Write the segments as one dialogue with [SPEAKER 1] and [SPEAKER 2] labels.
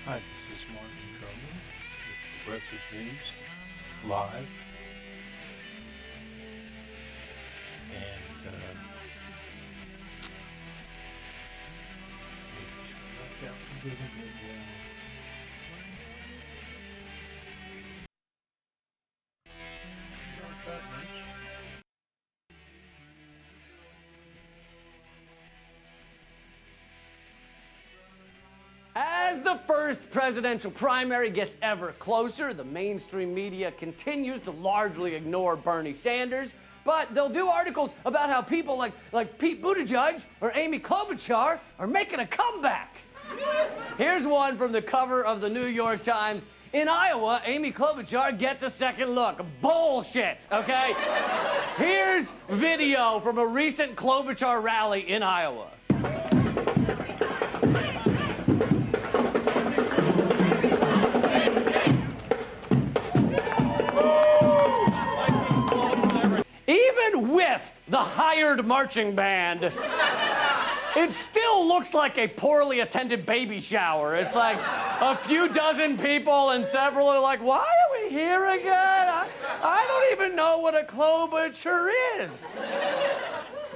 [SPEAKER 1] Hi, this is Martin Drummond with Progressive News Live. And
[SPEAKER 2] As the first presidential primary gets ever closer, the mainstream media continues to largely ignore Bernie Sanders, but they'll do articles about how people like Pete Buttigieg or Amy Klobuchar are making a comeback. Here's one from the cover of the New York Times. In Iowa, Amy Klobuchar gets a second look. Bullshit, okay? Here's video from a recent Klobuchar rally in Iowa. Even with the hired marching band, it still looks like a poorly attended baby shower. It's like a few dozen people and several are like, why are we here again? I don't even know what a Klobuchar is.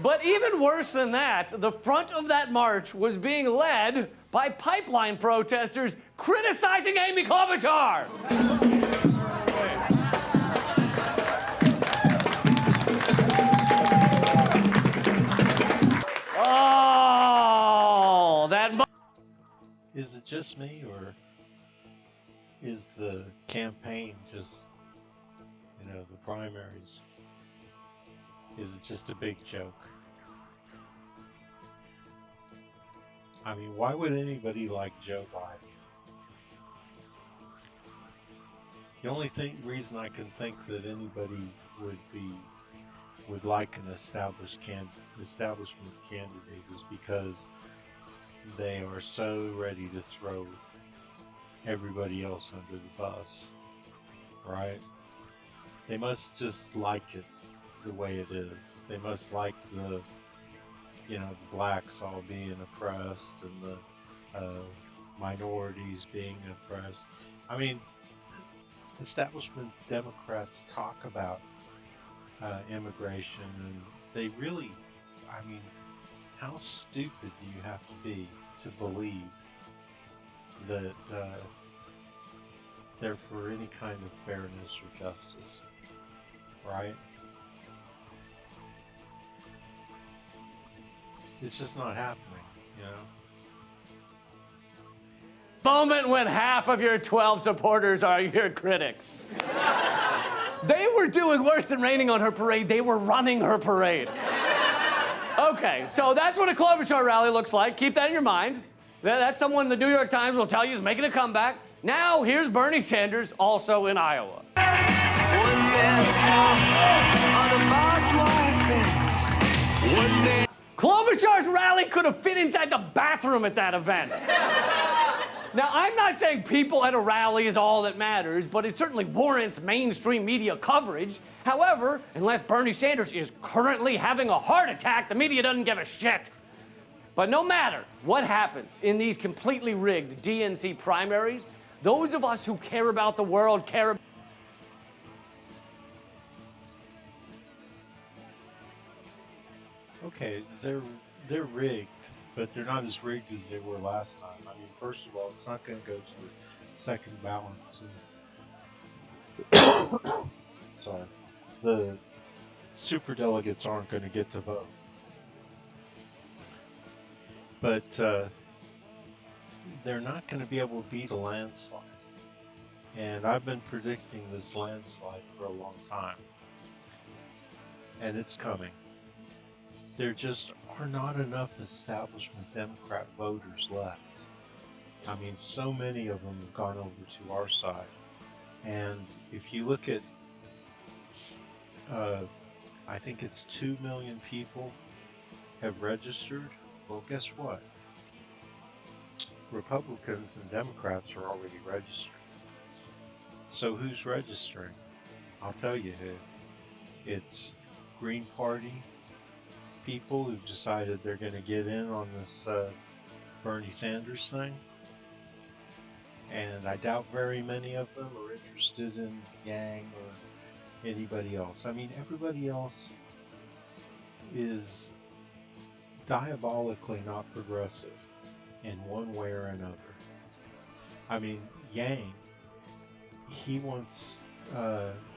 [SPEAKER 2] But even worse than that, the front of that march was being led by pipeline protesters criticizing Amy Klobuchar. Oh, that.
[SPEAKER 1] is it just me, or is the campaign just, the primaries, is it just a big joke? I mean, why would anybody like Joe Biden? The only reason I can think that anybody would like an establishment candidate is because they are so ready to throw everybody else under the bus, right? They must just like it the way it is. They must like the blacks all being oppressed and the minorities being oppressed. I mean, establishment Democrats talk about immigration, and they really, how stupid do you have to be to believe that they're for any kind of fairness or justice, right? It's just not happening,
[SPEAKER 2] Moment when half of your 12 supporters are your critics. They were doing worse than raining on her parade. They were running her parade. Okay, so that's what a Klobuchar rally looks like. Keep that in your mind. That's someone the New York Times will tell you is making a comeback. Now, here's Bernie Sanders, also in Iowa. Klobuchar's rally could have fit inside the bathroom at that event. Now, I'm not saying people at a rally is all that matters, but it certainly warrants mainstream media coverage. However, unless Bernie Sanders is currently having a heart attack, the media doesn't give a shit. But no matter what happens in these completely rigged DNC primaries, those of us who care about the world care about...
[SPEAKER 1] Okay, they're rigged, but they're not as rigged as they were last time. I mean, first of all, it's not going to go to the second balance. Sorry, the superdelegates aren't going to get to vote, but they're not going to be able to beat a landslide. And I've been predicting this landslide for a long time, and it's coming. There just are not enough establishment Democrat voters left. I mean, so many of them have gone over to our side. And if you look at, I think it's 2 million people have registered. Well, guess what? Republicans and Democrats are already registered. So who's registering? I'll tell you who. It's Green Party people who've decided they're going to get in on this Bernie Sanders thing. And I doubt very many of them are interested in Yang or anybody else. I mean, everybody else is diabolically not progressive in one way or another. I mean, Yang, he wants,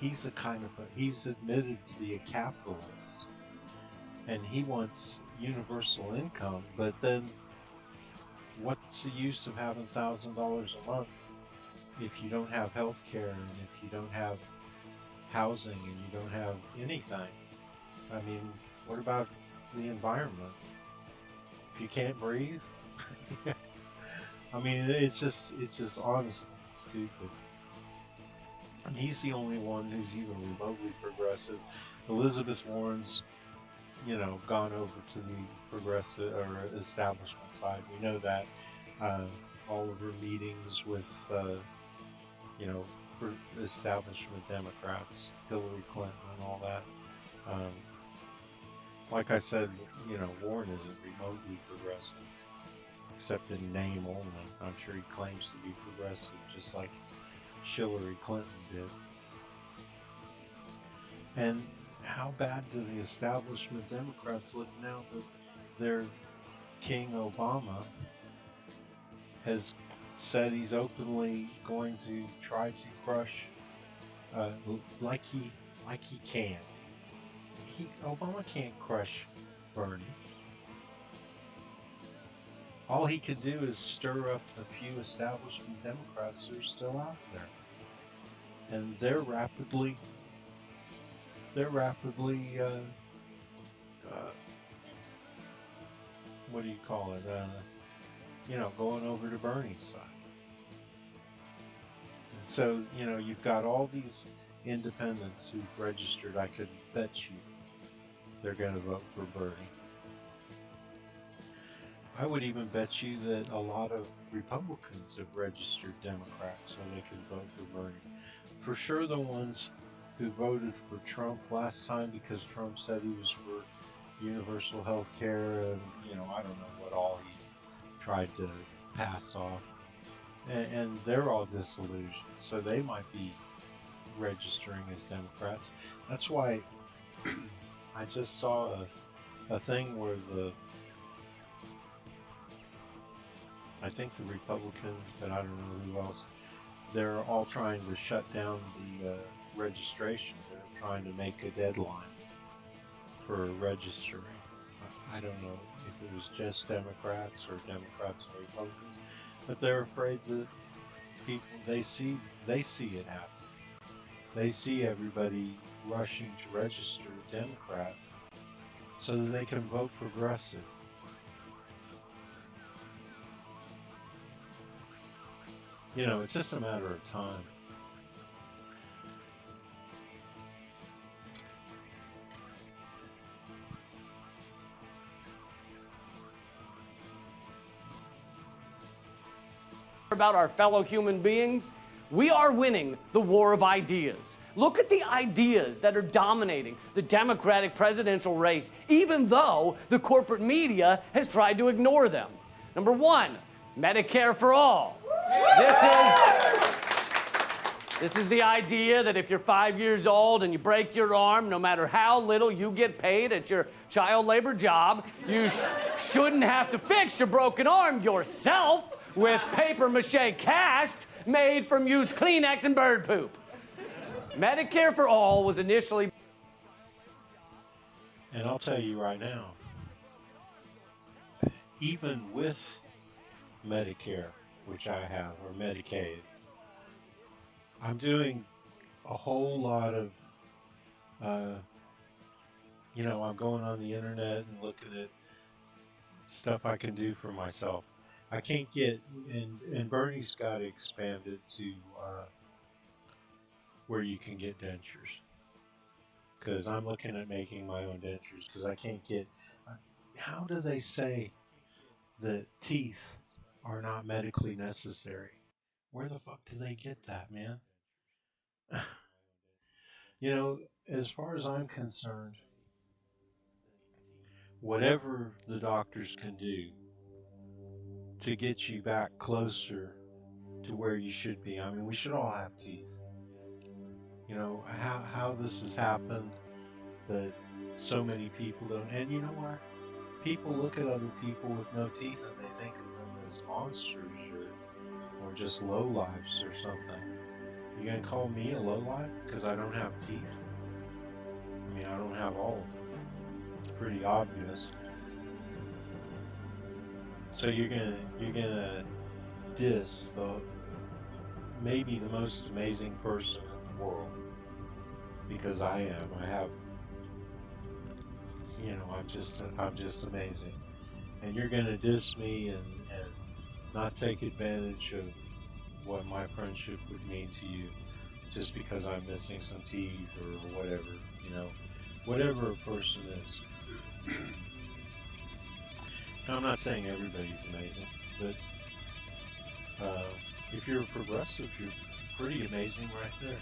[SPEAKER 1] he's a kind of, he's admitted to be a capitalist, and he wants universal income, but then what's the use of having $1,000 a month if you don't have health care and if you don't have housing and you don't have anything? I mean, what about the environment? If you can't breathe? I mean, it's just honestly stupid. And he's the only one who's even remotely progressive. Elizabeth Warren's, gone over to the progressive or establishment side. We know that. All of her meetings with, establishment Democrats, Hillary Clinton and all that. Like I said, Warren isn't remotely progressive, except in name only. I'm sure he claims to be progressive, just like Hillary Clinton did. And how bad do the establishment Democrats look now that their King Obama has said he's openly going to try to crush, like he can. Obama can't crush Bernie. All he could do is stir up a few establishment Democrats who are still out there, and they're rapidly what do you call it? Going over to Bernie's side. And so, you've got all these independents who've registered. I could bet you they're going to vote for Bernie. I would even bet you that a lot of Republicans have registered Democrats so they can vote for Bernie. For sure, the ones who voted for Trump last time because Trump said he was for universal health care and, I don't know what all he tried to pass off. And they're all disillusioned, so they might be registering as Democrats. That's why I just saw a thing where I think the Republicans, but I don't know who else, they're all trying to shut down the registration. They're trying to make a deadline for registering. I don't know if it was just Democrats or Democrats and Republicans, but they're afraid that people, they see it happen. They see everybody rushing to register Democrat so that they can vote progressive. It's just a matter of time.
[SPEAKER 2] About our fellow human beings, we are winning the war of ideas. Look at the ideas that are dominating the Democratic presidential race, even though the corporate media has tried to ignore them. Number one, Medicare for all. This is the idea that if you're 5 years old and you break your arm, no matter how little you get paid at your child labor job, you shouldn't have to fix your broken arm yourself with paper mache cast made from used Kleenex and bird poop. Medicare for all was initially...
[SPEAKER 1] And I'll tell you right now, even with Medicare, which I have, or Medicaid, I'm doing a whole lot of, I'm going on the internet and looking at stuff I can do for myself. I can't get, and Bernie's got to expand it to where you can get dentures. Because I'm looking at making my own dentures because I can't get, how do they say that teeth are not medically necessary? Where the fuck do they get that, man? As far as I'm concerned, whatever the doctors can do to get you back closer to where you should be. I mean, we should all have teeth. You know, how this has happened, that so many people don't. And you know what? People look at other people with no teeth and they think of them as monsters or just lowlifes or something. You gonna call me a lowlife because I don't have teeth? I mean, I don't have all of them. It's pretty obvious. So you're gonna diss maybe the most amazing person in the world, because I am. I have, you know, I'm just amazing. And you're gonna diss me and not take advantage of what my friendship would mean to you just because I'm missing some teeth or whatever, you know, whatever a person is. Now, I'm not saying everybody's amazing, but if you're a progressive, you're pretty amazing right there.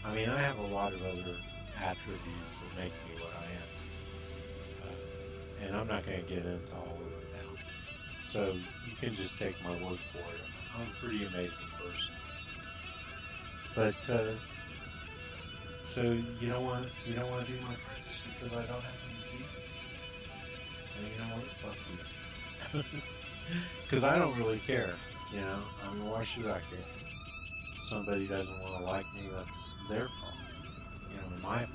[SPEAKER 1] I mean, I have a lot of other attributes that make me what I am. And I'm not going to get into all of it now. So you can just take my word for it. I'm a pretty amazing person. But, so you don't want to be my friends because I don't have any teeth? And you know what? Fuck you. Because I don't really care, you know? I mean, why should I care? If somebody doesn't want to like me, that's their fault, you know, in my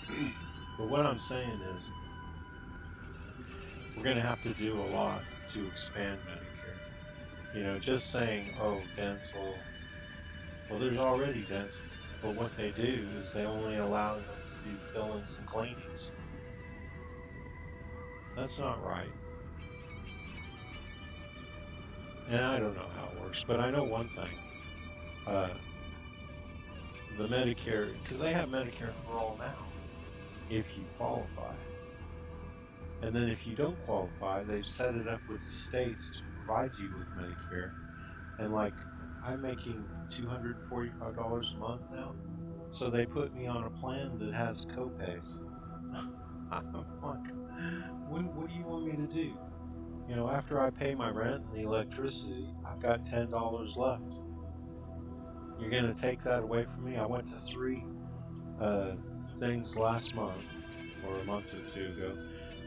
[SPEAKER 1] opinion. But what I'm saying is, we're going to have to do a lot to expand Medicare. You know, just saying, oh, dental, well, there's already dental, but what they do is they only allow them to do fillings and cleanings. That's not right. And I don't know how it works, but I know one thing. The Medicare, because they have Medicare for all now, if you qualify. And then if you don't qualify, they've set it up with the states to provide you with Medicare. And like, I'm making $245 a month now, so they put me on a plan that has copays. I'm like, what do you want me to do? You know, after I pay my rent and the electricity, I've got $10 left. You're going to take that away from me? I went to 3 things last month, or a month or 2 ago,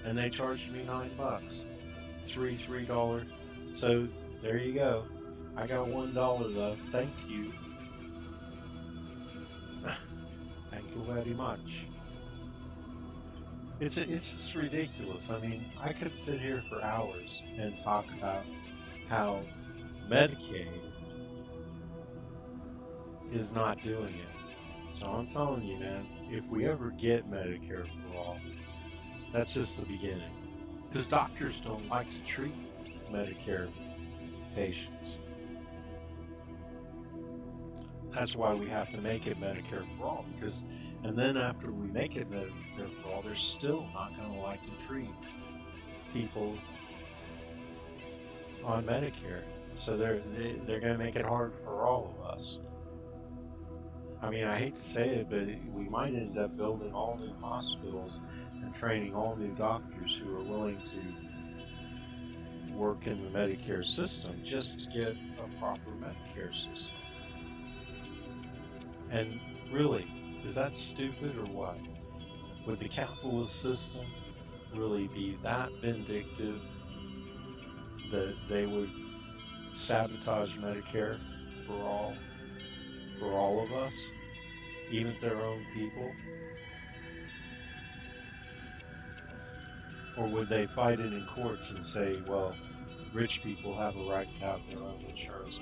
[SPEAKER 1] and they charged me $9. $3. So there you go. I got $1 left. Thank you. Thank you very much. It's just ridiculous. I mean, I could sit here for hours and talk about how Medicaid is not doing it. So I'm telling you, man, if we ever get Medicare for all, that's just the beginning. Because doctors don't like to treat Medicare patients. That's why we have to make it Medicare for all. And then after we make it Medicare for all, they're still not going to like to treat people on Medicare. So they're going to make it hard for all of us. I mean, I hate to say it, but we might end up building all new hospitals and training all new doctors who are willing to work in the Medicare system just to get a proper Medicare system. And really, is that stupid or what? Would the capitalist system really be that vindictive that they would sabotage Medicare for all of us, even their own people? Or would they fight it in courts and say, well, rich people have a right to have their own insurance,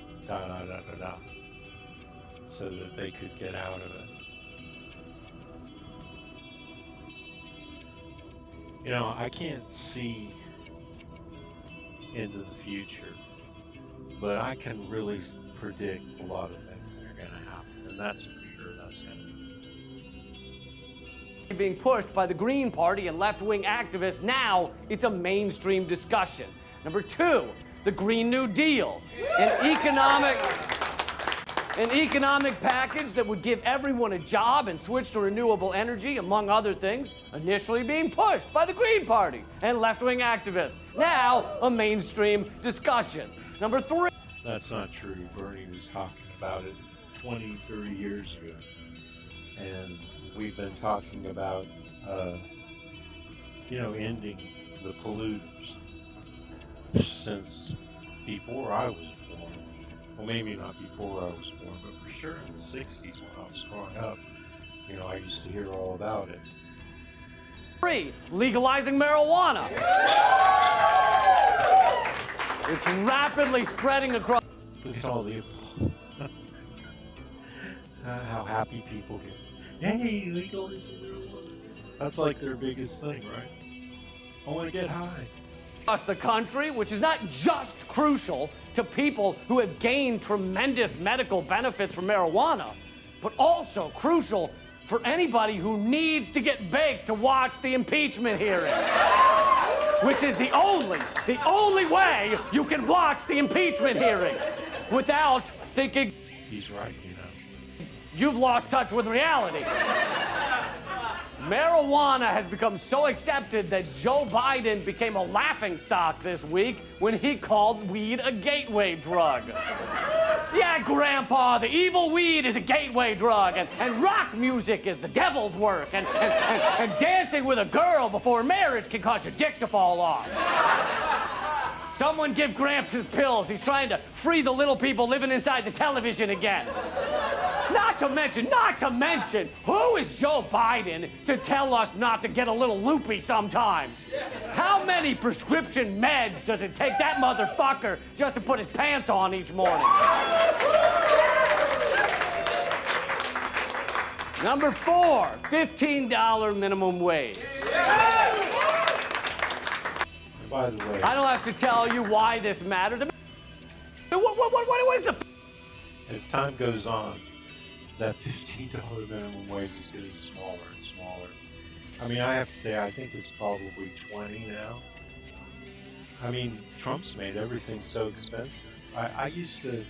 [SPEAKER 1] so that they could get out of it? You know, I can't see into the future, but I can really predict a lot of things that are going to happen, and that's for sure. That's going to be
[SPEAKER 2] being pushed by the Green Party and left-wing activists. Now it's a mainstream discussion. Number 2, the Green New Deal, an economic package that would give everyone a job and switch to renewable energy, among other things, initially being pushed by the Green Party and left-wing activists. Now, a mainstream discussion. Number 3,
[SPEAKER 1] That's not true. Bernie was talking about it 20, 30 years ago. And we've been talking about, ending the polluters since before I was born. Well, maybe not before I was born, but for sure in the 60s when I was growing up, I used to hear all about it.
[SPEAKER 2] Legalizing marijuana. It's rapidly spreading across.
[SPEAKER 1] Look at all the how happy people get. Hey, legalizing marijuana. That's like their biggest thing, right? I want to get high.
[SPEAKER 2] Across the country, which is not just crucial to people who have gained tremendous medical benefits from marijuana, but also crucial for anybody who needs to get baked to watch the impeachment hearing. Which is the only way you can watch the impeachment hearings without thinking
[SPEAKER 1] he's right,
[SPEAKER 2] you've lost touch with reality. Marijuana has become so accepted that Joe Biden became a laughingstock this week when he called weed a gateway drug. Yeah, Grandpa, the evil weed is a gateway drug, and rock music is the devil's work, and dancing with a girl before marriage can cause your dick to fall off. Someone give Gramps his pills. He's trying to free the little people living inside the television again. Not to mention, who is Joe Biden to tell us not to get a little loopy sometimes? How many prescription meds does it take that motherfucker just to put his pants on each morning? Number 4, $15 minimum wage.
[SPEAKER 1] By the way,
[SPEAKER 2] I don't have to tell you why this matters. What is the...
[SPEAKER 1] As time goes on, that $15 minimum wage is getting smaller and smaller. I mean, I have to say, I think it's probably 20 now. I mean, Trump's made everything so expensive. I used to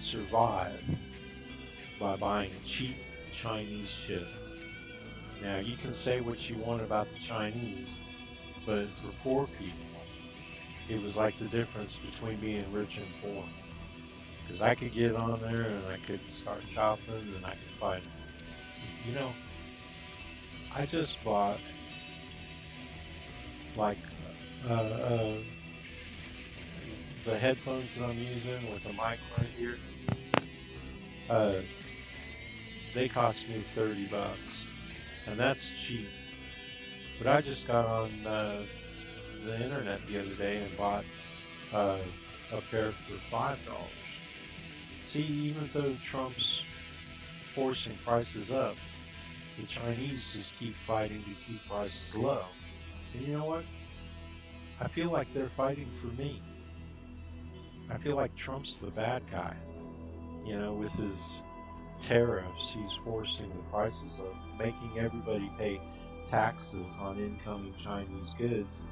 [SPEAKER 1] survive by buying cheap Chinese shit. Now, you can say what you want about the Chinese, but for poor people, it was like the difference between being rich and poor. Because I could get on there and I could start shopping and I could find, I just bought like the headphones that I'm using with the mic right here. They cost me $30, and that's cheap. But I just got on the internet the other day and bought a pair for $5. See, even though Trump's forcing prices up, the Chinese just keep fighting to keep prices low. And you know what? I feel like they're fighting for me. I feel like Trump's the bad guy. With his tariffs, he's forcing the prices up, making everybody pay taxes on incoming Chinese goods,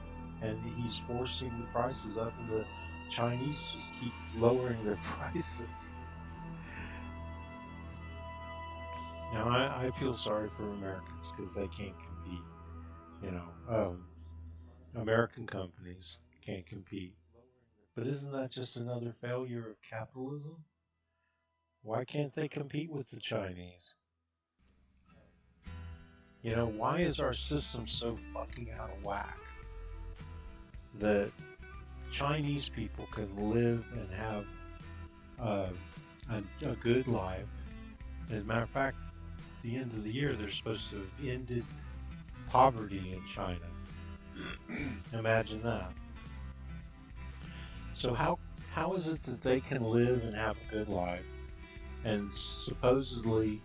[SPEAKER 1] and he's forcing the prices up, and the Chinese just keep lowering their prices. Now, I feel sorry for Americans because they can't compete. American companies can't compete. But isn't that just another failure of capitalism? Why can't they compete with the Chinese? Why is our system so fucking out of whack that Chinese people can live and have a good life? As a matter of fact, at the end of the year, they're supposed to have ended poverty in China. Imagine that. So how is it that they can live and have a good life and supposedly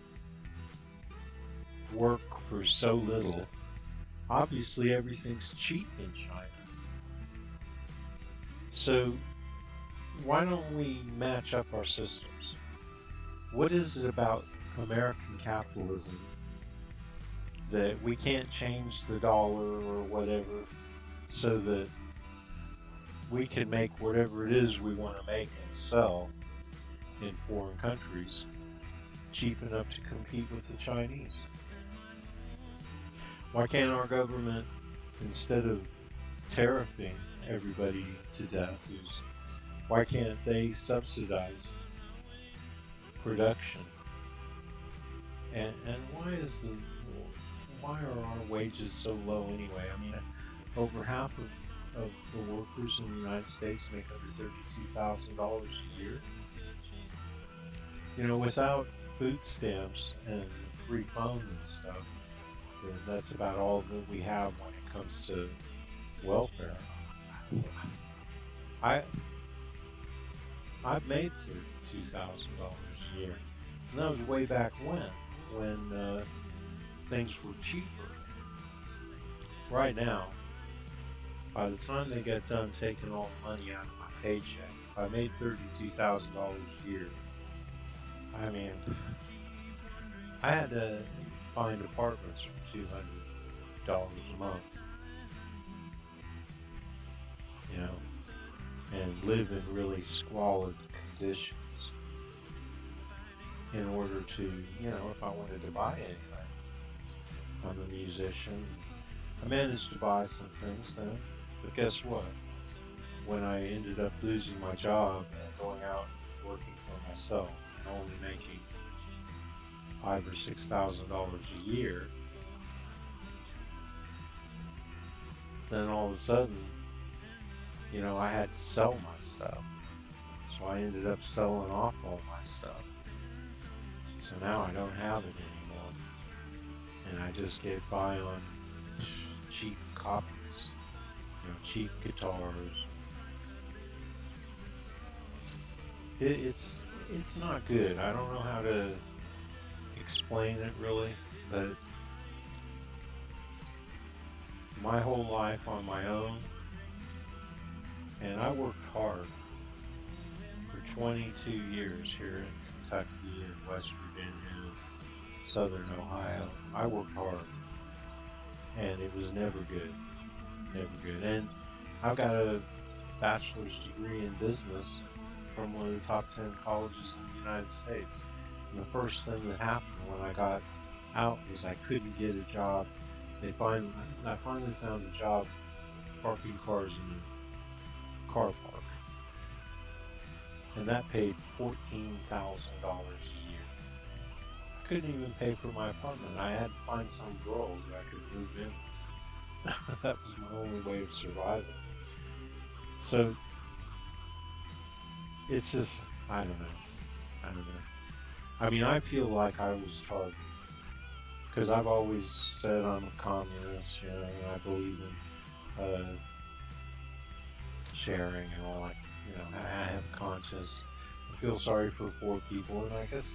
[SPEAKER 1] work for so little? Obviously everything's cheap in China. So why don't we match up our systems? What is it about American capitalism that we can't change the dollar or whatever so that we can make whatever it is we want to make and sell in foreign countries cheap enough to compete with the Chinese? Why can't our government, instead of tariffing everybody to death who's Why can't they subsidize production? And why are our wages so low anyway? I mean, over half of the workers in the United States make under $32,000 a year. You know, without food stamps and free phone and stuff, then that's about all that we have when it comes to welfare. I've made $32,000 a year, and that was way back when things were cheaper. Right now, by the time they get done taking all the money out of my paycheck, if I made $32,000 a year, I mean, I had to find apartments for $200 a month, you know, and live in really squalid conditions in order to, you know, if I wanted to buy anything. I'm a musician. I managed to buy some things then, but guess what? When I ended up losing my job and going out and working for myself and only making $5,000 or $6,000 a year, then all of a sudden, you know, I had to sell my stuff. So I ended up selling off all my stuff. So now I don't have it anymore. And I just get by on cheap copies, you know, cheap guitars. It's not good. I don't know how to explain it really, but my whole life on my own, and I worked hard for 22 years here in Kentucky and West Virginia, Southern Ohio. I worked hard, and it was never good, never good. And I've got a bachelor's degree in business from one of the top 10 colleges in the United States. And the first thing that happened when I got out was I couldn't get a job. I finally found a job parking cars in a car park, and that paid $14,000 a year. I couldn't even pay for my apartment. I had to find some girl that I could move in. That was my only way of surviving. So it's just, I don't know. I mean, I feel like I was targeted because I've always said I'm a communist, you know, and I believe in sharing and all that. You know, I have a conscience. I feel sorry for poor people, and I guess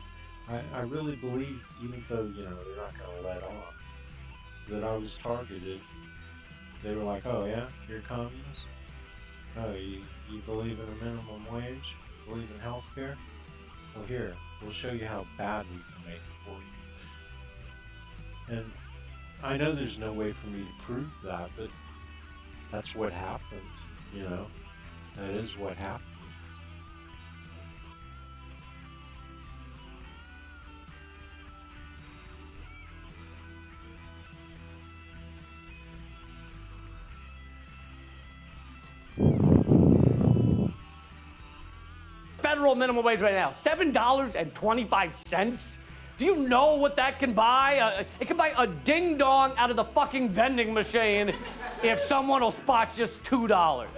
[SPEAKER 1] I really believe, even though, you know, they're not going to let on, that I was targeted. They were like, oh yeah, you're a communist? Oh, you believe in a minimum wage? Believe in health care? Well, here, we'll show you how bad we can make it for you. And I know there's no way for me to prove that, but that's what happened, you know? That is what happened.
[SPEAKER 2] Federal minimum wage right now, $7.25. Do you know what that can buy? It can buy a ding dong out of the fucking vending machine if someone will spot just $2.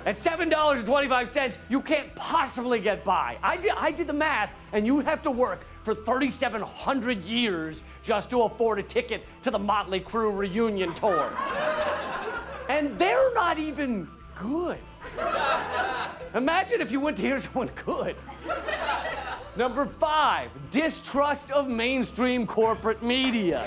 [SPEAKER 2] At $7.25, you can't possibly get by. I did the math, and you have to work for 3,700 years just to afford a ticket to the Motley Crue reunion tour. And they're not even good. Imagine if you went to hear someone good. Number 5, distrust of mainstream corporate media.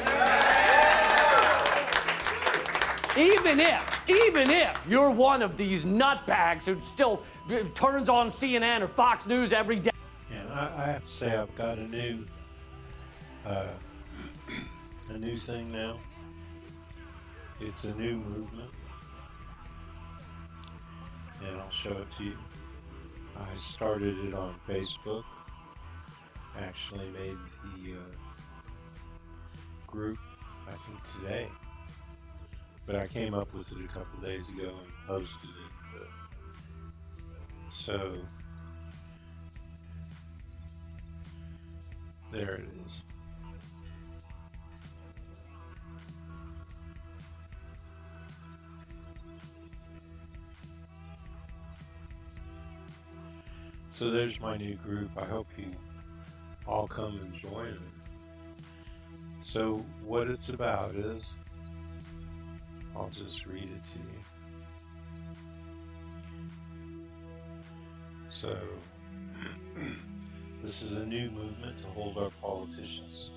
[SPEAKER 2] Even if you're one of these nutbags who still turns on CNN or Fox News every day.
[SPEAKER 1] And I have to say, I've got a new thing now. It's a new movement, and I'll show it to you. I started it on Facebook. Actually made the group, I think today, but I came up with it a couple days ago and posted it. So there it is. So there's my new group. I hope you all come and join it. So what it's about is, I'll just read it to you. So this is a new movement to hold our politicians'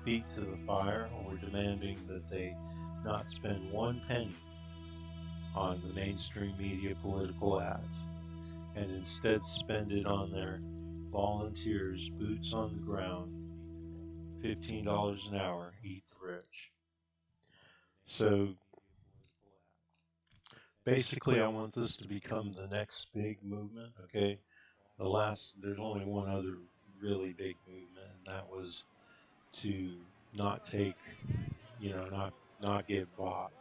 [SPEAKER 1] feet to the fire. We're demanding that they not spend one penny on the mainstream media political ads, and instead spend it on their volunteers, boots on the ground, $15 an hour, eat the rich. So basically, I want this to become the next big movement. Okay, there's only one other really big movement, and that was to not take, not get bought,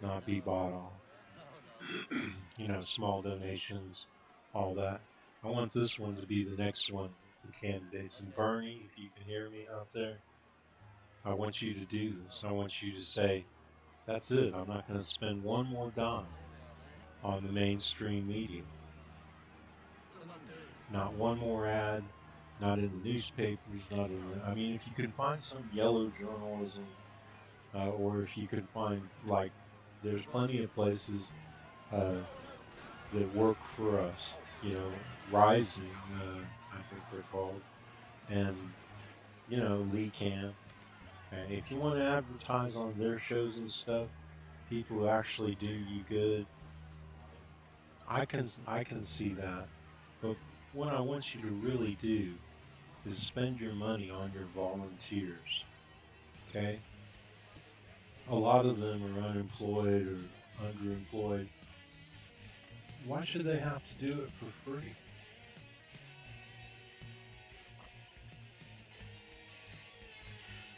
[SPEAKER 1] not be bought off. Small donations, all that. I want this one to be the next one with the candidates. And Bernie, if you can hear me out there, I want you to do this. I want you to say, that's it. I'm not going to spend one more dime on the mainstream media. Not one more ad, not in the newspapers, not in the, I mean, if you can find some yellow journalism, or if you can find, like, there's plenty of places that work for us, Rising, I think they're called, and, Lee Camp. And if you want to advertise on their shows and stuff, people who actually do you good, I can see that. But what I want you to really do is spend your money on your volunteers. Okay? A lot of them are unemployed or underemployed. Why should they have to do it for free?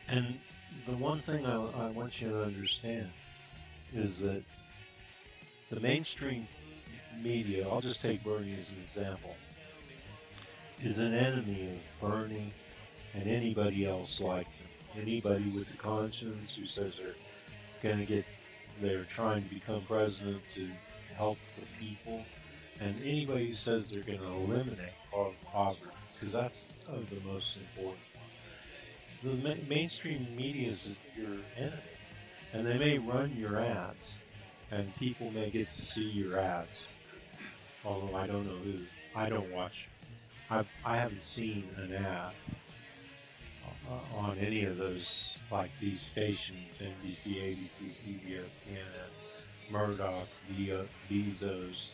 [SPEAKER 1] And the one thing I want you to understand is that the mainstream media, I'll just take Bernie as an example, is an enemy of Bernie and anybody else like him. Anybody with a conscience who says they're trying to become president to help the people, and anybody who says they're going to eliminate poverty, because that's the most important. The mainstream media is your enemy, and they may run your ads, and people may get to see your ads. Although I don't know who. I don't watch. I haven't seen an ad on any of those, like these stations, NBC, ABC, CBS, CNN, Murdoch, Bezos,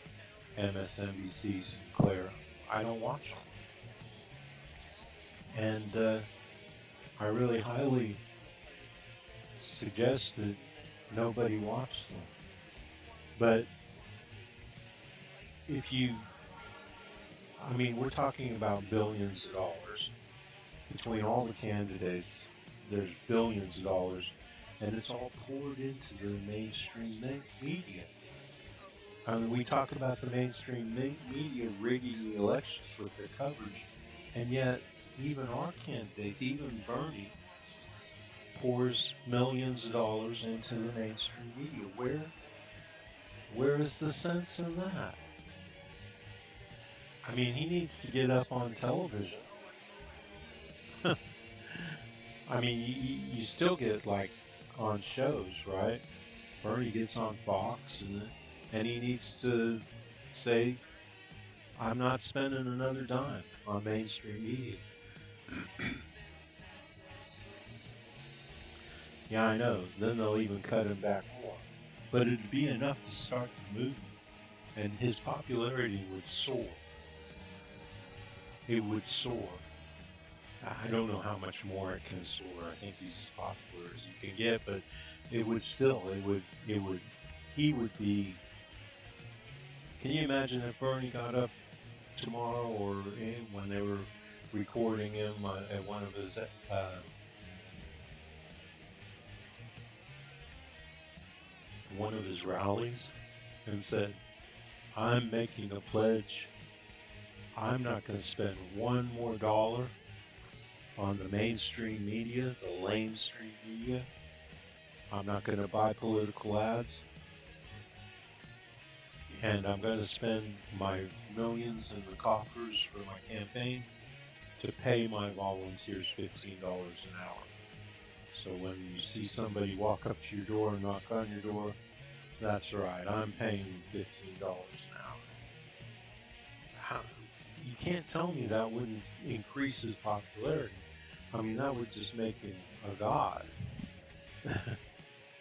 [SPEAKER 1] MSNBC, Sinclair. I don't watch them. And I really highly suggest that nobody watch them. But we're talking about billions of dollars. Between all the candidates, there's billions of dollars, and it's all poured into the mainstream media. We talk about the mainstream media rigging the elections with their coverage, and yet even our candidates, even Bernie, pours millions of dollars into the mainstream media. Where is the sense in that? He needs to get up on television. You still get, like, on shows, right? Bernie gets on Fox, and he needs to say, I'm not spending another dime on mainstream media. Yeah, I know. Then they'll even cut him back more. But it'd be enough to start the movement, and his popularity would soar. It would soar. I don't know how much more it can soar. I think he's as popular as you can get, but he would be. Can you imagine if Bernie got up tomorrow, or when they were recording him at one of his rallies, and said, I'm making a pledge I'm not going to spend one more dollar on the mainstream media, the lamestream media. I'm not going to buy political ads. And I'm going to spend my millions in the coffers for my campaign to pay my volunteers $15 an hour. So when you see somebody walk up to your door and knock on your door, that's right, I'm paying $15 an hour. You can't tell me that wouldn't increase his popularity. I mean, that would just make him a god.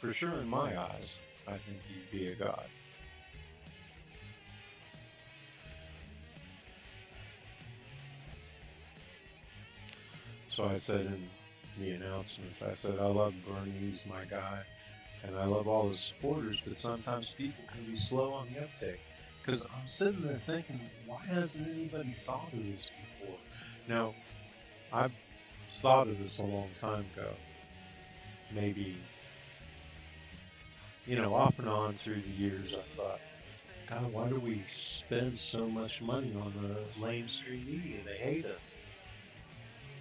[SPEAKER 1] For sure, in my eyes, I think he'd be a god. So I said in the announcements, I said, I love Bernie, he's my guy, and I love all his supporters, but sometimes people can be slow on the uptake. Because I'm sitting there thinking, why hasn't anybody thought of this before? Now, I've thought of this a long time ago. Maybe, off and on through the years, I thought, God, why do we spend so much money on the lamestream media? They hate us.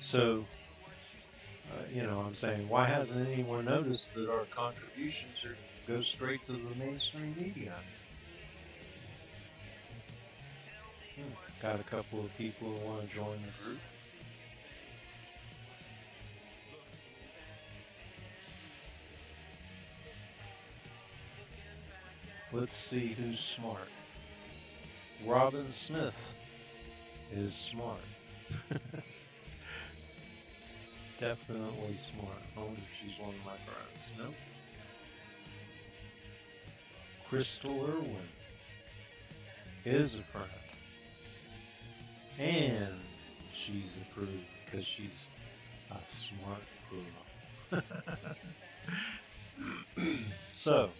[SPEAKER 1] So, I'm saying, why hasn't anyone noticed that our contributions go straight to the mainstream media? Got a couple of people who want to join the group. Let's see who's smart. Robin Smith is smart. Definitely smart. I wonder if she's one of my friends. Nope. Crystal Irwin is a friend. And she's approved because she's a smart girl. So,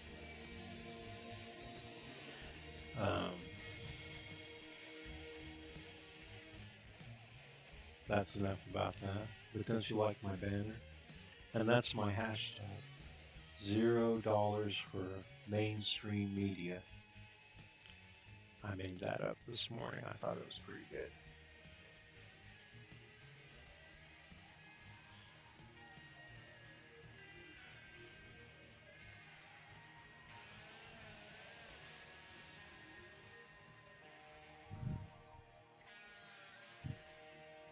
[SPEAKER 1] that's enough about that. But don't you like my banner? And that's my hashtag. $0 for mainstream media. I made that up this morning. I thought it was pretty good.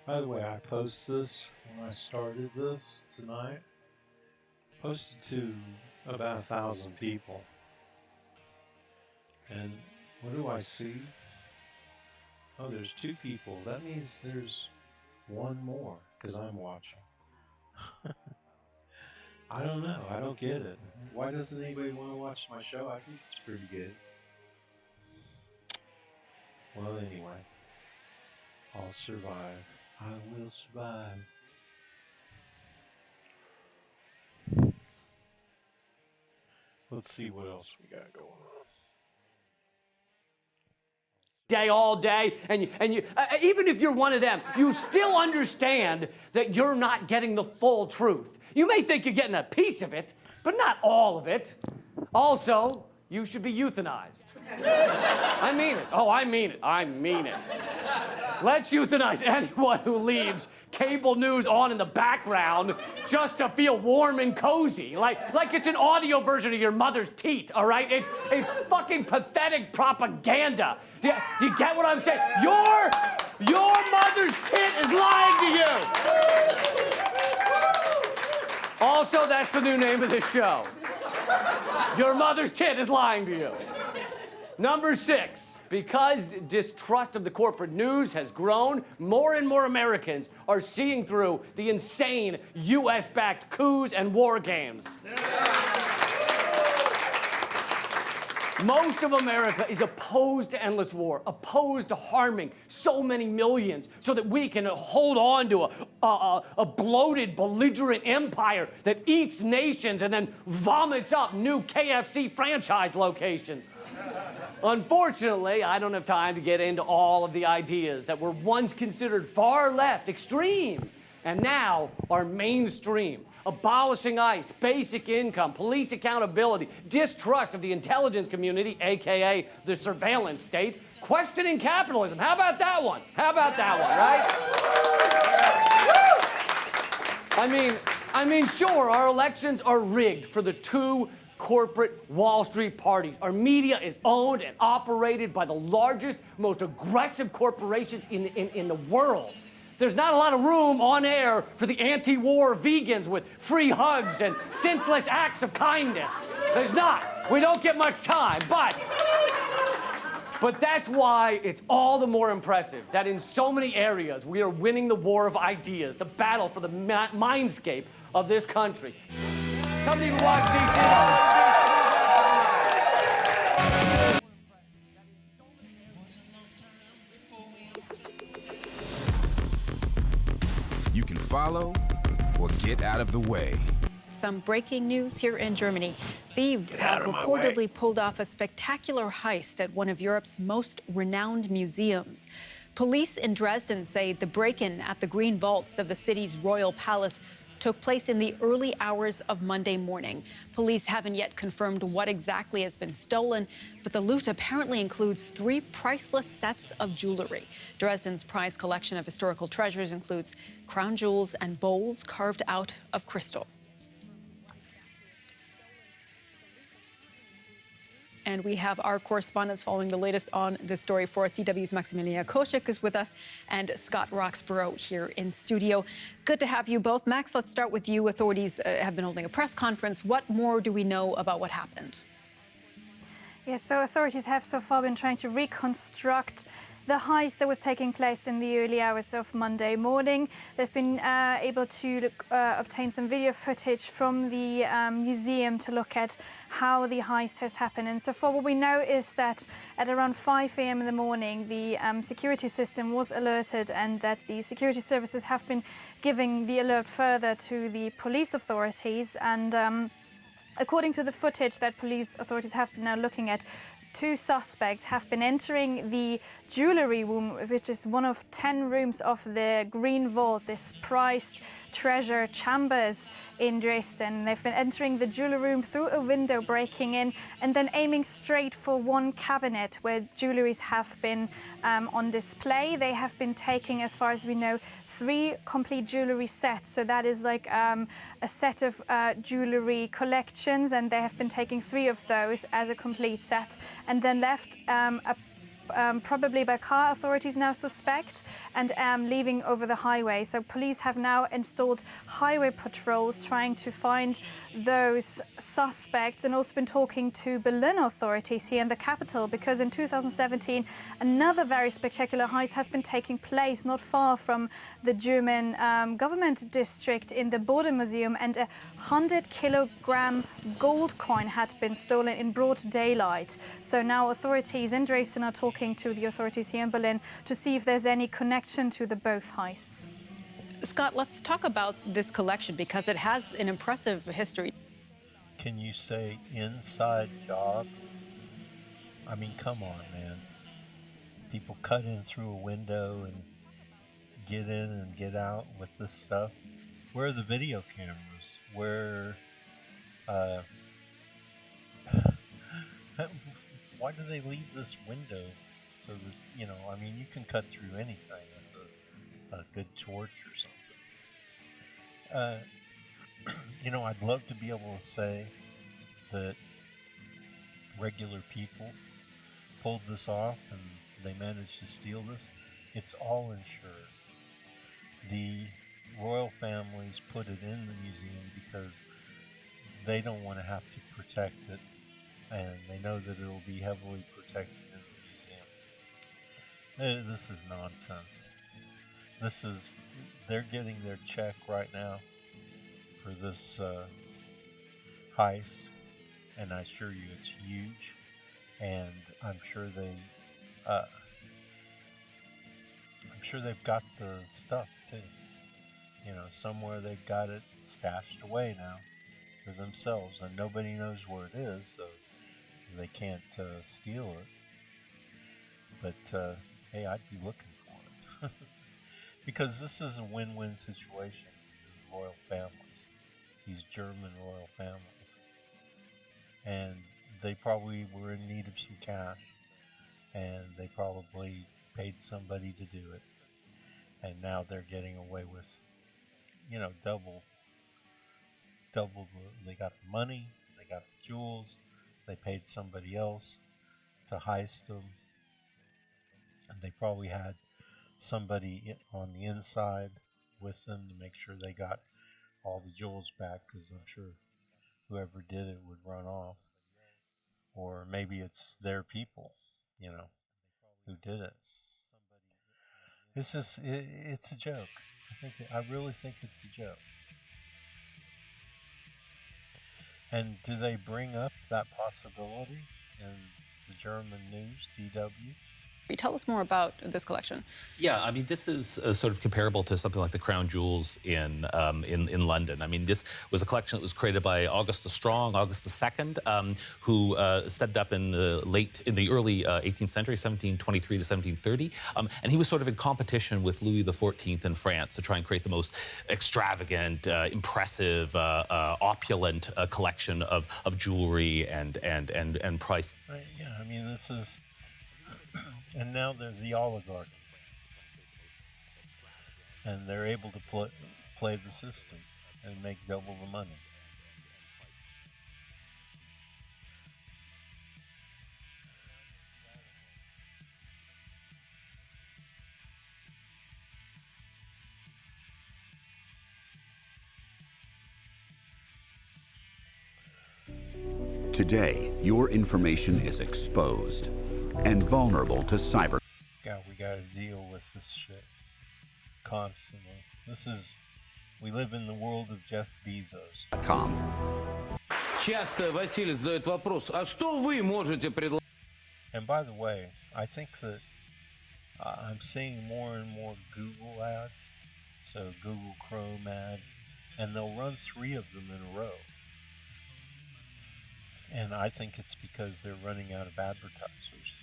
[SPEAKER 1] By the way, I posted this when I started this tonight. Posted to about 1,000 people. And what do I see? Oh, there's 2 people. That means there's one more, because I'm watching. I don't know. I don't get it. Why doesn't anybody want to watch my show? I think it's pretty good. Well, anyway. I'll survive. I will survive. Let's see what else we got going on.
[SPEAKER 2] Day all day, and you even if you're one of them, you still understand that you're not getting the full truth. You may think you're getting a piece of it, but not all of it. Also, you should be euthanized. I mean it. Oh, I mean it. I mean it. Let's euthanize anyone who leaves cable news on in the background just to feel warm and cozy. Like it's an audio version of your mother's teat, all right? It's fucking pathetic propaganda. Do you get what I'm saying? Your mother's tit is lying to you. Also, that's the new name of this show. Your mother's tit is lying to you. Number 6. Because distrust of the corporate news has grown, more and more Americans are seeing through the insane U.S.-backed coups and war games. Most of America is opposed to endless war, opposed to harming so many millions so that we can hold on to a bloated, belligerent empire that eats nations and then vomits up new KFC franchise locations. Unfortunately, I don't have time to get into all of the ideas that were once considered far left, extreme, and now are mainstream. abolishing ICE, basic income, police accountability, distrust of the intelligence community, aka the surveillance state, questioning capitalism. How about that one? How about that one, right? I mean, sure, our elections are rigged for the two corporate Wall Street parties. Our media is owned and operated by the largest, most aggressive corporations in the world. There's not a lot of room on air for the anti-war vegans with free hugs and senseless acts of kindness. There's not. We don't get much time, but that's why it's all the more impressive that in so many areas we are winning the war of ideas, the battle for the mindscape of this country. Come to you watch DC.
[SPEAKER 3] You can follow or get out of the way.
[SPEAKER 4] Some breaking news here in Germany. Thieves have reportedly pulled off a spectacular heist at one of Europe's most renowned museums. Police in Dresden say the break-in at the Green Vaults of the city's royal palace took place in the early hours of Monday morning. Police haven't yet confirmed what exactly has been stolen, but the loot apparently includes 3 priceless sets of jewelry. Dresden's prized collection of historical treasures includes crown jewels and bowls carved out of crystal. And we have our correspondents following the latest on this story for us. DW's Maximilian Koschek is with us, and Scott Roxborough here in studio. Good to have you both. Max, let's start with you. Authorities have been holding a press conference. What more do we know about what happened?
[SPEAKER 5] Yes, so authorities have so far been trying to reconstruct the heist that was taking place in the early hours of Monday morning. They've been able to obtain some video footage from the museum to look at how the heist has happened. And so far what we know is that at around 5 a.m. in the morning, the security system was alerted, and that the security services have been giving the alert further to the police authorities. And according to the footage that police authorities have been now looking at, 2 suspects have been entering the jewelry room, which is one of 10 rooms of the Green Vault, this prized treasure chambers in Dresden. They've been entering the jewelry room through a window, breaking in, and then aiming straight for one cabinet where jewelries have been on display. They have been taking, as far as we know, 3 complete jewelry sets. So that is like a set of jewelry collections, and they have been taking 3 of those as a complete set, and then left probably by car, authorities now suspect, and leaving over the highway. So police have now installed highway patrols trying to find those suspects, and also been talking to Berlin authorities here in the capital, because in 2017 another very spectacular heist has been taking place not far from the German government district in the Bode Museum, and a 100-kilogram gold coin had been stolen in broad daylight. So now authorities in Dresden are talking to the authorities here in Berlin to see if there's any connection to the both heists.
[SPEAKER 4] Scott, let's talk about this collection, because it has an impressive history.
[SPEAKER 1] Can you say inside job? I mean, come on, man. People cut in through a window and get in and get out with this stuff. Where are the video cameras? Where, why do they leave this window so that, you know, I mean, you can cut through anything with a good torch or something. You know, I'd love to be able to say that regular people pulled this off and they managed to steal this. It's all insured. The royal families put it in the museum because they don't want to have to protect it, and they know that it'll be heavily protected in the museum. This is nonsense. They're getting their check right now for this heist, and I assure you it's huge, and I'm sure they've got the stuff too. You know, somewhere they've got it stashed away now for themselves, and nobody knows where it is, so they can't steal it. But hey, I'd be looking for it because this is a win-win situation for the royal families. these German royal families. And they probably were in need of some cash, and they probably paid somebody to do it. And now they're getting away with, double. They got the money, they got the jewels, they paid somebody else to heist them, and they probably had somebody on the inside with them to make sure they got all the jewels back, because I'm sure whoever did it would run off. Or maybe it's their people, who did it. It's a joke. I really think it's a joke. And do they bring up that possibility in the German news, DW?
[SPEAKER 4] Tell us more about this collection.
[SPEAKER 6] Yeah, I mean, this is sort of comparable to something like the Crown Jewels in London. I mean, this was a collection that was created by August the Strong, August II, who set it up in the early 18th century, 1723 to 1730, and he was sort of in competition with Louis XIV in France to try and create the most extravagant, impressive, opulent collection of jewelry and price.
[SPEAKER 1] Right, yeah, I mean, this is. And now they're the oligarchy, and they're able to play the system and make double the money.
[SPEAKER 7] Today, your information is exposed and vulnerable to cyber.
[SPEAKER 1] God, we gotta deal with this shit constantly. We live in the world of Jeff Bezos.
[SPEAKER 8] Часто Василий задает вопрос, а что вы можете предложить?
[SPEAKER 1] And by the way, I think that I'm seeing more and more Google ads, so Google Chrome ads, and they'll run 3 of them in a row. And I think it's because they're running out of advertisers.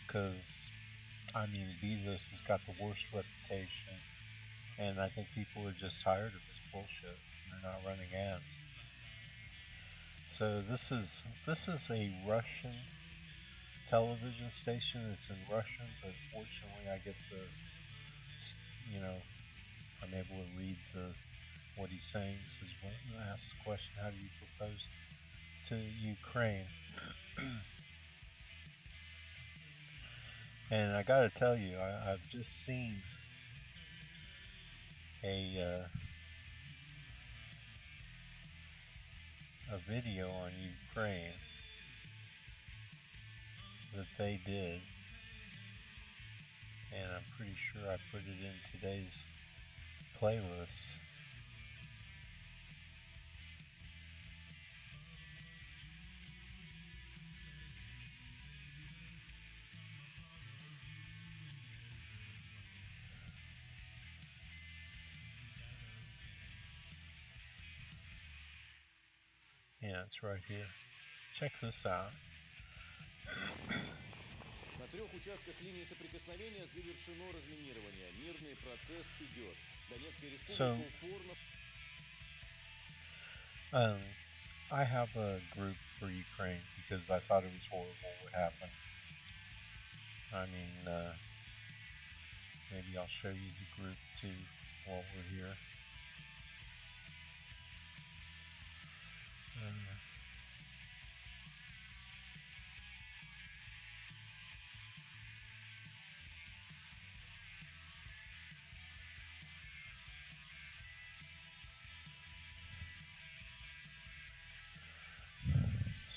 [SPEAKER 1] Because, I mean, Bezos has got the worst reputation, and I think people are just tired of his bullshit. They're not running ads. So this is a Russian television station. It's in Russian, but fortunately I get the, I'm able to read what he's saying. He says, asks the question, how do you propose to Ukraine? And I gotta tell you, I've just seen a video on Ukraine that they did, and I'm pretty sure I put it in today's playlist. Yeah, it's right here. Check this out.
[SPEAKER 9] На 3 участках линии соприкосновения завершено разминирование. Мирный процесс идет. Донецкая республика упорно...
[SPEAKER 1] I have a group for Ukraine because I thought it was horrible what happened. I mean, maybe I'll show you the group too while we're here.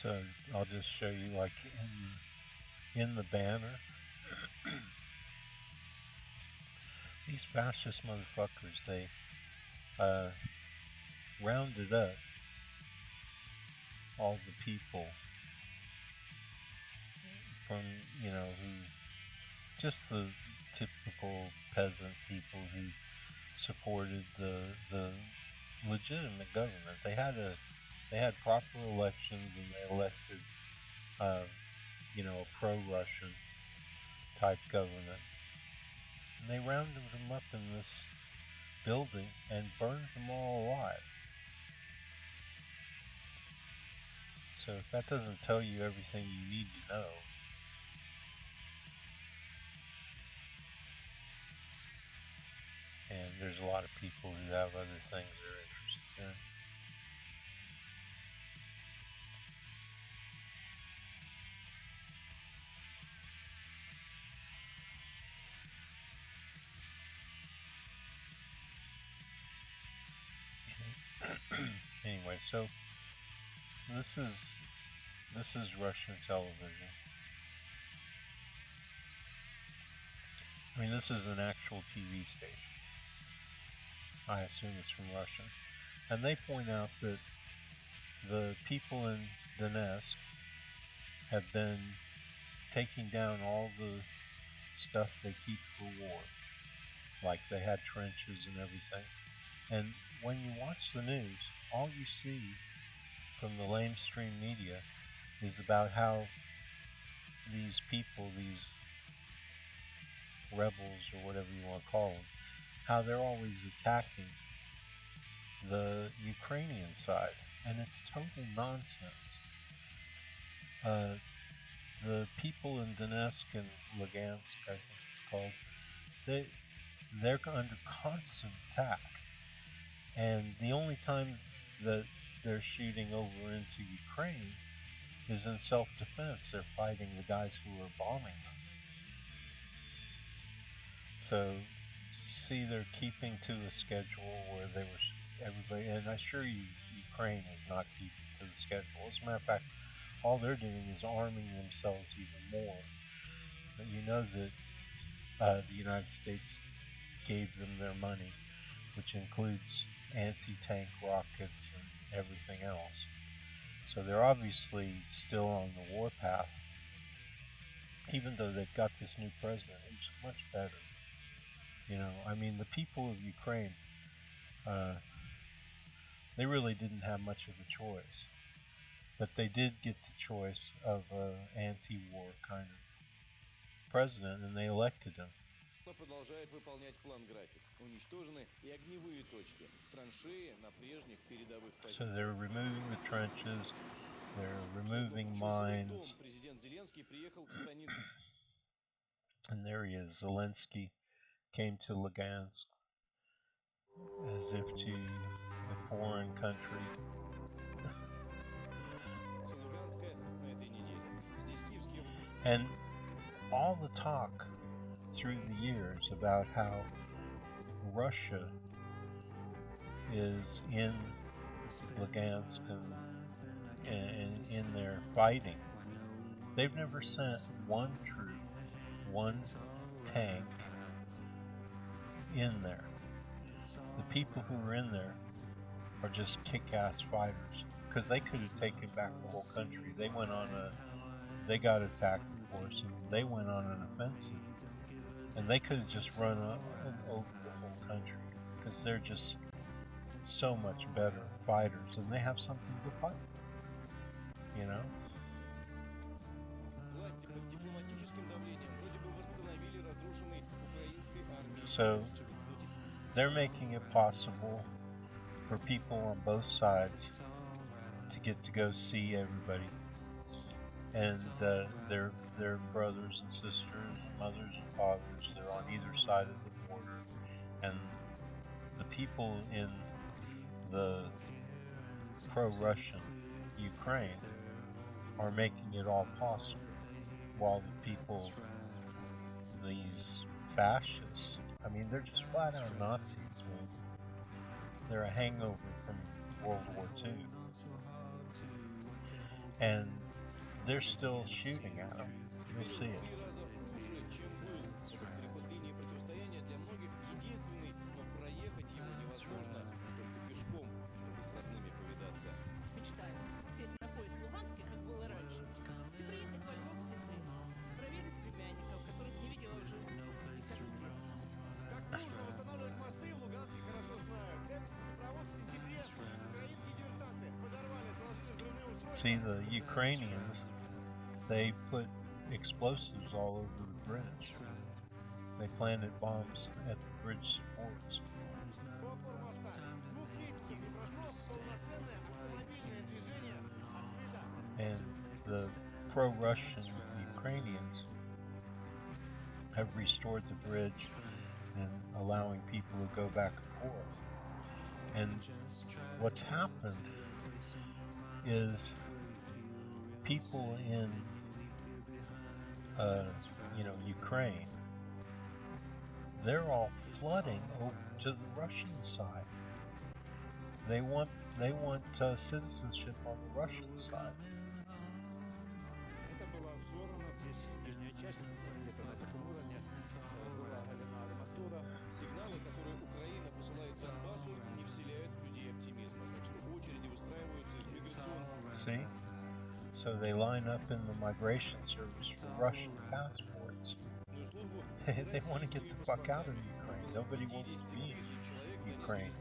[SPEAKER 1] So I'll just show you, like, in the banner. These fascist motherfuckers, they rounded up all the people from, who, just the typical peasant people who supported the legitimate government. They had proper elections, and they elected, a pro-Russian type government. And they rounded them up in this building and burned them all alive. So if that doesn't tell you everything you need to know, and there's a lot of people who have other things they're interested in. Anyway, so this is Russian television. I mean, this is an actual TV station. I assume it's from Russia. And they point out that the people in Donetsk have been taking down all the stuff they keep for war. Like they had trenches and everything. And when you watch the news, all you see from the lamestream media is about how these people, these rebels or whatever you want to call them, how they're always attacking the Ukrainian side, and it's total nonsense. The people in Donetsk and Lugansk, I think it's called, they're under constant attack, and the only time that they're shooting over into Ukraine is in self-defense. They're fighting the guys who are bombing them. So see, they're keeping to a schedule where they were everybody, and I assure you, Ukraine is not keeping to the schedule. As a matter of fact, all they're doing is arming themselves even more. But you know that the United States gave them their money, which includes anti-tank rockets and everything else. So they're obviously still on the warpath, even though they've got this new president who's much better. You know, I mean, the people of Ukraine, they really didn't have much of a choice. But they did get the choice of an anti-war kind of president, and they elected him.
[SPEAKER 9] Продолжает выполнять план-график. Уничтожены и огневые точки, траншеи на прежних передовых позициях.
[SPEAKER 1] So they're removing the trenches, they're removing mines.
[SPEAKER 9] Президент Зеленский приехал к станице.
[SPEAKER 1] And there he is, Zelensky came to Lugansk as if to a foreign country. And all the talk through the years about how Russia is in Lugansk and in there fighting, they've never sent one troop, one tank in there. The people who are in there are just kick-ass fighters, because they could have taken back the whole country. They got attacked, of course, and they went on an offensive, and they could have just run over the whole country, because they're just so much better fighters, and they have something to fight, you know? So they're making it possible for people on both sides to get to go see everybody, and their brothers and sisters, mothers and fathers. They're on either side of the border, and the people in the pro-Russian Ukraine are making it all possible, while the people, these fascists, I mean, they're just flat out Nazis, man. They're a hangover from World War II. And they're still shooting at them. You'll see it. See, the Ukrainians, they put explosives all over the bridge. They planted bombs at the bridge supports. and the pro-Russian Ukrainians have restored the bridge and allowing people to go back and forth. And what's happened is people in Ukraine, they're all flooding over to the Russian side. They want citizenship on the Russian side.
[SPEAKER 9] Это была взорвана здесь нижняя часть, где-то на таком уровне была оголена арматура. Сигналы, которые Украина посылает Донбассу, не вселяют в людей оптимизма. Так что очереди выстраиваются в миграционном.
[SPEAKER 1] See? So they line up in the migration service for Russian passports. They want to get the fuck out of Ukraine. Nobody wants to be in Ukraine.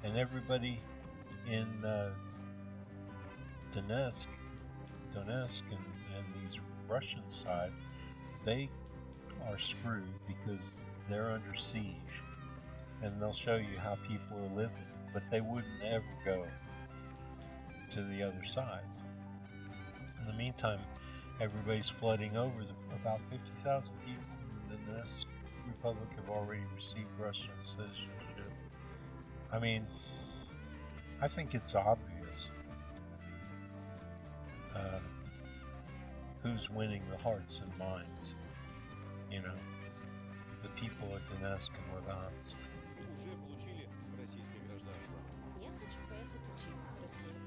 [SPEAKER 1] And everybody in Donetsk and these Russian side, they are screwed because they're under siege. And they'll show you how people are living, but they wouldn't ever go to the other side. In the meantime, everybody's flooding over. About 50,000 people in this republic have already received Russian citizenship. I mean, I think it's obvious who's winning the hearts and minds. You know, the people of Donetsk and Lugansk.
[SPEAKER 9] Уже получили российское гражданство.
[SPEAKER 10] Я хочу поехать учиться в Россию.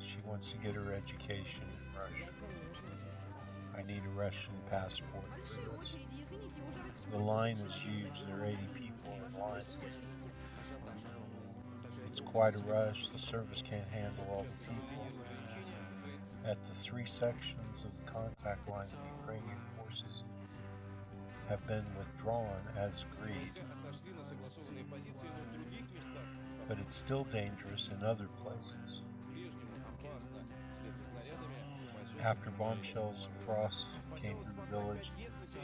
[SPEAKER 1] She wants to get her education in Russia.
[SPEAKER 10] Мне нужен российский паспорт.
[SPEAKER 1] I need a Russian passport for this. The line is huge. There are 80 people in line. It's quite a rush. The service can't handle all the people. At the 3 sections of the contact line, the Ukrainian forces have been withdrawn as agreed. But it's still dangerous in other places. After bombshells and frost came to the village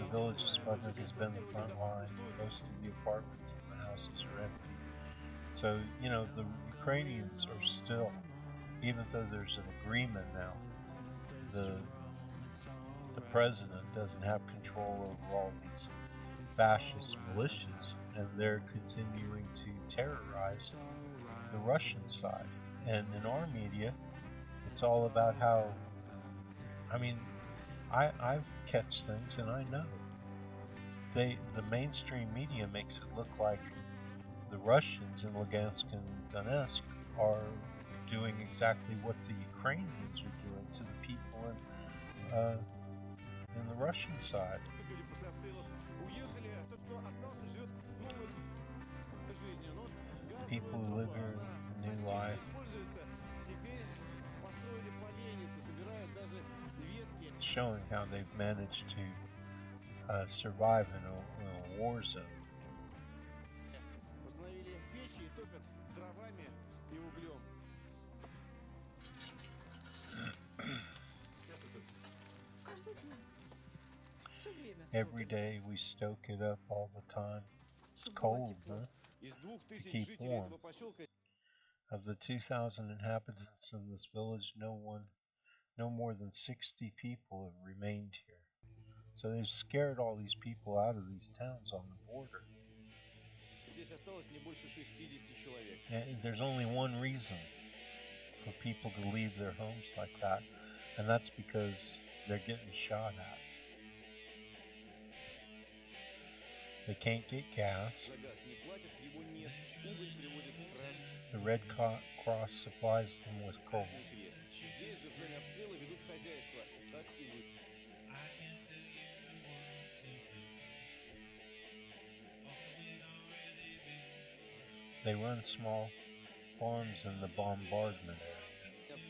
[SPEAKER 1] of Sputnik has been the front line. Most of the apartments and the houses are empty. So, you know, the Ukrainians are still, even though there's an agreement now, the president doesn't have control over all these fascist militias, and they're continuing to terrorize the Russian side. And in our media, it's all about how, I mean, I catch things and I know. The mainstream media makes it look like the Russians in Lugansk and Donetsk are doing exactly what the Ukrainians are doing to the people in the Russian side. People who live here a new life. Showing how they've managed to survive in a war zone. Every day we stoke it up all the time. It's cold, huh? To keep warm. Of the 2,000 inhabitants in this village, no more than 60 people have remained here. So they've scared all these people out of these towns on the border. And there's only one reason for people to leave their homes like that, and that's because they're getting shot at. They can't get gas. The Red Cross supplies them with coal. They run small farms in the bombardment area.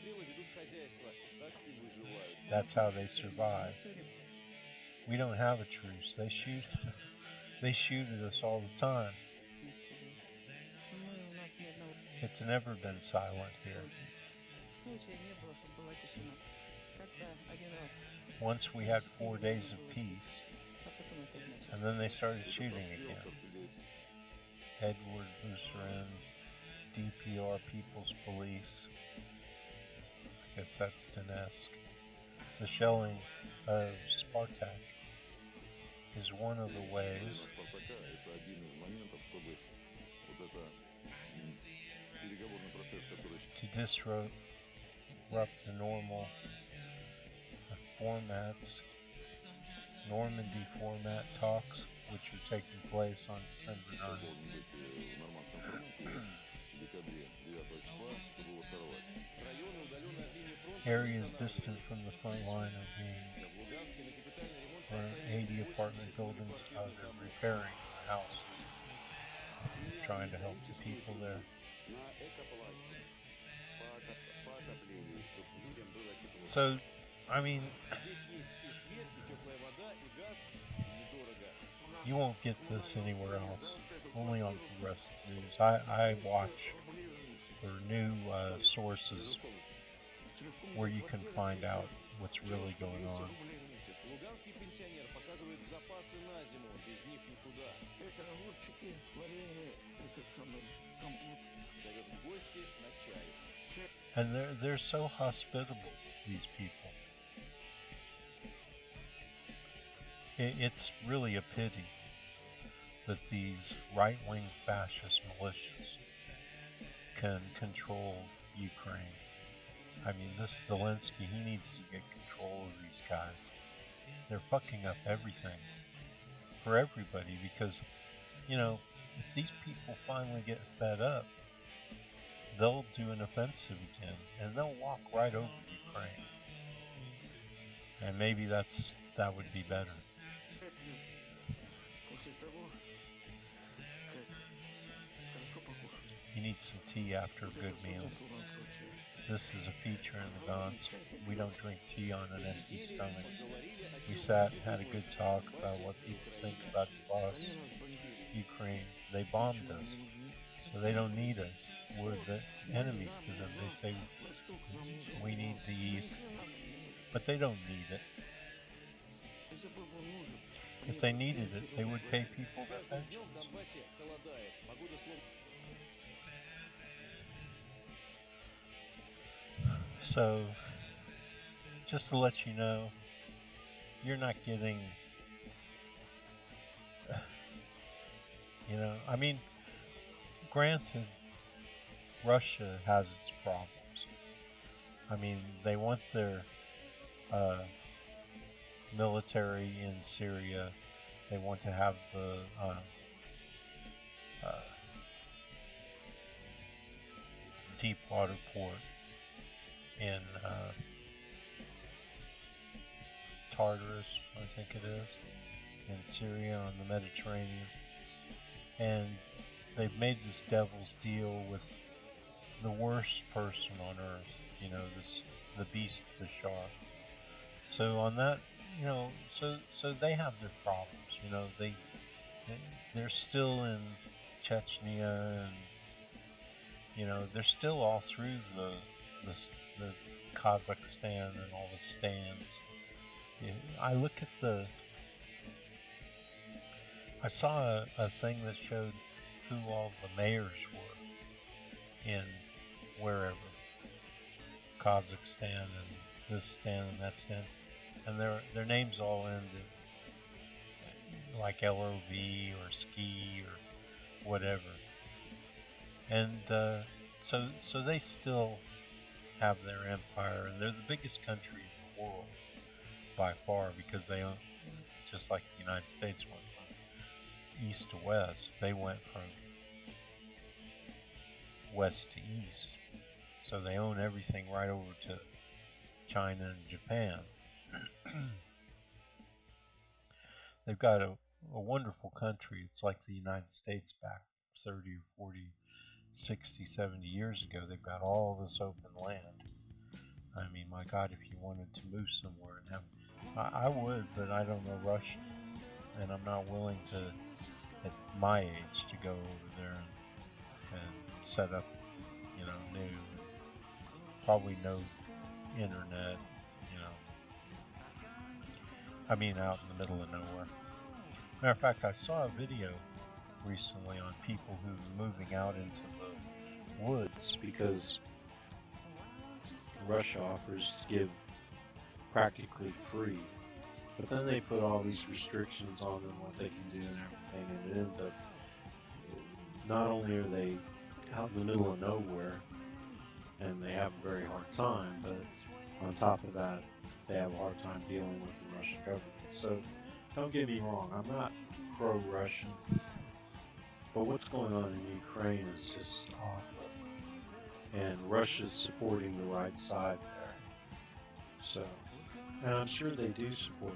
[SPEAKER 1] That's how they survive. We don't have a truce. They shoot at us all the time. It's never been silent here. Once we had 4 days of peace, and then they started shooting again. Edward Busserin, DPR People's Police, guess that's Donetsk. The shelling of Spartak is one of the ways to disrupt the normal formats, Normandy format talks, which are taking place on December 9th. Areas distant from the front line are being 80 apartment buildings are repairing the house, trying to help the people there. So, I mean, you won't get this anywhere else, only on Progressive News. I watch for new sources where you can find out what's really going on. And they're so hospitable, these people. It's really a pity that these right-wing fascist militias can control Ukraine. I mean, this Zelensky, he needs to get control of these guys. They're fucking up everything for everybody because, you know, if these people finally get fed up, they'll do an offensive again and they'll walk right over Ukraine. And maybe that would be better. You need some tea after a good meal. This is a feature in the Gaunt's. We don't drink tea on an empty stomach. We sat and had a good talk about what people think about the boss, Ukraine. They bombed us, so they don't need us. We're the enemies to them. They say we need the East, but they don't need it. If they needed it, they would pay people their pensions. So, just to let you know, you're not getting, I mean, granted, Russia has its problems. I mean, they want their military in Syria. They want to have the deep water port in Tartarus, I think it is, in Syria on the Mediterranean. And they've made this devil's deal with the worst person on earth, the beast, the shark. So on that, so they have their problems, they're still in Chechnya and, they're still all through the Kazakhstan and all the stands. I look at I saw a thing that showed who all the mayors were in wherever, Kazakhstan and this stand and that stand, and their names all end in like LOV or ski or whatever, and so they still have their empire, and they're the biggest country in the world by far because they own, just like the United States went from east to west, they went from west to east, so they own everything right over to China and Japan. They've got a wonderful country. It's like the United States back 30 or 40, 60, 70 years ago. They've got all this open land. I mean, my God, if you wanted to move somewhere and have, I would, but I don't know Russian, and I'm not willing to, at my age, to go over there and set up, new, probably no internet, I mean, out in the middle of nowhere. Matter of fact, I saw a video recently on people who were moving out into the woods because Russia offers to give practically free. But then they put all these restrictions on them, what they can do and everything, and it ends up, not only are they out in the middle of nowhere and they have a very hard time, but on top of that, they have a hard time dealing with the Russian government. So don't get me wrong, I'm not pro-Russian, but what's going on in Ukraine is just awful. And Russia's supporting the right side there. So, and I'm sure they do support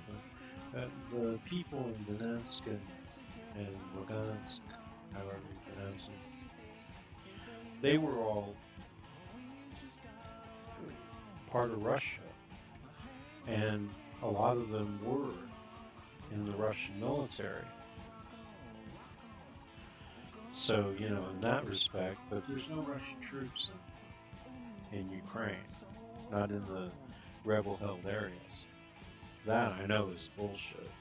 [SPEAKER 1] them. The people in Donetsk and Lugansk, however you pronounce them, they were all part of Russia. And a lot of them were in the Russian military. So, you know, in that respect, but there's no Russian troops in Ukraine, not in the rebel-held areas. That I know is bullshit.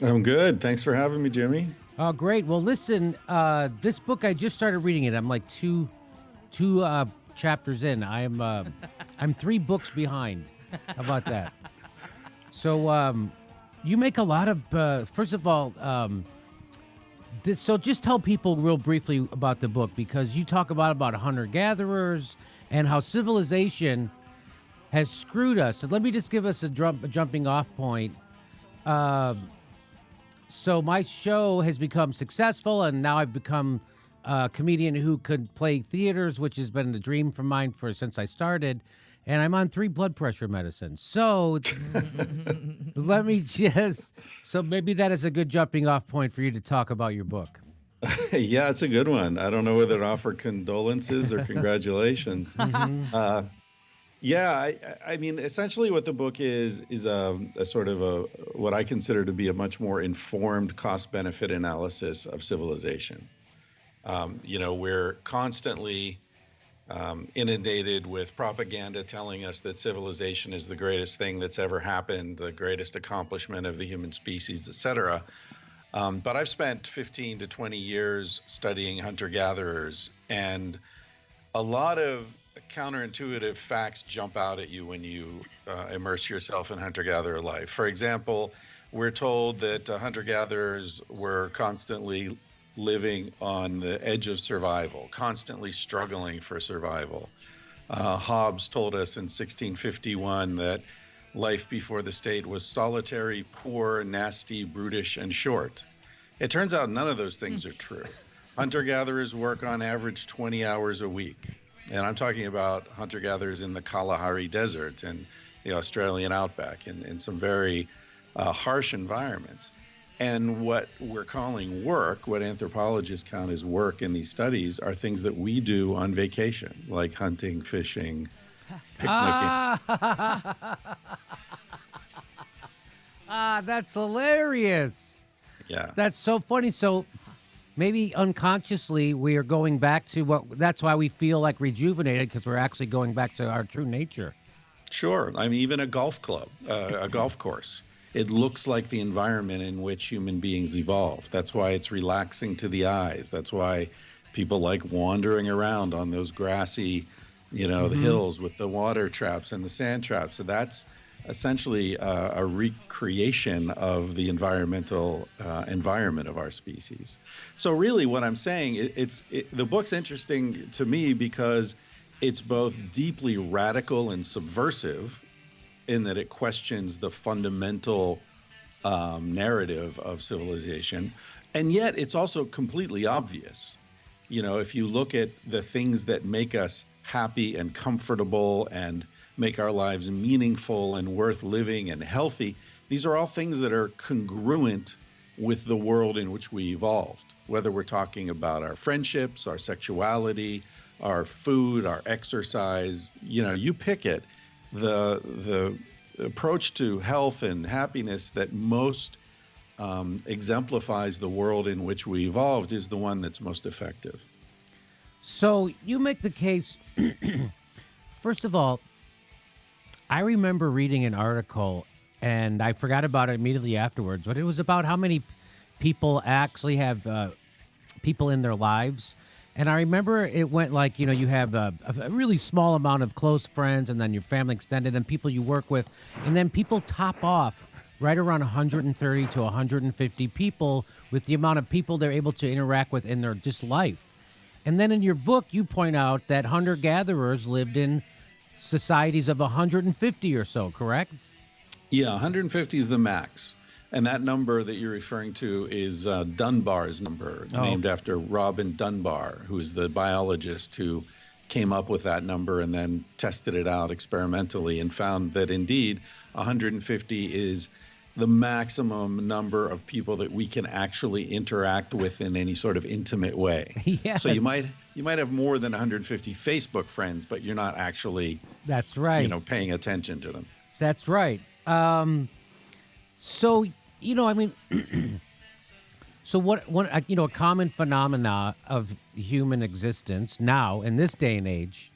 [SPEAKER 11] I'm good. Thanks for having me, Jimmy.
[SPEAKER 12] Oh, great. Well, listen, this book, I just started reading it. I'm like two chapters in. I'm 3 books behind. How about that? So you make a lot of, first of all, so just tell people real briefly about the book, because you talk about hunter-gatherers and how civilization has screwed us. So let me just give us a jumping off point. So my show has become successful, and now I've become a comedian who could play theaters, which has been a dream for mine since I started. And I'm on 3 blood pressure medicines. So let me so maybe that is a good jumping off point for you to talk about your book.
[SPEAKER 11] Yeah, it's a good one. I don't know whether to offer condolences or congratulations. Yeah, I mean, essentially what the book is a sort of what I consider to be a much more informed cost-benefit analysis of civilization. You know, we're constantly inundated with propaganda telling us that civilization is the greatest thing that's ever happened, the greatest accomplishment of the human species, etc. But I've spent 15 to 20 years studying hunter-gatherers, and a lot of counterintuitive facts jump out at you when you immerse yourself in hunter-gatherer life. For example, we're told that hunter-gatherers were constantly living on the edge of survival, constantly struggling for survival. Hobbes told us in 1651 that life before the state was solitary, poor, nasty, brutish, and short. It turns out none of those things are true. Hunter-gatherers work on average 20 hours a week. And I'm talking about hunter-gatherers in the Kalahari Desert and the Australian outback in some very harsh environments. And what we're calling work, what anthropologists count as work in these studies, are things that we do on vacation, like hunting, fishing, picnicking.
[SPEAKER 12] That's hilarious.
[SPEAKER 11] Yeah.
[SPEAKER 12] That's so funny. So maybe unconsciously we are going back to that's why we feel like rejuvenated, because we're actually going back to our true nature.
[SPEAKER 11] Sure. I mean, even a golf club, a golf course, it looks like the environment in which human beings evolved. That's why it's relaxing to the eyes. That's why people like wandering around on those grassy, the hills with the water traps and the sand traps. So that's essentially a recreation of the environmental environment of our species. So really what I'm saying, the book's interesting to me because it's both deeply radical and subversive in that it questions the fundamental narrative of civilization. And yet it's also completely obvious. You know, if you look at the things that make us happy and comfortable and make our lives meaningful and worth living and healthy, these are all things that are congruent with the world in which we evolved, whether we're talking about our friendships, our sexuality, our food, our exercise, you know, you pick it. The approach to health and happiness that most exemplifies the world in which we evolved is the one that's most effective.
[SPEAKER 12] So you make the case, first of all, I remember reading an article, and I forgot about it immediately afterwards, but it was about how many people actually have people in their lives. And I remember it went like, you know, you have a really small amount of close friends, and then your family extended, and people you work with, and then people top off right around 130 to 150 people with the amount of people they're able to interact with in their just life. And then in your book, you point out that hunter-gatherers lived in societies of 150 or so, correct?
[SPEAKER 11] Yeah, 150 is the max. And that number that you're referring to is Dunbar's number, named after Robin Dunbar, who is the biologist who came up with that number and then tested it out experimentally and found that indeed 150 is the maximum number of people that we can actually interact with in any sort of intimate way.
[SPEAKER 12] Yes.
[SPEAKER 11] So you might have more than 150 Facebook friends, but you're not actually,
[SPEAKER 12] that's right,
[SPEAKER 11] you know, paying attention to them.
[SPEAKER 12] That's right. So, you know, I mean, so what, you know, a common phenomena of human existence now in this day and age.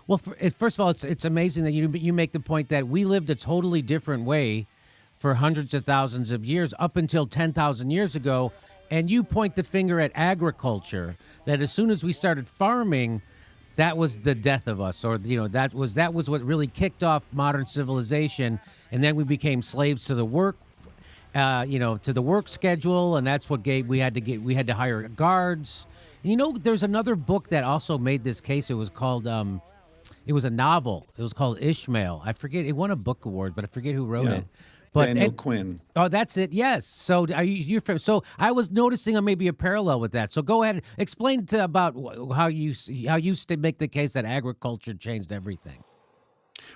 [SPEAKER 12] Well, first of all, it's amazing that you make the point that we lived a totally different way for hundreds of thousands of years up until 10,000 years ago. And you point the finger at agriculture, that as soon as we started farming, that was the death of us, or, you know, that was what really kicked off modern civilization. And then we became slaves to the work, you know, to the work schedule. And that's what we had to hire guards. And, you know, there's another book that also made this case. It was called, it was a novel. It was called Ishmael. I forget, it won a book award, but I forget who wrote it. But
[SPEAKER 11] Daniel Quinn.
[SPEAKER 12] Oh, that's it. Yes. So so I was noticing maybe a parallel with that. So go ahead, explain about how you make the case that agriculture changed everything.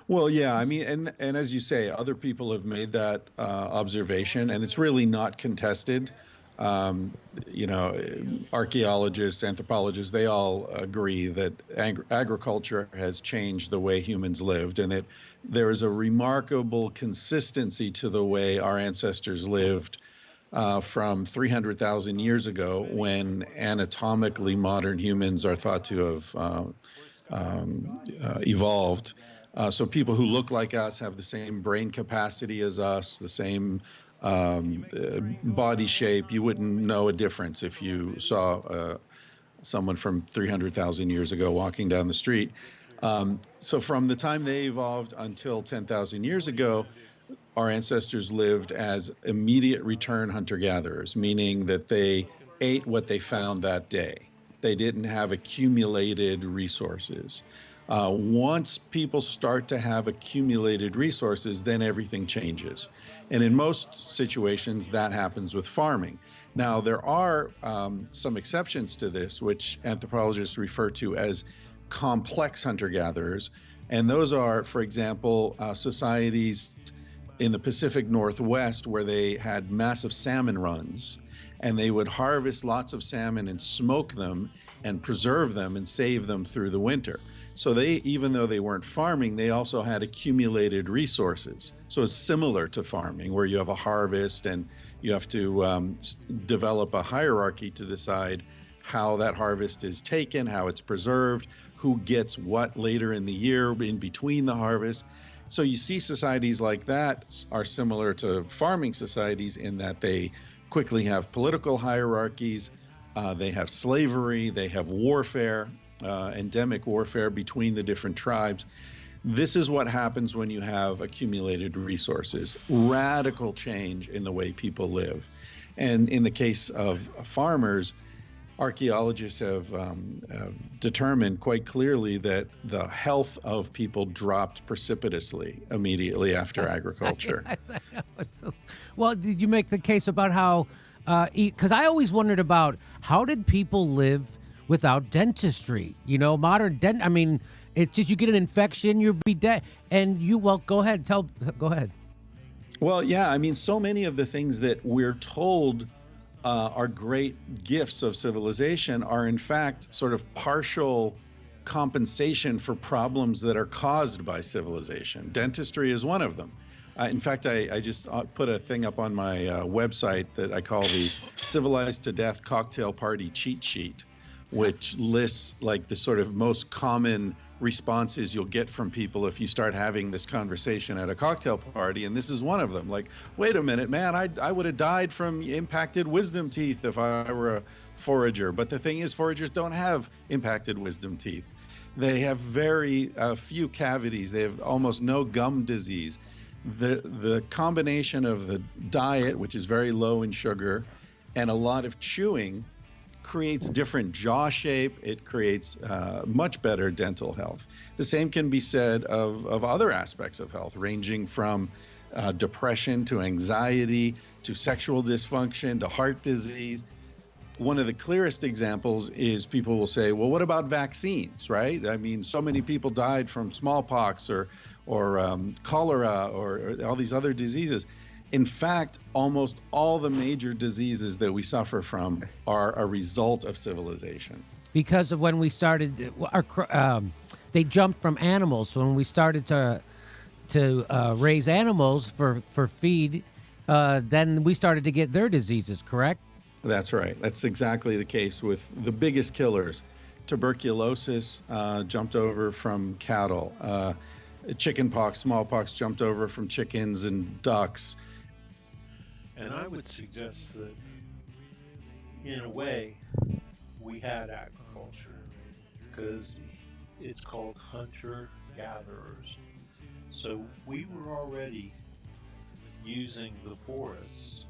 [SPEAKER 11] Well, yeah, I mean, and as you say, other people have made that observation, and it's really not contested. You know, archaeologists, anthropologists, they all agree that agriculture has changed the way humans lived, and that there is a remarkable consistency to the way our ancestors lived from 300,000 years ago, when anatomically modern humans are thought to have evolved. So people who look like us have the same brain capacity as us, the same body shape. You wouldn't know a difference if you saw someone from 300,000 years ago walking down the street. So from the time they evolved until 10,000 years ago, our ancestors lived as immediate return hunter-gatherers, meaning that they ate what they found that day. They didn't have accumulated resources. Once people start to have accumulated resources, then everything changes. And in most situations, that happens with farming. Now, there are some exceptions to this, which anthropologists refer to as complex hunter-gatherers. And those are, for example, societies in the Pacific Northwest where they had massive salmon runs, and they would harvest lots of salmon and smoke them and preserve them and save them through the winter. So they, even though they weren't farming, they also had accumulated resources. So it's similar to farming, where you have a harvest and you have to develop a hierarchy to decide how that harvest is taken, how it's preserved, who gets what later in the year in between the harvest. So you see societies like that are similar to farming societies in that they quickly have political hierarchies, they have slavery, they have warfare, endemic warfare between the different tribes. This is what happens when you have accumulated resources, radical change in the way people live. And in the case of farmers, archaeologists have determined quite clearly that the health of people dropped precipitously immediately after agriculture.
[SPEAKER 12] Yes, I know. Well, did you make the case about how, because I always wondered about how did people live without dentistry? You know, modern I mean, it's just you get an infection, you'll be dead. And go ahead, go ahead.
[SPEAKER 11] Well, yeah, I mean, so many of the things that we're told are great gifts of civilization are in fact sort of partial compensation for problems that are caused by civilization. Dentistry is one of them. In fact, I just put a thing up on my website that I call the Civilized to Death Cocktail Party Cheat Sheet, which lists like the sort of most common responses you'll get from people if you start having this conversation at a cocktail party. And this is one of them. Like, wait a minute, man, I would have died from impacted wisdom teeth if I were a forager. But the thing is, foragers don't have impacted wisdom teeth. They have very few cavities. They have almost no gum disease. The combination of the diet, which is very low in sugar, and a lot of chewing creates different jaw shape. It creates much better dental health. The same can be said of other aspects of health, ranging from depression to anxiety to sexual dysfunction to heart disease. One of the clearest examples is people will say, well, what about vaccines, right? I mean, so many people died from smallpox or cholera or all these other diseases. In fact, almost all the major diseases that we suffer from are a result of civilization.
[SPEAKER 12] Because of when we started, they jumped from animals. So when we started to raise animals for feed, then we started to get their diseases, correct?
[SPEAKER 11] That's right. That's exactly the case with the biggest killers. Tuberculosis jumped over from cattle. Chickenpox, smallpox jumped over from chickens and ducks.
[SPEAKER 1] And I would suggest that, in a way, we had agriculture because it's called hunter-gatherers. So we were already using the forests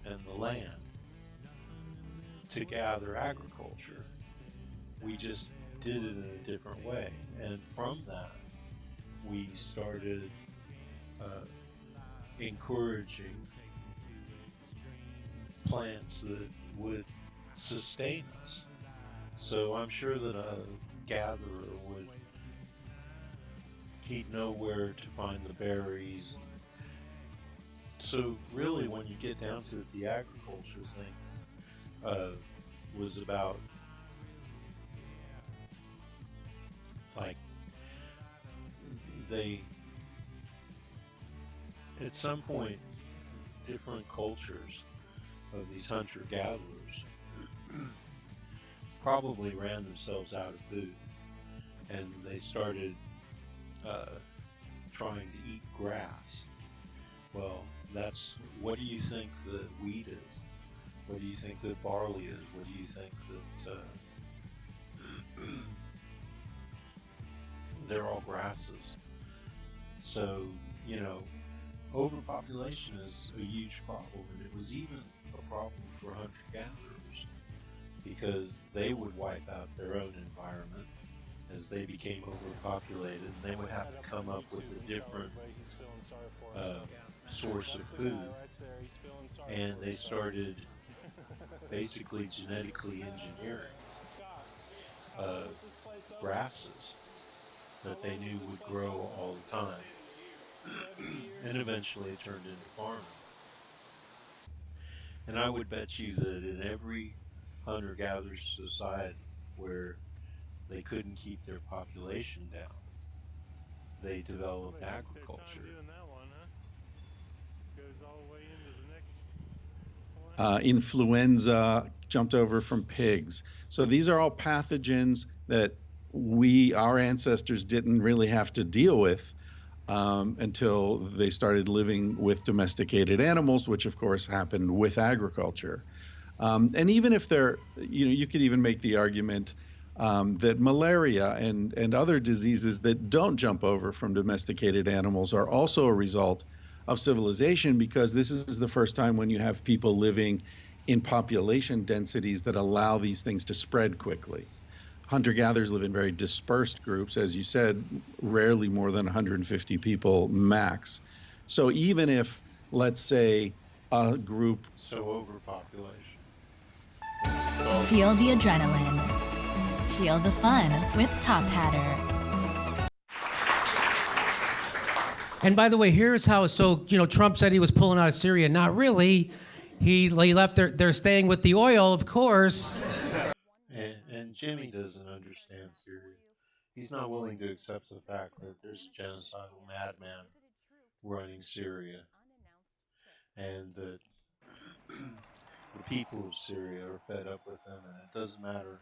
[SPEAKER 1] and the land to gather agriculture. We just did it in a different way. And from that, we started encouraging plants that would sustain us. So I'm sure that a gatherer he'd know where to find the berries. So really, when you get down to it, the agriculture thing was about like at some point, different cultures of these hunter-gatherers probably ran themselves out of food, and they started trying to eat grass. Well, what do you think that wheat is? What do you think that barley is? What do you think that they're all grasses? So, overpopulation is a huge problem, and it was even a problem for hunter-gatherers because they would wipe out their own environment as they became overpopulated, and they would have to come up with a different source of food, and they started basically genetically engineering grasses that they knew would grow all the time. And eventually it turned into farming. And I would bet you that in every hunter-gatherer society where they couldn't keep their population down, they developed agriculture.
[SPEAKER 11] Influenza jumped over from pigs. So these are all pathogens that our ancestors didn't really have to deal with until they started living with domesticated animals, which of course happened with agriculture. And even if you could even make the argument that malaria and other diseases that don't jump over from domesticated animals are also a result of civilization, because this is the first time when you have people living in population densities that allow these things to spread quickly. Hunter-gatherers live in very dispersed groups, as you said, rarely more than 150 people max. So even if, let's say, a group...
[SPEAKER 1] So overpopulation.
[SPEAKER 13] Feel the adrenaline. Feel the fun with Top Hatter.
[SPEAKER 12] And by the way, here's how. So Trump said he was pulling out of Syria. Not really. He left. They're staying with the oil, of course.
[SPEAKER 1] And Jimmy doesn't understand Syria. He's not willing to accept the fact that there's a genocidal madman running Syria, and that the people of Syria are fed up with him, and it doesn't matter.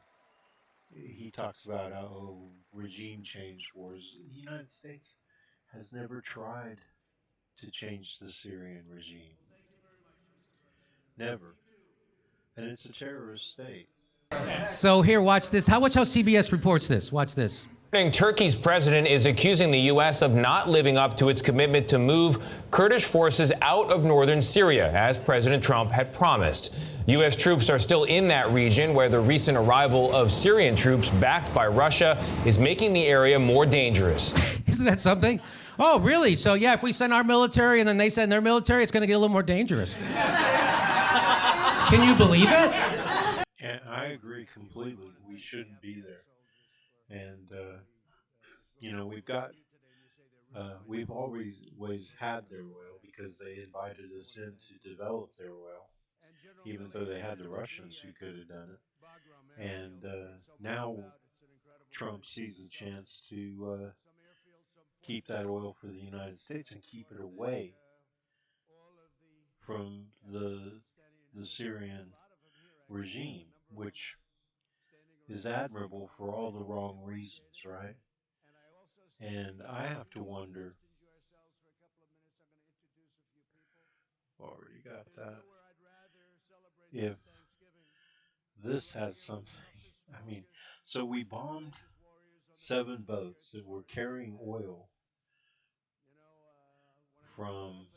[SPEAKER 1] He talks about how regime change wars. The United States has never tried to change the Syrian regime. Never. And it's a terrorist state.
[SPEAKER 12] So here, watch this. Watch how CBS reports this. Watch this.
[SPEAKER 14] Turkey's president is accusing the U.S. of not living up to its commitment to move Kurdish forces out of northern Syria, as President Trump had promised. U.S. troops are still in that region, where the recent arrival of Syrian troops backed by Russia is making the area more dangerous.
[SPEAKER 12] Isn't that something? Oh, really? So, yeah, if we send our military and then they send their military, it's going to get a little more dangerous. Can you believe it?
[SPEAKER 1] And I agree completely. We shouldn't be there. And, we've always had their oil because they invited us in to develop their oil, even though they had the Russians who could have done it. And now Trump sees a chance to keep that oil for the United States and keep it away from the Syrian regime, which is admirable for all the wrong reasons, right? And I have to wonder, already got that, if this has something. I mean, so we bombed 7 boats that were carrying oil from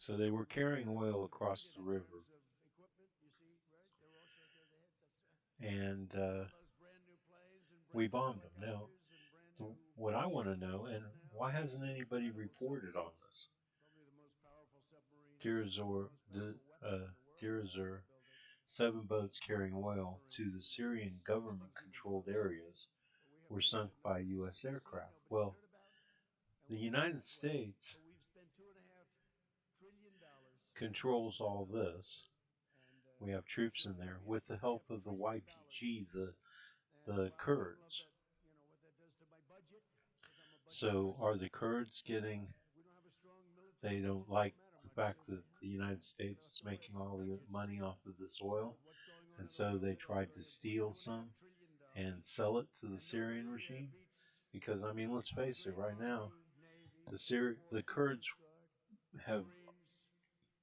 [SPEAKER 1] So they were carrying oil across the river. And we bombed them. Now, what I want to know, and why hasn't anybody reported on this? Dear Azor, 7 boats carrying oil to the Syrian government-controlled areas were sunk by U.S. aircraft. Well, the United States controls all this. We have troops in there with the help of the YPG, the Kurds. So are the Kurds getting... They don't like the fact that the United States is making all the money off of this oil, and so they tried to steal some and sell it to the Syrian regime? Because, I mean, let's face it, right now, the Kurds have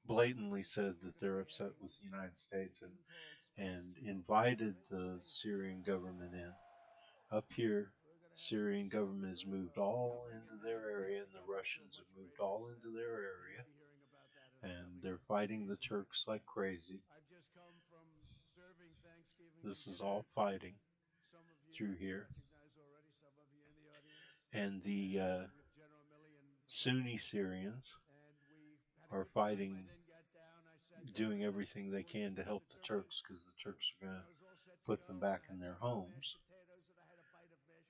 [SPEAKER 1] blatantly said that they're upset with the United States and invited the Syrian government in. Up here, Syrian government has moved all into their area, and the Russians have moved all into their area, and they're fighting the Turks like crazy. This is all fighting through here. And the Sunni Syrians are fighting, doing everything they can to help the Turks, because the Turks are going to put them back in their homes.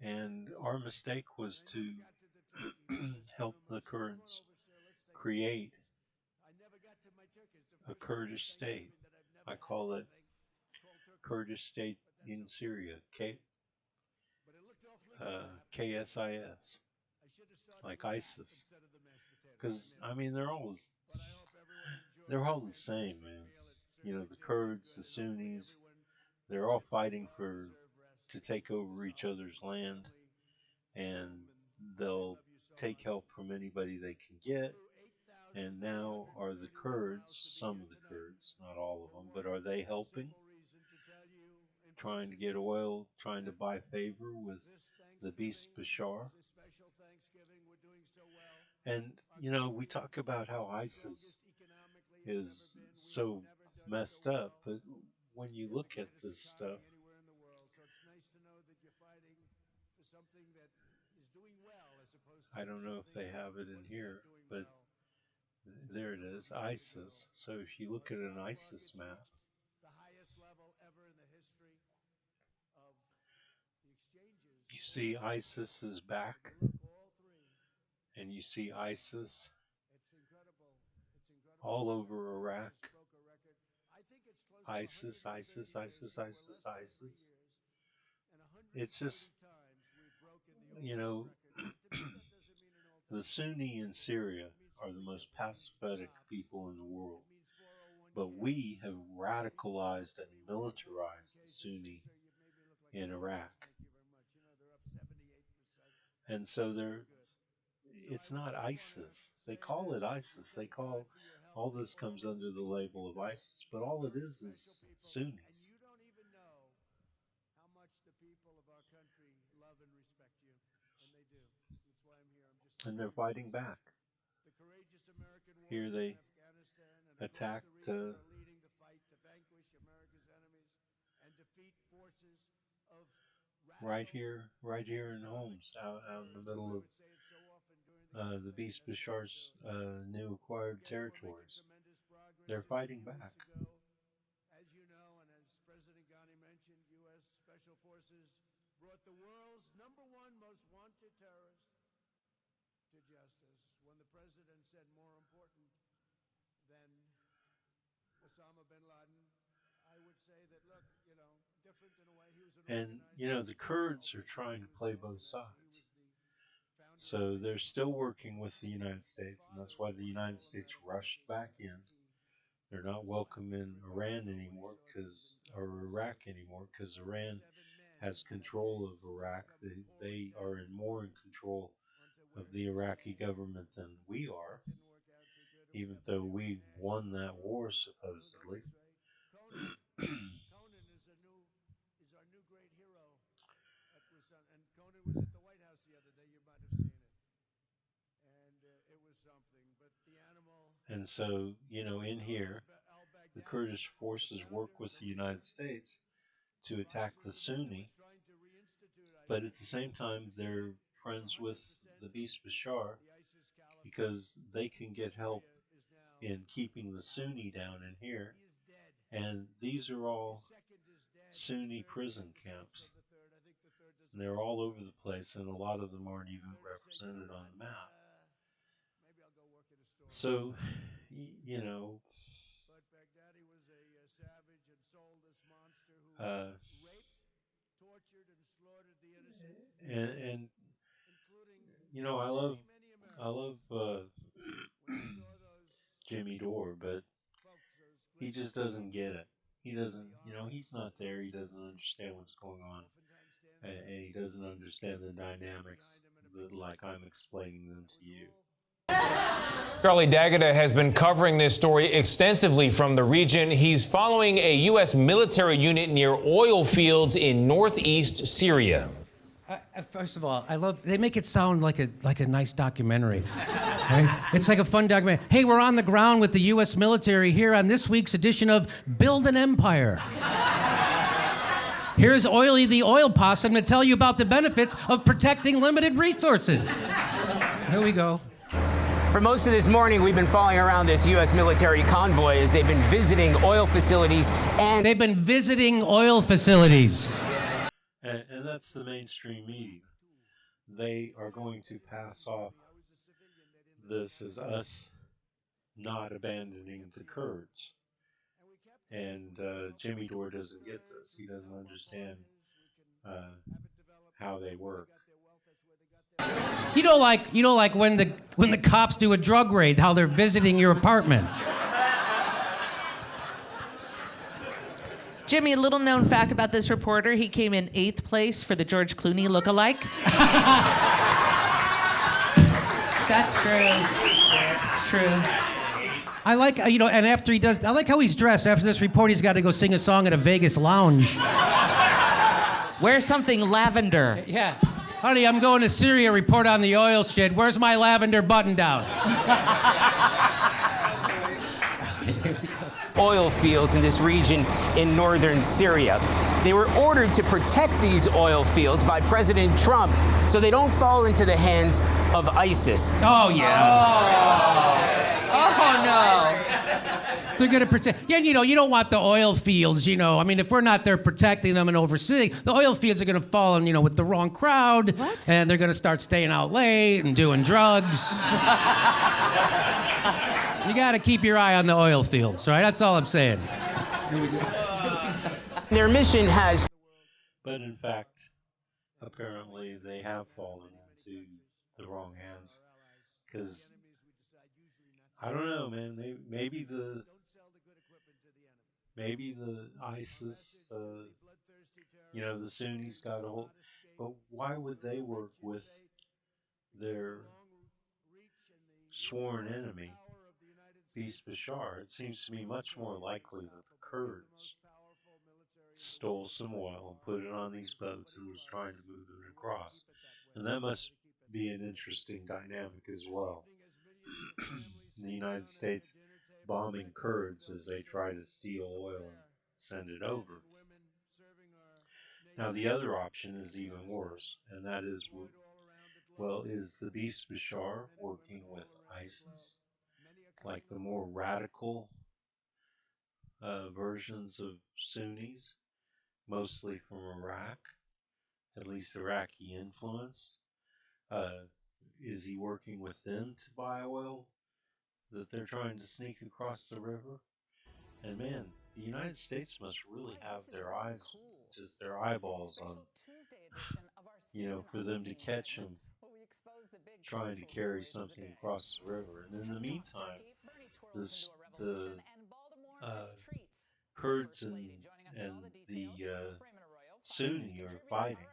[SPEAKER 1] And our mistake was to help the Kurds create a Kurdish state. I call it Kurdish state in Syria, KSIS, like ISIS. Because, I mean, they're all the same, man. You know, the Kurds, the Sunnis, they're all fighting to take over each other's land, and they'll take help from anybody they can get. And now are the Kurds, some of the Kurds, not all of them, but are they helping? Trying to get oil, trying to buy favor with the beast Bashar? And, you know, we talk about how ISIS is so messed up, but when you look at this stuff, I don't know if they have it in here, but there it is, ISIS. So if you look at an ISIS map, you see ISIS is back, and you see ISIS all over Iraq. ISIS, ISIS, ISIS, ISIS, ISIS. It's just, you know, the Sunni in Syria are the most pacific people in the world. But we have radicalized and militarized the Sunni in Iraq. And so it's not ISIS. They call it ISIS. They call all this comes under the label of ISIS, but all it is Sunnis. And they're fighting back. Here they attacked right here in Homs, out in the middle of the Beast Bashar's new acquired territories. They're fighting back.
[SPEAKER 15] As you know, and as President Ghani mentioned, U.S. Special Forces brought the world's #1 most wanted terrorist to justice. When the president said more important than Osama bin Laden, I would say that, look, you know, different in a way, he was an
[SPEAKER 1] And, you know, the Kurds are trying to play both sides. So they're still working with the United States, and that's why the United States rushed back in. They're not welcome in Iran anymore, or Iraq anymore, because Iran has control of Iraq. They are more in control of the Iraqi government than we are, even though we won that war supposedly.
[SPEAKER 15] Conan is our new great hero. And Conan was at the White House the other day. You might have seen it. And it was something. But the animal...
[SPEAKER 1] And so, you know, in here, the Kurdish forces work with the United States to attack the Sunni, but at the same time, they're friends with the Beast Bashar because they can get help in keeping the Sunni down in here. And these are all Sunni prison camps. And they're all over the place, and a lot of them aren't even represented on the map. So, you know,
[SPEAKER 15] But Baghdadi was a savage and soulless monster who raped, tortured, and slaughtered the innocent.
[SPEAKER 1] And you know, I love Jimmy Dore, but he just doesn't get it. He doesn't, you know, he's not there. He doesn't understand what's going on, and he doesn't understand the dynamics like I'm explaining them to you.
[SPEAKER 14] Charlie D'Agata has been covering this story extensively from the region. He's following a U.S. military unit near oil fields in northeast Syria.
[SPEAKER 12] First of all, I love, they make it sound like a nice documentary. Right? It's like a fun documentary. Hey, we're on the ground with the U.S. military here on this week's edition of Build an Empire. Here's Oily the Oil Possum to tell you about the benefits of protecting limited resources. Here we go.
[SPEAKER 16] For most of this morning, we've been following around this U.S. military convoy as they've been visiting oil facilities and...
[SPEAKER 12] They've been visiting oil facilities.
[SPEAKER 1] And that's the mainstream media. They are going to pass off this as us not abandoning the Kurds. And Jimmy Dore doesn't get this. He doesn't understand how they work.
[SPEAKER 12] You don't like when the cops do a drug raid, how they're visiting your apartment.
[SPEAKER 17] Jimmy, a little known fact about this reporter, he came in 8th place for the George Clooney look-alike. That's true. It's true.
[SPEAKER 12] I like, and after he does, I like how he's dressed. After this report, he's got to go sing a song at a Vegas lounge.
[SPEAKER 17] Wear something lavender.
[SPEAKER 12] Yeah. Honey, I'm going to Syria, report on the oil shit. Where's my lavender button down?
[SPEAKER 16] Oil fields in this region in northern Syria. They were ordered to protect these oil fields by President Trump so they don't fall into the hands of ISIS.
[SPEAKER 12] Oh, yeah.
[SPEAKER 17] Oh, no.
[SPEAKER 12] They're going to protect. Yeah, you know, you don't want the oil fields, you know. I mean, if we're not there protecting them and overseeing, the oil fields are going to fall in, you know, with the wrong crowd.
[SPEAKER 17] What?
[SPEAKER 12] And they're going to start staying out late and doing drugs. You got to keep your eye on the oil fields, right? That's all I'm saying.
[SPEAKER 16] Their mission has...
[SPEAKER 1] But in fact, apparently they have fallen into the wrong hands. Because, I don't know, man, maybe the ISIS, you know, the Sunnis got a hold. But why would they work with their sworn enemy, Beast Bashar? It seems to me much more likely that the Kurds stole some oil and put it on these boats and was trying to move it across. And that must be an interesting dynamic as well. The United States bombing Kurds as they try to steal oil and send it over. Now the other option is even worse, and that is, well, is the Beast Bashar working with ISIS? Like the more radical versions of Sunnis, mostly from Iraq, at least Iraqi influenced. Is he working with them to buy oil that they're trying to sneak across the river? And man, the United States must really have their eyes, just their eyeballs on, you know, for them to catch him trying to carry something across the river. And in the meantime, the Kurds and the Sunni are fighting.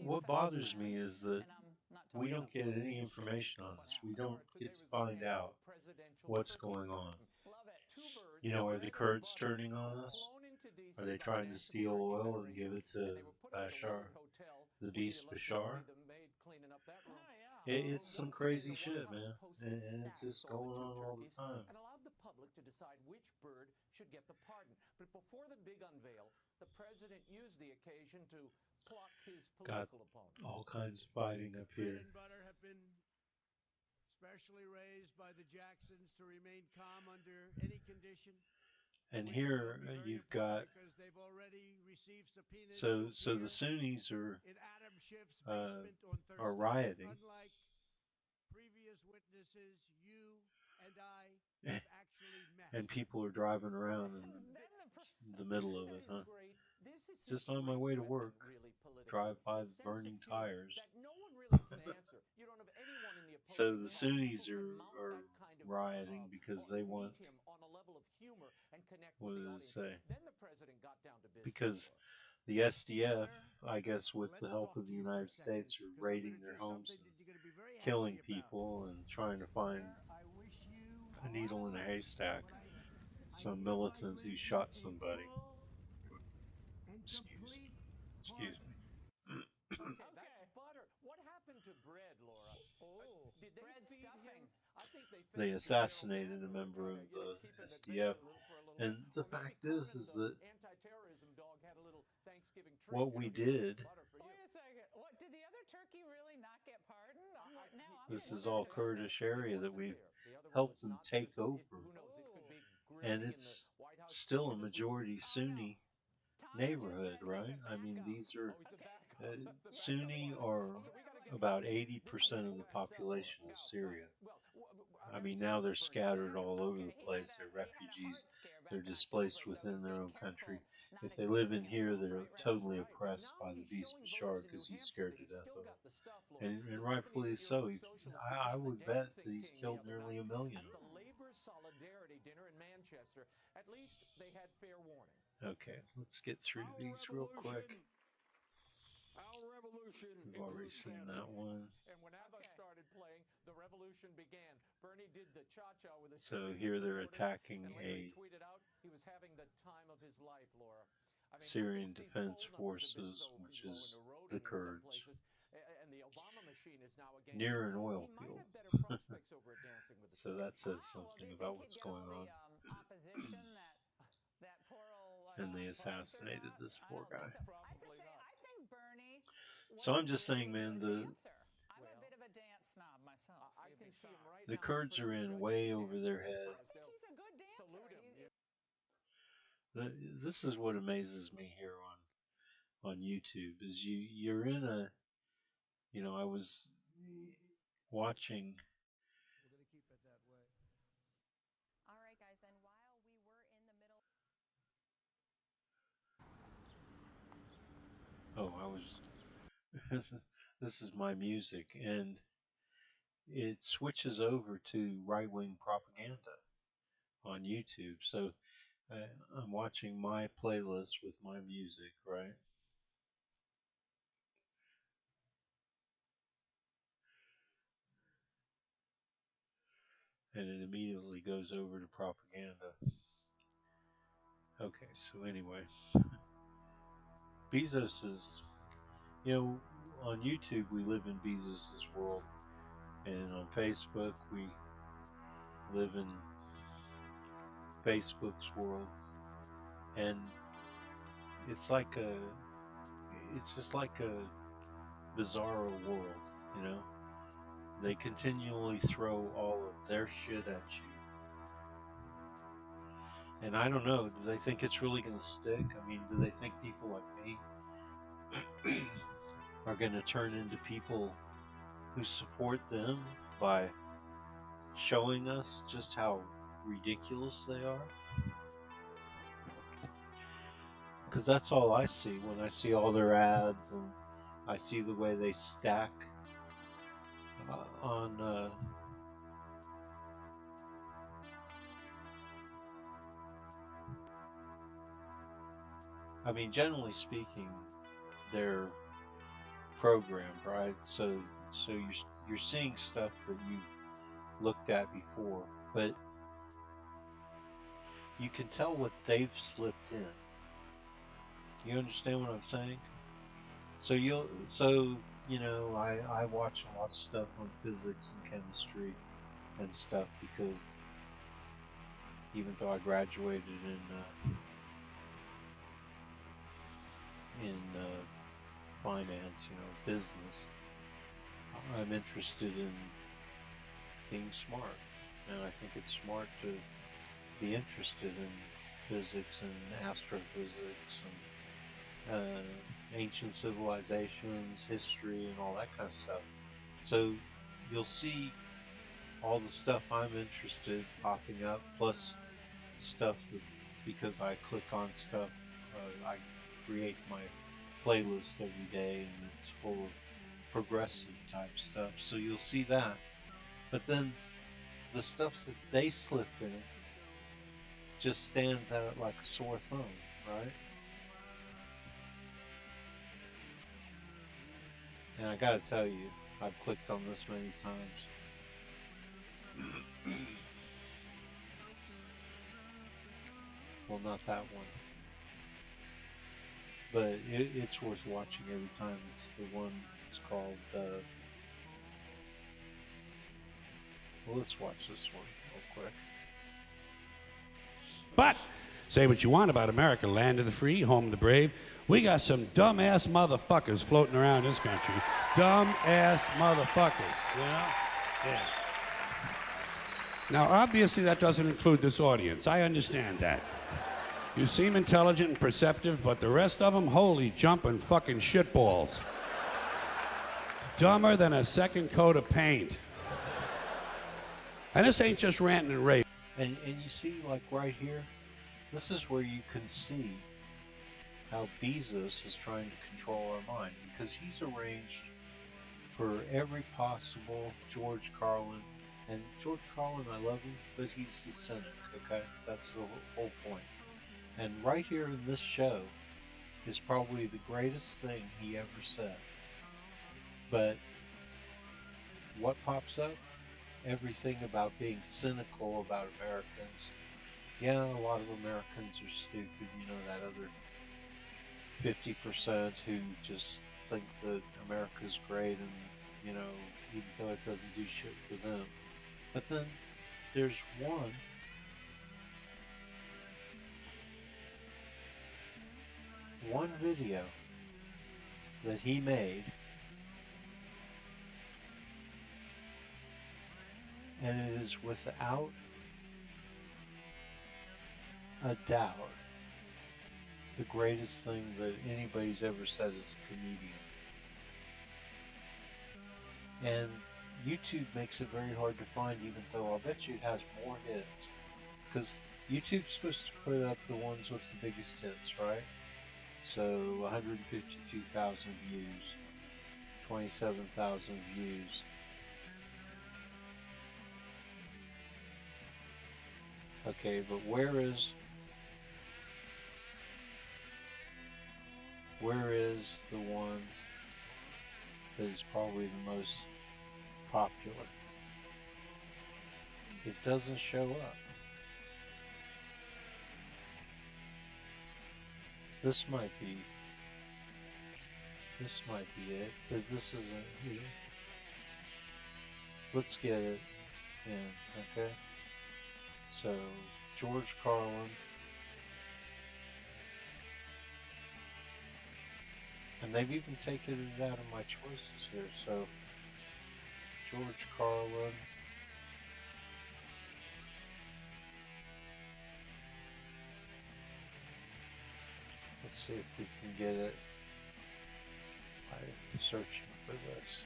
[SPEAKER 1] What bothers me is that we don't get any information on this. We don't get to find out what's going on. You know, are the Kurds turning on us? Are they trying to steal oil and give it to Bashar, the Beast Bashar? It's some crazy shit, man. And it's just going on all the time.
[SPEAKER 18] And allowed the public to decide which bird should get the pardon. But before the big unveil, the president used the occasion to pluck his political opponents.
[SPEAKER 1] Got all kinds of fighting up here.
[SPEAKER 15] Bread and butter have been specially raised by the Jacksons to remain calm under any condition.
[SPEAKER 1] And here you've got, so the Sunnis are rioting.
[SPEAKER 15] Unlike previous witnesses, you and I have actually met.
[SPEAKER 1] And people are driving around in the middle of it, huh? Just on my way to work, drive by the burning tires. So the Sunnis are rioting because they want, what does it say? Because the SDF, I guess with the help of the United States, are raiding their homes and killing people and trying to find a needle in a haystack. Some militant who shot somebody. Excuse me.
[SPEAKER 18] Okay, that's butter. What happened to bread, Laura? Did they feed him? I think
[SPEAKER 1] They assassinated a member of the SDF. And the fact is that what we did,
[SPEAKER 10] Wait a second. What, did the other turkey really not get pardoned?
[SPEAKER 1] this is all Kurdish area that we've helped them take over. And it's still a majority Sunni neighborhood, right? I mean, these are Sunni are about 80% of the population of Syria. I mean, now they're scattered all over the place. They're refugees. They're displaced within their own country. If they live in here, they're totally oppressed by the Beast Bashar because he's scared to death of them. And rightfully so. I would bet that he's killed nearly 1 million of them.
[SPEAKER 18] solidarity dinner in Manchester. At least they had fair warning.
[SPEAKER 1] Okay, let's get through these real quick.
[SPEAKER 18] Our revolution
[SPEAKER 1] We've already seen that one.
[SPEAKER 18] And when ABBA started playing, the revolution began. Bernie did the cha-cha with a
[SPEAKER 1] So here they're attacking
[SPEAKER 18] and
[SPEAKER 1] a
[SPEAKER 18] tweeted out he was having the time of his life, Laura.
[SPEAKER 1] Syrian Defense Forces, which is the Kurds,
[SPEAKER 18] And the Obama machine is now against
[SPEAKER 1] near an
[SPEAKER 18] him.
[SPEAKER 1] oil
[SPEAKER 18] He might
[SPEAKER 1] field.
[SPEAKER 18] have better prospects over at Dancing with the
[SPEAKER 1] So
[SPEAKER 18] Stars.
[SPEAKER 1] that says something about what's going on.
[SPEAKER 10] Opposition that poor old
[SPEAKER 1] And they
[SPEAKER 10] Sean Spicer
[SPEAKER 1] assassinated
[SPEAKER 10] got?
[SPEAKER 1] this
[SPEAKER 10] I
[SPEAKER 1] poor
[SPEAKER 10] don't
[SPEAKER 1] guy.
[SPEAKER 10] think so. I have to say, I think Bernie
[SPEAKER 1] So I'm
[SPEAKER 10] was
[SPEAKER 1] just
[SPEAKER 10] a
[SPEAKER 1] saying,
[SPEAKER 10] really
[SPEAKER 1] man,
[SPEAKER 10] good dancer. I'm a bit of a dance snob myself.
[SPEAKER 18] I can see him right
[SPEAKER 1] the
[SPEAKER 18] now.
[SPEAKER 1] Kurds are in way over their head.
[SPEAKER 10] I think he's a good dancer.
[SPEAKER 18] Salute him.
[SPEAKER 1] This is what amazes me here on YouTube is you're in a, you know, I was watching.
[SPEAKER 15] We're going to keep it that way.
[SPEAKER 4] All right, guys, and while we were in the middle.
[SPEAKER 1] Oh, I was. This is my music, and it switches over to right-wing propaganda on YouTube. So I'm watching my playlist with my music, right? And it immediately goes over to propaganda. Okay, so anyway, Bezos is, you know, on YouTube we live in Bezos's world, and on Facebook we live in Facebook's world, and it's just like a bizarro world, you know. They continually throw all of their shit at you. And I don't know, do they think it's really going to stick? I mean, do they think people like me are going to turn into people who support them by showing us just how ridiculous they are? Because that's all I see when I see all their ads and I see the way they stack on I mean, generally speaking, they're programmed, right? So you're seeing stuff that you looked at before, but you can tell what they've slipped in. You understand what I'm saying? So you know, I watch a lot of stuff on physics and chemistry and stuff because even though I graduated in finance, you know, business, I'm interested in being smart, and I think it's smart to be interested in physics and astrophysics and ancient civilizations, history, and all that kind of stuff. So you'll see all the stuff I'm interested popping up, plus stuff that because I click on stuff, I create my playlist every day, and it's full of progressive type stuff. So you'll see that, but then the stuff that they slip in just stands out like a sore thumb, right? And I gotta tell you, I've clicked on this many times. Well, not that one. But it's worth watching every time. It's the one, it's called, well, let's watch this one real quick.
[SPEAKER 15] But say what you want about America, land of the free, home of the brave. We got some dumbass motherfuckers floating around this country. Dumbass motherfuckers, you know? Yeah. Now, obviously, that doesn't include this audience. I understand that. You seem intelligent and perceptive, but the rest of them, holy jumping fucking shitballs. Dumber than a second coat of paint. And this ain't just ranting and raving.
[SPEAKER 1] And you see, like right here, this is where you can see how Bezos is trying to control our mind, because he's arranged for every possible George Carlin, and George Carlin, I love him, but he's a cynic, okay? That's the whole point. And right here in this show is probably the greatest thing he ever said. But what pops up? Everything about being cynical about Americans. Yeah, a lot of Americans are stupid, you know, that other 50% who just think that America's great, and even though it doesn't do shit for them. But then there's one video that he made, and it is without a doubt the greatest thing that anybody's ever said as a comedian. And YouTube makes it very hard to find, even though I'll bet you it has more hits. Because YouTube's supposed to put up the ones with the biggest hits, right? So 152,000 views, 27,000 views. Okay, but where is the one that is probably the most popular? It doesn't show up. This might be it, but this isn't here. Let's get it in, okay? So, George Carlin. And they've even taken it out of my choices here. So, George Carlin. Let's see if we can get it by searching for this.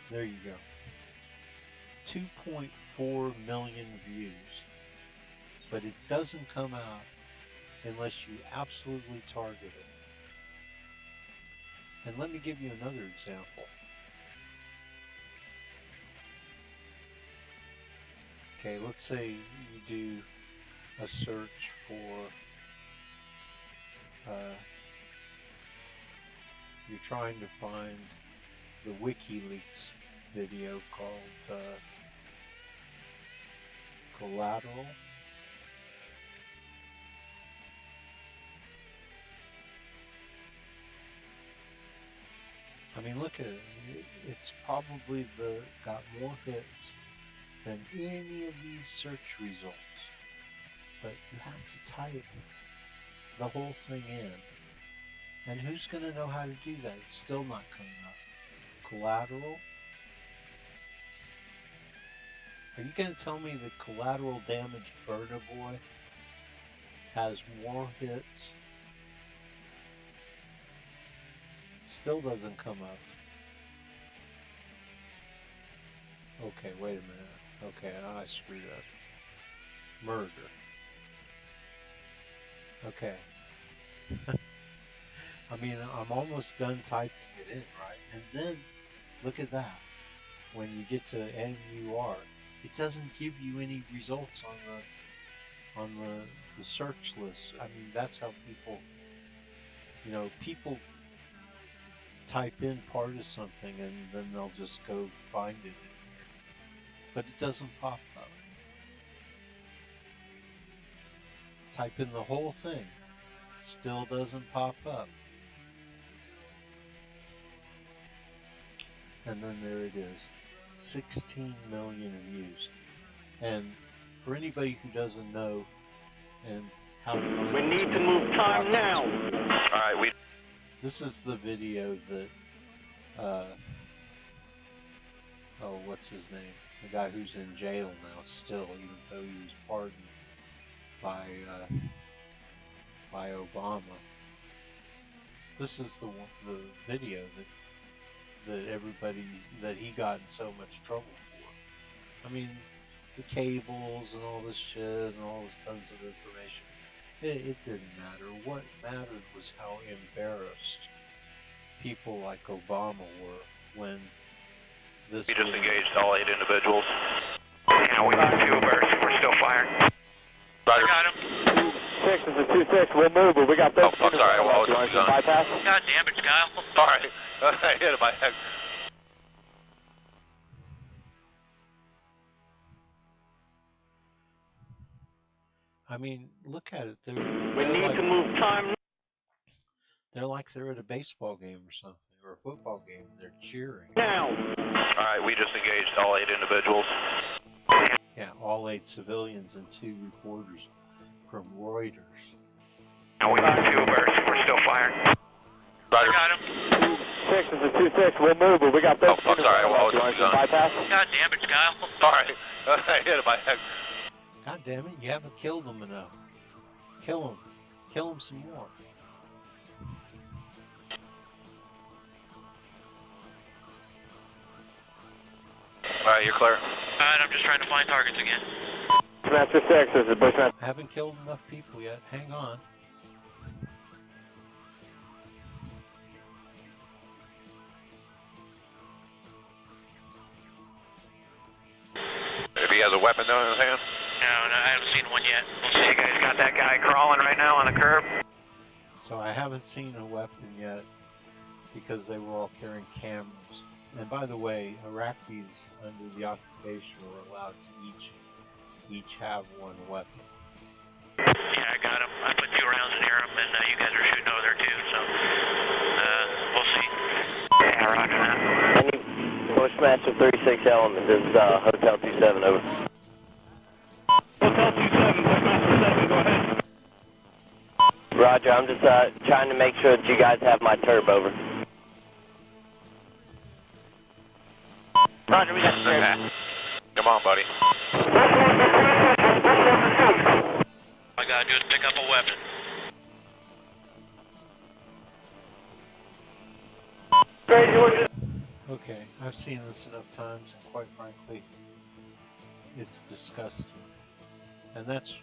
[SPEAKER 1] There you go. 2.4 million views. But it doesn't come out unless you absolutely target it. And let me give you another example. Okay, let's say you do a search for you're trying to find the WikiLeaks video called Collateral. I mean, look at it. It's probably got more hits than any of these search results. But you have to type the whole thing in. And who's going to know how to do that? It's still not coming up. Collateral? Are you going to tell me that Collateral Damage Burner Boy has more hits? It still doesn't come up. Okay, wait a minute. Okay, I screwed up. Murder. Okay. I mean, I'm almost done typing it in, right? And then, look at that. When you get to NUR, it doesn't give you any results on the search list. I mean, that's how people, people type in part of something and then they'll just go find it in here. But it doesn't pop up. Type in the whole thing. Still doesn't pop up. And then there it is. 16 million views. And for anybody who doesn't know and how to find
[SPEAKER 19] we need to move time now.
[SPEAKER 1] Alright, this is the video that what's his name? The guy who's in jail now still, even though he was pardoned by Obama. This is the video that everybody, that he got in so much trouble for. I mean, the cables and all this shit and all this tons of information. It didn't matter. What mattered was how embarrassed people like Obama were when this.
[SPEAKER 20] We just engaged all 8 individuals. Now we got 2 bursts. We're still firing. Roger. Got him.
[SPEAKER 19] 6 is a 2-6. We'll move, but we got 13.
[SPEAKER 20] Oh, I'm sorry. Well,
[SPEAKER 19] you want to bypass?
[SPEAKER 20] God damn it, Kyle. All right. I hit him.
[SPEAKER 1] I mean, look at it.
[SPEAKER 19] We need to move time
[SPEAKER 1] They're like they're at a baseball game or something, or a football game. They're cheering.
[SPEAKER 20] Now. All right, we just engaged all 8 individuals.
[SPEAKER 1] Yeah, all 8 civilians and 2 reporters from Reuters.
[SPEAKER 20] Now we got 2 bursts. We're still firing. Roger. Got him.
[SPEAKER 19] 6 is a 2-6. We'll move, but we got both.
[SPEAKER 20] Oh, sorry. I was
[SPEAKER 19] bypass.
[SPEAKER 20] God damn it, Kyle. Sorry. I hit my head.
[SPEAKER 1] God damn it, you haven't killed them enough. Kill them. Kill them some more.
[SPEAKER 20] Alright, you're clear. Alright, I'm just trying to find targets again.
[SPEAKER 19] Master 6, this is Bushmaster.
[SPEAKER 1] I haven't killed enough people yet. Hang on.
[SPEAKER 20] If he has a weapon though in his hand? No, I haven't seen one yet. You guys got that guy crawling right now on the curb?
[SPEAKER 1] So I haven't seen a weapon yet because they were all carrying cameras. And by the way, Iraqis under the occupation were allowed to each have one weapon.
[SPEAKER 20] Yeah, I got him. I put 2 rounds near him, and you guys are shooting over there too, so we'll see. Yeah, roger that.
[SPEAKER 19] Bushmaster 36 element, this is Hotel 27, over.
[SPEAKER 20] Hotel 27, Bushmaster 7, go ahead.
[SPEAKER 19] Roger, I'm just trying to make sure that you guys have my turb, over.
[SPEAKER 20] Roger, we got the turb. Okay. Come on, buddy. All I gotta do is pick up a weapon.
[SPEAKER 1] Okay, I've seen this enough times, and quite frankly, it's disgusting. And that's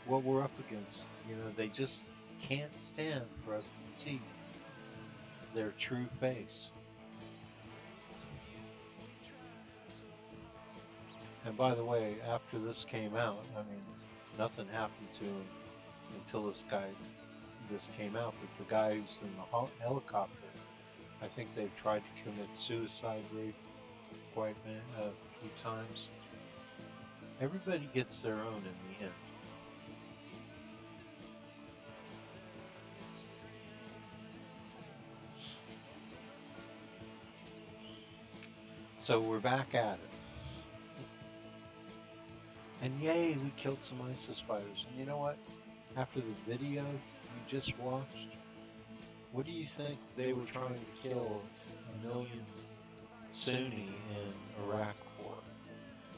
[SPEAKER 1] what we're up against. You know, they just can't stand for us to see their true face. And by the way, after this came out, I mean, nothing happened to him until this came out. But the guy who's in the helicopter, I think they've tried to commit suicide rape quite a few times. Everybody gets their own in the end. So we're back at it. And yay, we killed some ISIS fighters. And you know what? After the video you just watched, what do you think they were trying to kill 1 million Sunni in Iraq for?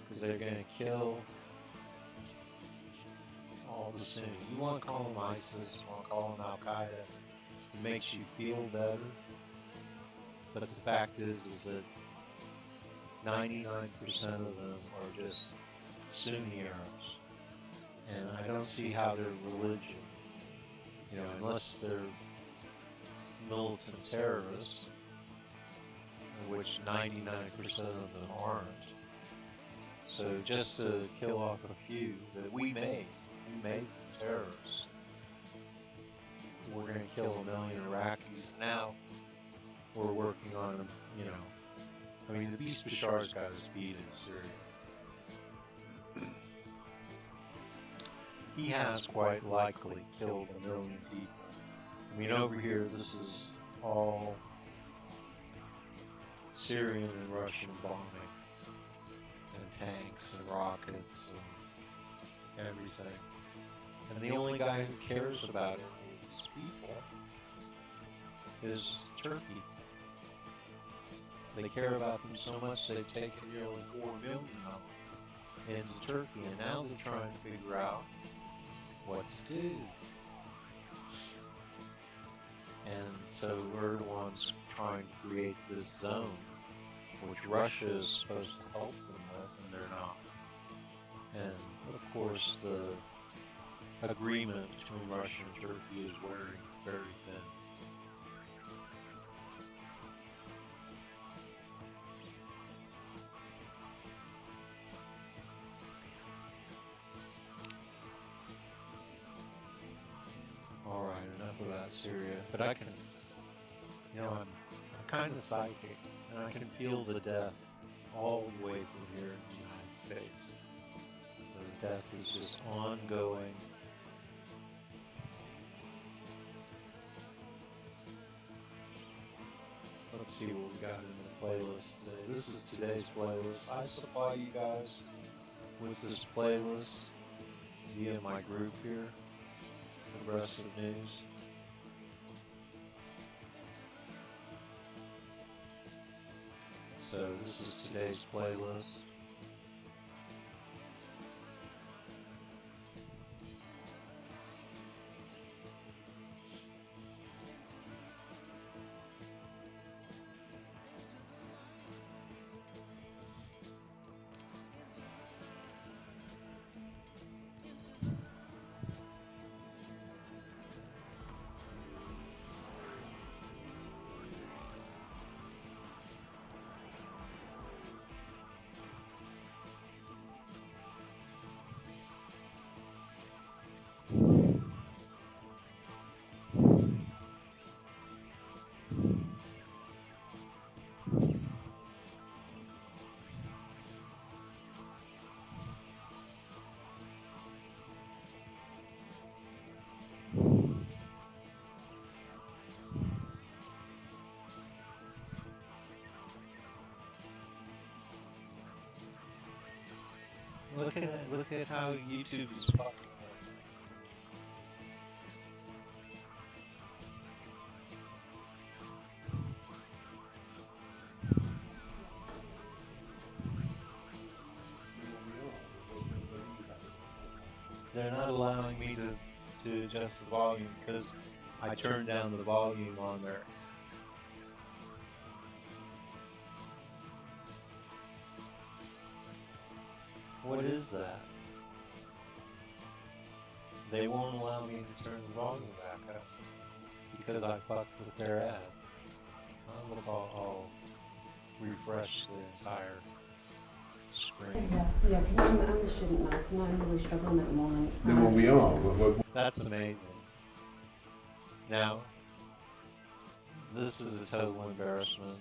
[SPEAKER 1] Because they're going to kill all the Sunni. You want to call them ISIS, you want to call them Al-Qaeda, it makes you feel better. But the fact is that 99% of them are just Sunni Arabs. And I don't see how their religion, you know, unless they're militant terrorists, which 99% of them aren't. So just to kill off a few that we made terrorists. We're going to kill 1 million Iraqis. Now we're working on them, you know. I mean, the Beast Bashar's got his beat in Syria. He has quite likely killed 1 million people. I mean, over here, this is all Syrian and Russian bombing, and tanks and rockets and everything. And the only guy who cares about it, these people, is Turkey. They care about them so much they've taken nearly 4 million of them into Turkey, and now they're trying to figure out what to do. And so Erdogan's trying to create this zone, which Russia is supposed to help them with, and they're not. And of course, the agreement between Russia and Turkey is wearing very thin. Alright, enough about Syria. But I can, you know, I'm kind of psychic, and I can feel the death all the way from here in the United States. The death is just ongoing. see what we got in the playlist today. This is today's playlist. I supply you guys with this playlist via my group here, Progressive News. So this is today's playlist. Look at how YouTube is fucking us. They're not allowing me to adjust the volume because I turned down the volume on there. What is that? They won't allow me to turn the volume back up because I fucked with their ad. I'll refresh the entire screen.
[SPEAKER 21] Yeah, because I'm the student now, so I'm really struggling at the moment.
[SPEAKER 1] Then what we are. That's amazing. Now, this is a total embarrassment,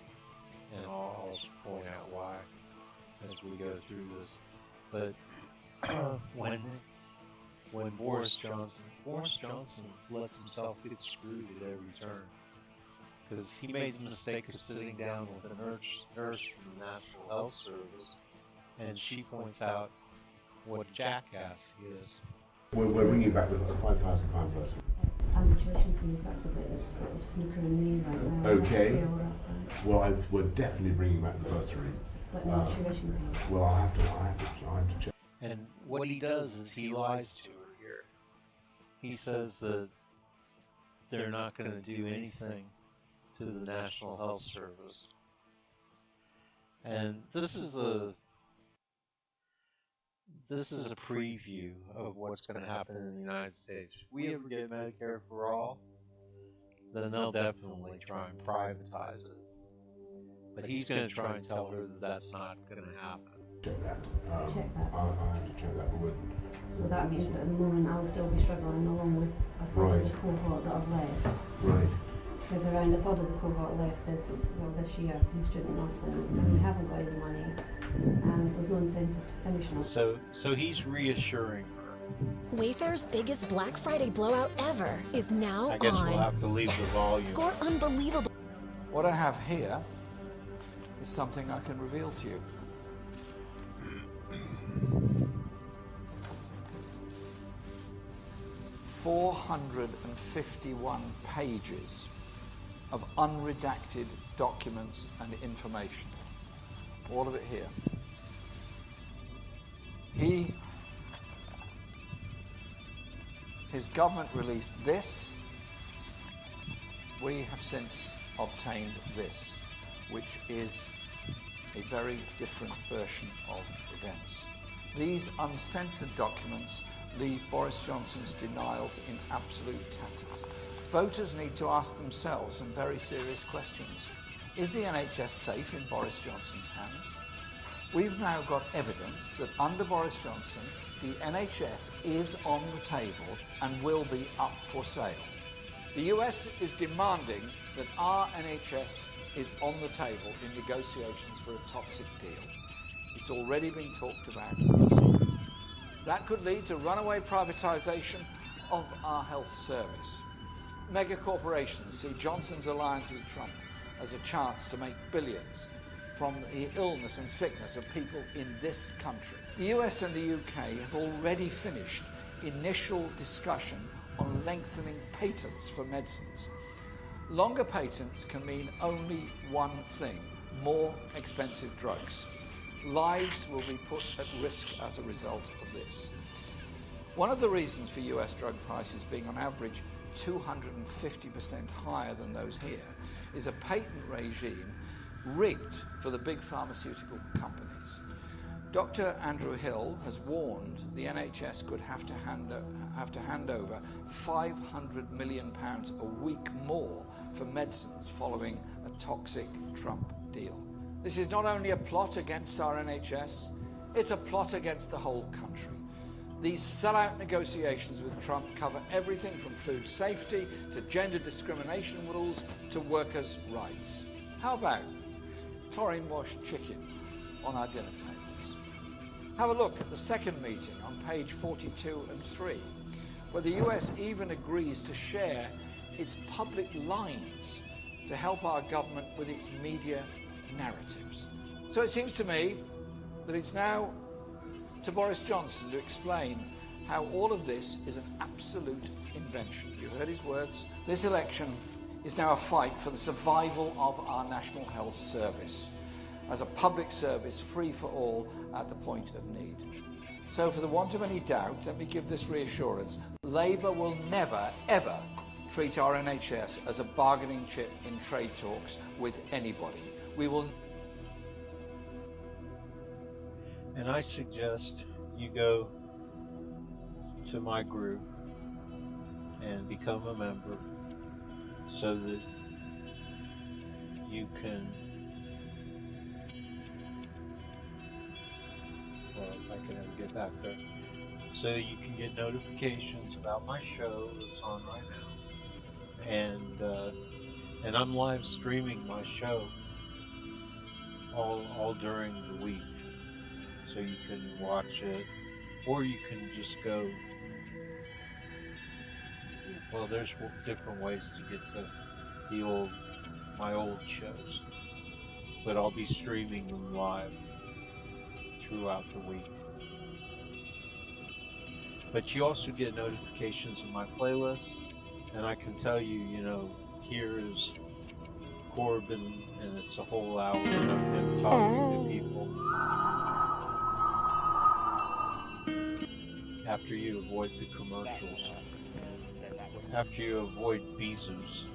[SPEAKER 1] and I'll point out why as we go through this. But when Boris Johnson lets himself get screwed at every turn, because he made the mistake of sitting down with a nurse from the National Health Service, and she points out what a jackass he is.
[SPEAKER 22] We're bringing back the £5,000 person.
[SPEAKER 21] And the tuition fees, that's a bit of sort of snickering me right now.
[SPEAKER 22] Okay. Well, we're definitely bringing back the bursary.
[SPEAKER 21] But no tuition fees.
[SPEAKER 22] Well, I have to check.
[SPEAKER 1] And what he does is he lies to her here. He says that they're not going to do anything to the National Health Service. And this is a preview of what's going to happen in the United States. If we ever get Medicare for all, then they'll definitely try and privatize it. But he's going to try and tell her that that's not going to happen.
[SPEAKER 22] Check that.
[SPEAKER 21] Check that.
[SPEAKER 22] I have to check that.
[SPEAKER 21] So that means that at the moment I'll still be struggling along with a third of the cohort that I've left.
[SPEAKER 22] Right.
[SPEAKER 21] Because around a third of the cohort left this year from student nursing, and we haven't got any money, and there's no incentive to finish them.
[SPEAKER 1] So he's reassuring her.
[SPEAKER 23] Wayfair's biggest Black Friday blowout ever is now on.
[SPEAKER 1] I guess we'll have to leave the volume.
[SPEAKER 23] Score unbelievable.
[SPEAKER 24] What I have here is something I can reveal to you. ...451 pages of unredacted documents and information. All of it here. His government released this. We have since obtained this, which is a very different version of events. These uncensored documents leave Boris Johnson's denials in absolute tatters. Voters need to ask themselves some very serious questions. Is the NHS safe in Boris Johnson's hands? We've now got evidence that under Boris Johnson, the NHS is on the table and will be up for sale. The US is demanding that our NHS is on the table in negotiations for a toxic deal. It's already been talked about in secret. That could lead to runaway privatisation of our health service. Mega corporations see Johnson's alliance with Trump as a chance to make billions from the illness and sickness of people in this country. The US and the UK have already finished initial discussion on lengthening patents for medicines. Longer patents can mean only one thing: more expensive drugs. Lives will be put at risk as a result of this. One of the reasons for US drug prices being on average 250% higher than those here is a patent regime rigged for the big pharmaceutical companies. Dr. Andrew Hill has warned the NHS could have to hand over £500 million a week more for medicines following a toxic Trump deal. This is not only a plot against our NHS, it's a plot against the whole country. These sellout negotiations with Trump cover everything from food safety to gender discrimination rules to workers' rights. How about chlorine-washed chicken on our dinner tables? Have a look at the second meeting on page 42 and 3, where the US even agrees to share its public lines to help our government with its media narratives. So it seems to me that it's now to Boris Johnson to explain how all of this is an absolute invention. You heard his words. This election is now a fight for the survival of our National Health Service as a public service free for all at the point of need. So for the want of any doubt, let me give this reassurance. Labour will never, ever treat our NHS as a bargaining chip in trade talks with anybody. We will.
[SPEAKER 1] And I suggest you go to my group and become a member so that you can, well, if I can ever get back there, so that you can get notifications about my show that's on right now. And I'm live streaming my show all during the week. So you can watch it, or you can just go, well, there's different ways to get to my old shows, but I'll be streaming them live throughout the week. But you also get notifications of my playlist, and I can tell you, here is Corbin, and it's a whole hour of him talking to people. After you avoid the commercials, after you avoid Bezos.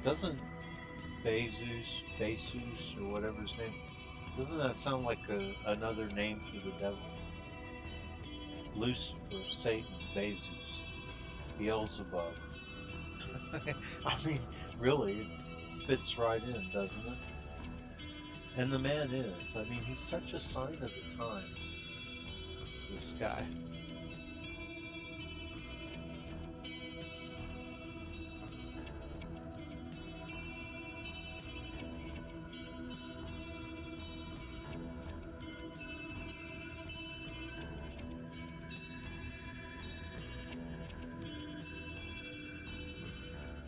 [SPEAKER 1] Doesn't Bezos, or whatever his name, doesn't that sound like another name for the devil? Lucifer, Satan, Bezos, Beelzebub. I mean, really, it fits right in, doesn't it? And the man is. I mean, he's such a sign of the times. This guy.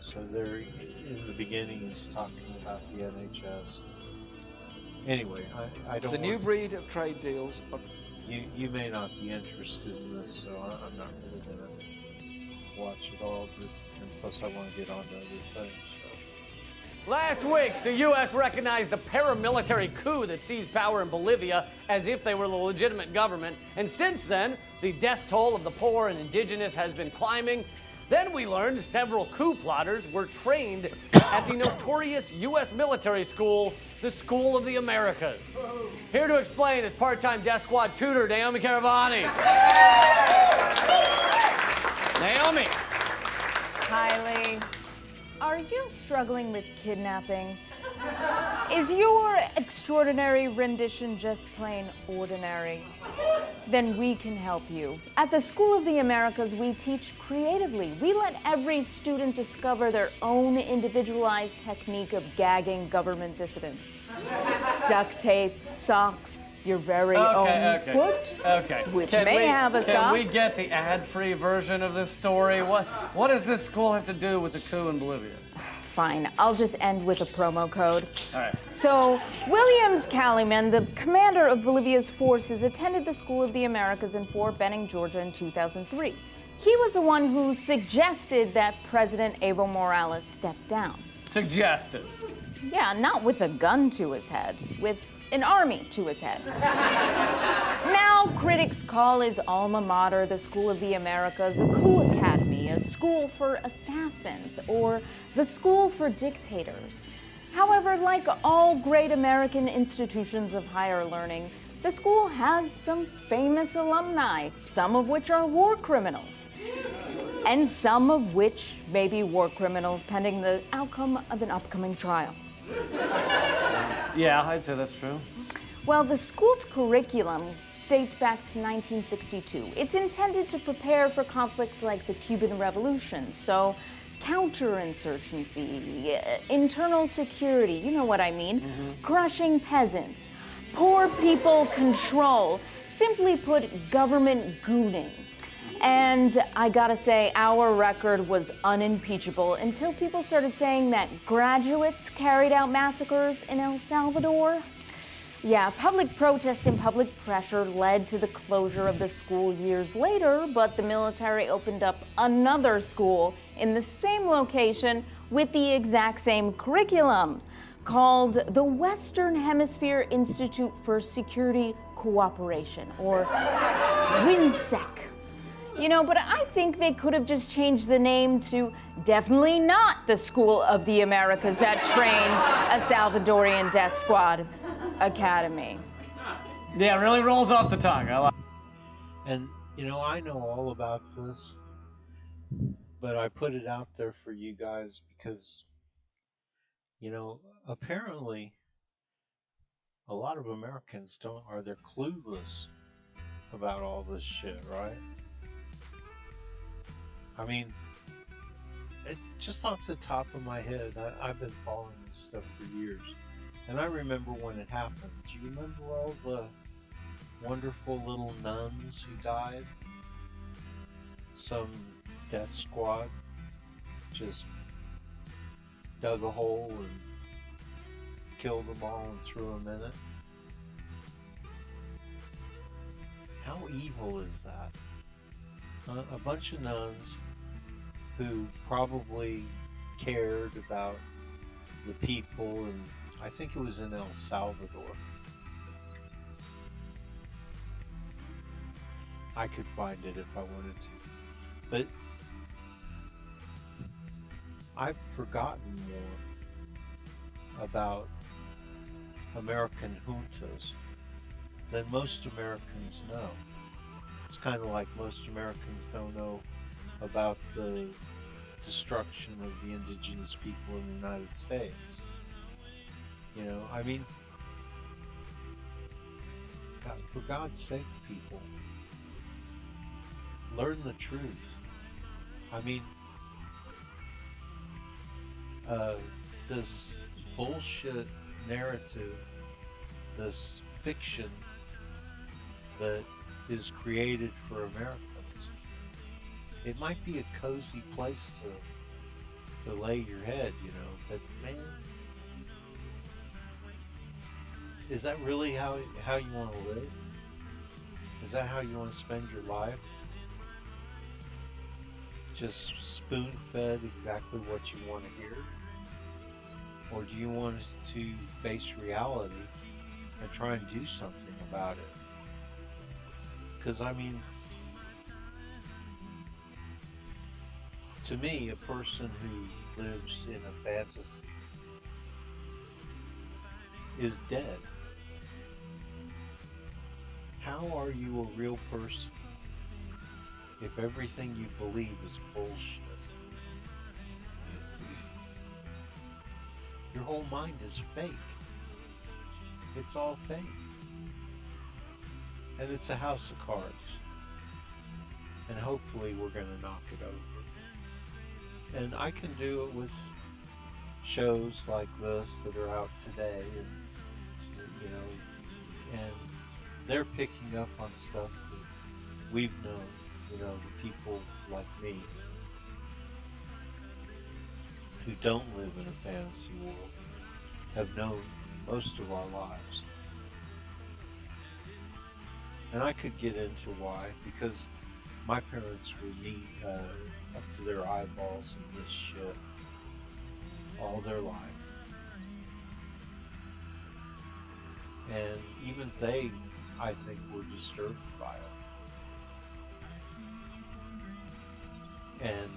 [SPEAKER 1] So there, in the beginning, he's talking about the NHS. Anyway, I don't.
[SPEAKER 24] The new breed of trade deals.
[SPEAKER 1] You may not be interested in this, so I'm not really going to watch it all, and plus I want to get on to other things. So.
[SPEAKER 2] Last week, the U.S. recognized the paramilitary coup that seized power in Bolivia as if they were the legitimate government, and since then, the death toll of the poor and indigenous has been climbing. Then we learned several coup plotters were trained at the notorious U.S. military school, the School of the Americas. Here to explain is part-time death squad tutor Naomi Caravani. Naomi.
[SPEAKER 3] Hi, Lee. Are you struggling with kidnapping? Is your extraordinary rendition just plain ordinary? Then we can help you. At the School of the Americas, we teach creatively. We let every student discover their own individualized technique of gagging government dissidents. Duct tape, socks, your very own foot, which may have a
[SPEAKER 2] Can
[SPEAKER 3] sock.
[SPEAKER 2] we get the ad-free version of this story? What does this school have to do with the coup in Bolivia?
[SPEAKER 3] Fine, I'll just end with a promo code.
[SPEAKER 2] All right.
[SPEAKER 3] So, Williams Kaliman, the commander of Bolivia's forces, attended the School of the Americas in Fort Benning, Georgia in 2003. He was the one who suggested that President Evo Morales step down.
[SPEAKER 2] Suggested?
[SPEAKER 3] Yeah, not with a gun to his head, with an army to his head. Now, critics call his alma mater, the School of the Americas, a coup academy, a school for assassins, or the school for dictators. However, like all great American institutions of higher learning, the school has some famous alumni, some of which are war criminals, and some of which may be war criminals pending the outcome of an upcoming trial.
[SPEAKER 2] Yeah, I'd say that's true.
[SPEAKER 3] Well, the school's curriculum dates back to 1962. It's intended to prepare for conflicts like the Cuban Revolution, so counterinsurgency, internal security, you know what I mean, crushing peasants, poor people control, simply put, government gooning. And I gotta say, our record was unimpeachable until people started saying that graduates carried out massacres in El Salvador. Yeah, public protests and public pressure led to the closure of the school years later, but the military opened up another school in the same location with the exact same curriculum, called the Western Hemisphere Institute for Security Cooperation, or WINSEC. You know, but I think they could have just changed the name to definitely not the School of the Americas that trained a Salvadorian death squad academy.
[SPEAKER 2] Yeah, it really rolls off the tongue. I like.
[SPEAKER 1] And, you know, I know all about this, but I put it out there for you guys because, you know, apparently a lot of Americans they're clueless about all this shit, right? I mean, just off the top of my head, I've been following this stuff for years. And I remember when it happened. Do you remember all the wonderful little nuns who died? Some death squad just dug a hole and killed them all and threw them in it. How evil is that? A bunch of nuns who probably cared about the people, and I think it was in El Salvador. I could find it if I wanted to. But I've forgotten more about American juntas than most Americans know. It's kind of like most Americans don't know about the destruction of the indigenous people in the United States. You know, I mean, God, for God's sake, people, learn the truth. I mean, this bullshit narrative, this fiction that is created for Americans, it might be a cozy place to lay your head, you know, but man, is that really how you want to live? Is that how you want to spend your life? Just spoon-fed exactly what you want to hear? Or do you want to face reality and try and do something about it? Because, I mean, to me, a person who lives in a fantasy is dead. How are you a real person if everything you believe is bullshit? Your whole mind is fake. It's all fake. And it's a house of cards. And hopefully we're going to knock it over. And I can do it with shows like this that are out today, and you know, and they're picking up on stuff that we've known, you know, the people like me who don't live in a fantasy world have known most of our lives. And I could get into why, because my parents were neat, up to their eyeballs in this shit all their life. And even they, I think, were disturbed by it. And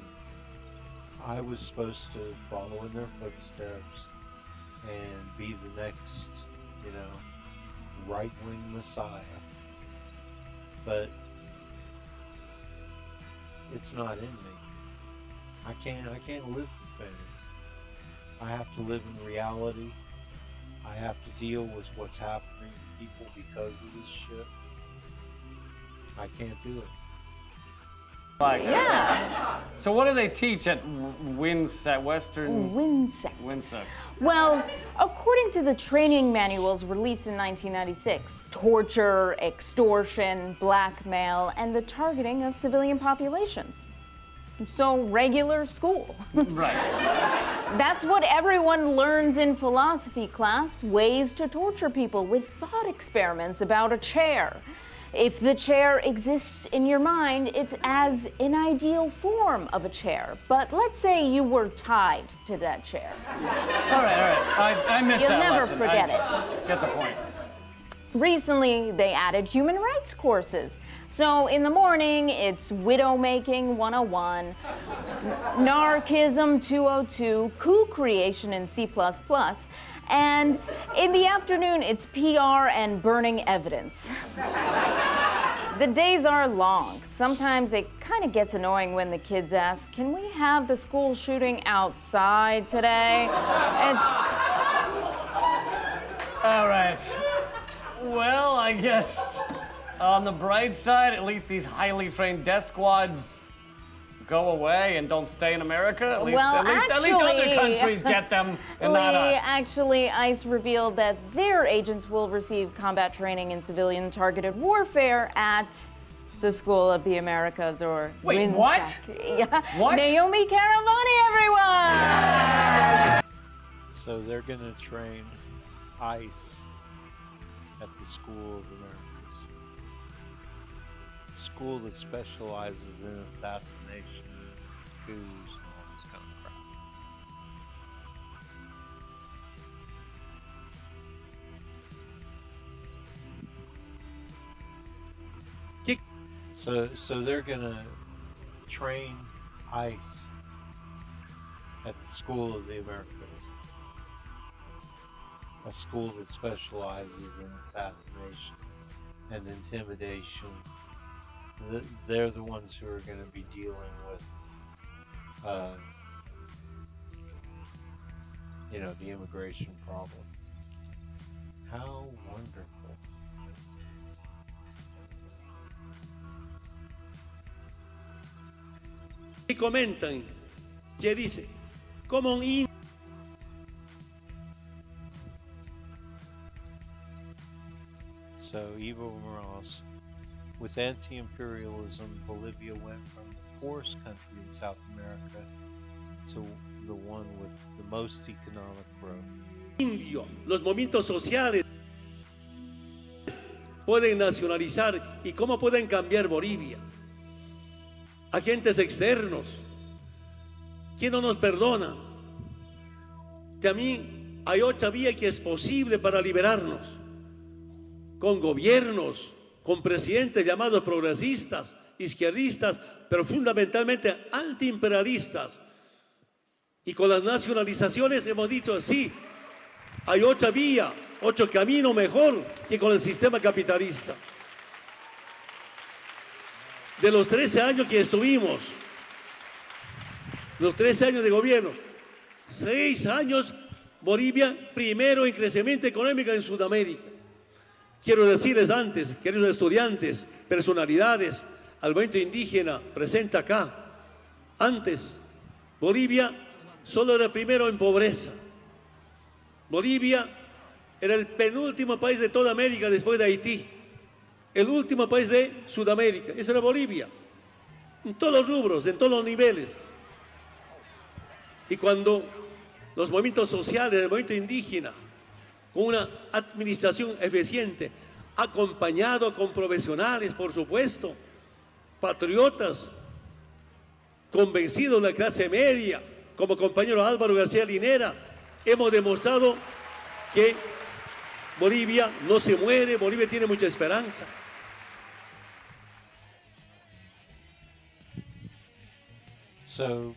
[SPEAKER 1] I was supposed to follow in their footsteps and be the next, you know, right-wing messiah. But it's not in me. I can't live in fantasy. I have to live in reality. I have to deal with what's happening to people because of this shit. I can't do it.
[SPEAKER 2] Yeah. So what do they teach at Western?
[SPEAKER 3] WINSEC. Well, according to the training manuals released in 1996, torture, extortion, blackmail, and the targeting of civilian populations. So regular school.
[SPEAKER 2] Right.
[SPEAKER 3] That's what everyone learns in philosophy class, ways to torture people with thought experiments about a chair. If the chair exists in your mind, it's as an ideal form of a chair. But let's say you were tied to that chair.
[SPEAKER 2] All right. I missed that lesson.
[SPEAKER 3] You'll never forget it.
[SPEAKER 2] Get the point.
[SPEAKER 3] Recently, they added human rights courses. So in the morning, it's Widowmaking 101, Narcissism 202, Coup Creation in C++, and in the afternoon, it's PR and burning evidence. The days are long. Sometimes it kind of gets annoying when the kids ask, can we have the school shooting outside today?
[SPEAKER 2] All right. Well, I guess on the bright side, at least these highly trained death squads go away and don't stay in America. At least other countries get them and not us.
[SPEAKER 3] Actually, ICE revealed that their agents will receive combat training in civilian targeted warfare at the School of the Americas, or
[SPEAKER 2] Wait,
[SPEAKER 3] WINSEC.
[SPEAKER 2] what?
[SPEAKER 3] Yeah.
[SPEAKER 2] What?
[SPEAKER 3] Naomi Caravani, everyone!
[SPEAKER 1] So they're going to train ICE at the School of the Americas. School that specializes in assassination, coups, and all this kind of crap. So they're gonna train ICE at the School of the Americas, a school that specializes in assassination and intimidation. They're the ones who are going to be dealing with, you know, the immigration problem. How wonderful.
[SPEAKER 15] Y comentan que dice, como un
[SPEAKER 1] So Evo Morales, with anti-imperialism, Bolivia went from the poorest country in South America to the one with the most economic growth.
[SPEAKER 15] indio, los movimientos sociales pueden nacionalizar y cómo pueden cambiar Bolivia. Agentes externos, ¿quién no nos perdona? También hay otra vía que es posible para liberarnos, con gobiernos, con presidentes llamados progresistas, izquierdistas, pero fundamentalmente antiimperialistas. Y con las nacionalizaciones hemos dicho, sí, hay otra vía, otro camino mejor que con el sistema capitalista. De los 13 años que estuvimos, los 13 años de gobierno, 6 años Bolivia primero en crecimiento económico en Sudamérica. Quiero decirles antes, queridos estudiantes, personalidades, al movimiento indígena presente acá, antes Bolivia solo era primero en pobreza. Bolivia era el penúltimo país de toda América después de Haití. El último país de Sudamérica, esa era Bolivia, en todos los rubros, en todos los niveles. Y cuando los movimientos sociales, el movimiento indígena, con una administración eficiente, acompañado con profesionales, por supuesto, patriotas, convencidos de la clase media, como compañero Álvaro García Linera, hemos demostrado que Bolivia no se muere, Bolivia tiene mucha esperanza.
[SPEAKER 1] So,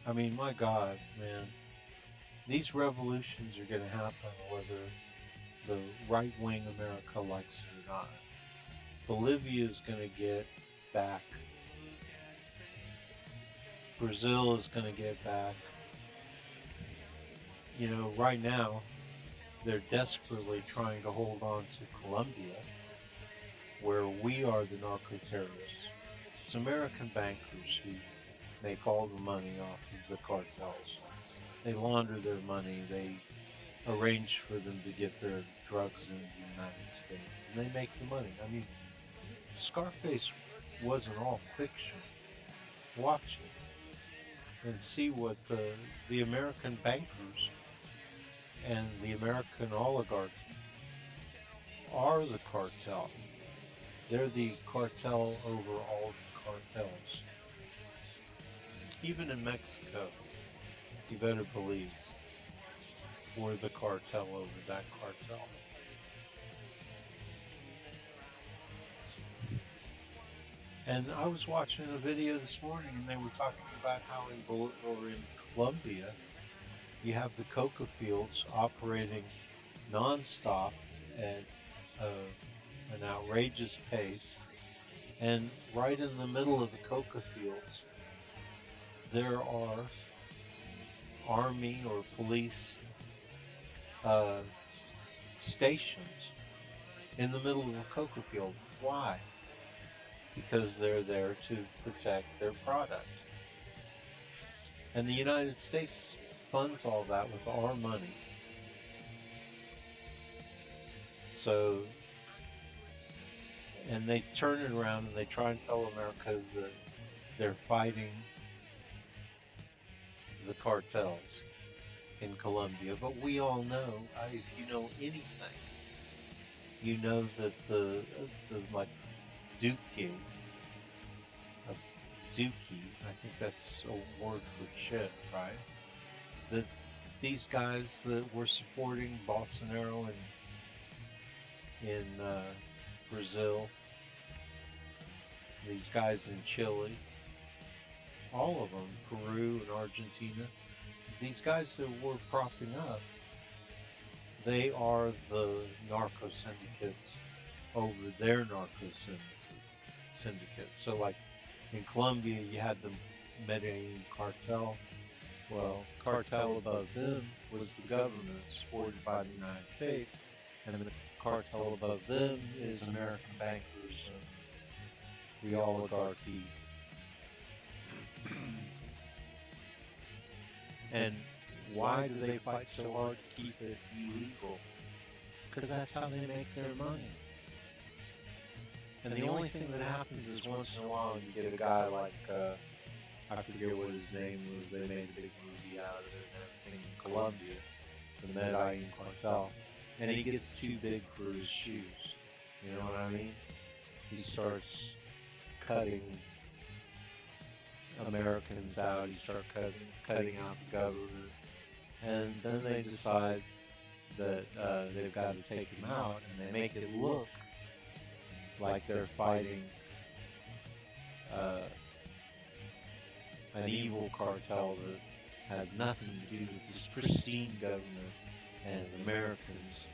[SPEAKER 1] I mean, my God, man, these revolutions are going to happen whether the right-wing America likes it or not. Bolivia is going to get back. Brazil is going to get back. You know, right now, they're desperately trying to hold on to Colombia, where we are the narco-terrorists. It's American bankers who make all the money off of the cartels. They launder their money. They arrange for them to get their drugs in the United States, and they make the money. I mean, Scarface wasn't all fiction. Watch it and see what the American bankers and the American oligarchy are the cartel. They're the cartel over all the cartels. Even in Mexico, you better believe we're the cartel over that cartel. And I was watching a video this morning, and they were talking about how over in Colombia, you have the coca fields operating non-stop at an outrageous pace, and right in the middle of the coca fields, there are army or police stations in the middle of a coca field. Why? Because they're there to protect their product. And the United States funds all that with our money. So, and they turn it around and they try and tell America that they're fighting the cartels in Colombia. But we all know, if you know anything, you know that the like Duque, I think that's a word for shit, right? That these guys that were supporting Bolsonaro in Brazil, these guys in Chile, all of them, Peru and Argentina, these guys that were propping up, they are the narco syndicates over their narco syndicates. So like in Colombia, you had the Medellin cartel. Well, cartel above them was the government supported by the United States, and the cartel above them is American bankers and the oligarchy. And why do they fight so hard to keep it illegal? Because that's how they make their money. And the only thing that happens is once in a while you get a guy like, I forget what his name was, they made a big movie out of it and everything in Colombia, the Medellin cartel, and he gets too big for his shoes. You know what I mean? He starts cutting Americans out, he starts cutting out the government, and then they decide that they've got to take him out, and they make it look like they're fighting an evil cartel that has nothing to do with this pristine government and Americans,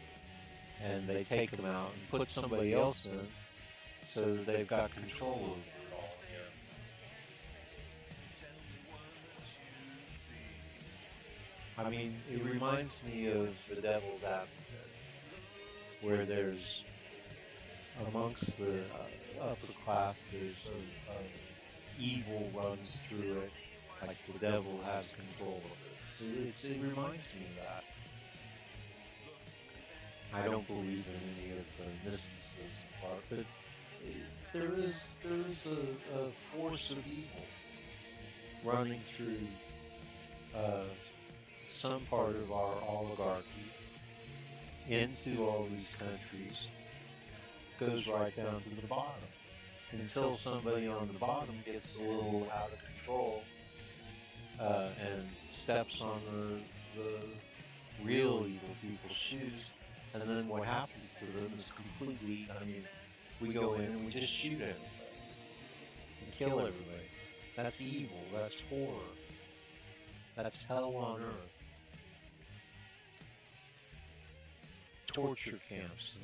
[SPEAKER 1] and they take them out and put somebody else in so that they've got control over it all. I mean, it reminds me of The Devil's Advocate, where there's, amongst the upper class, there's evil runs through it, like the devil has control of it. It reminds me of that. I don't believe in any of the mysticism part, but there is a force of evil running through some part of our oligarchy into all these countries, goes right down to the bottom, until somebody on the bottom gets a little out of control and steps on the real evil people's shoes, and then what happens to them is completely, I mean, we go in and we just shoot everybody and kill everybody. That's evil, that's horror, that's hell on earth. Torture camps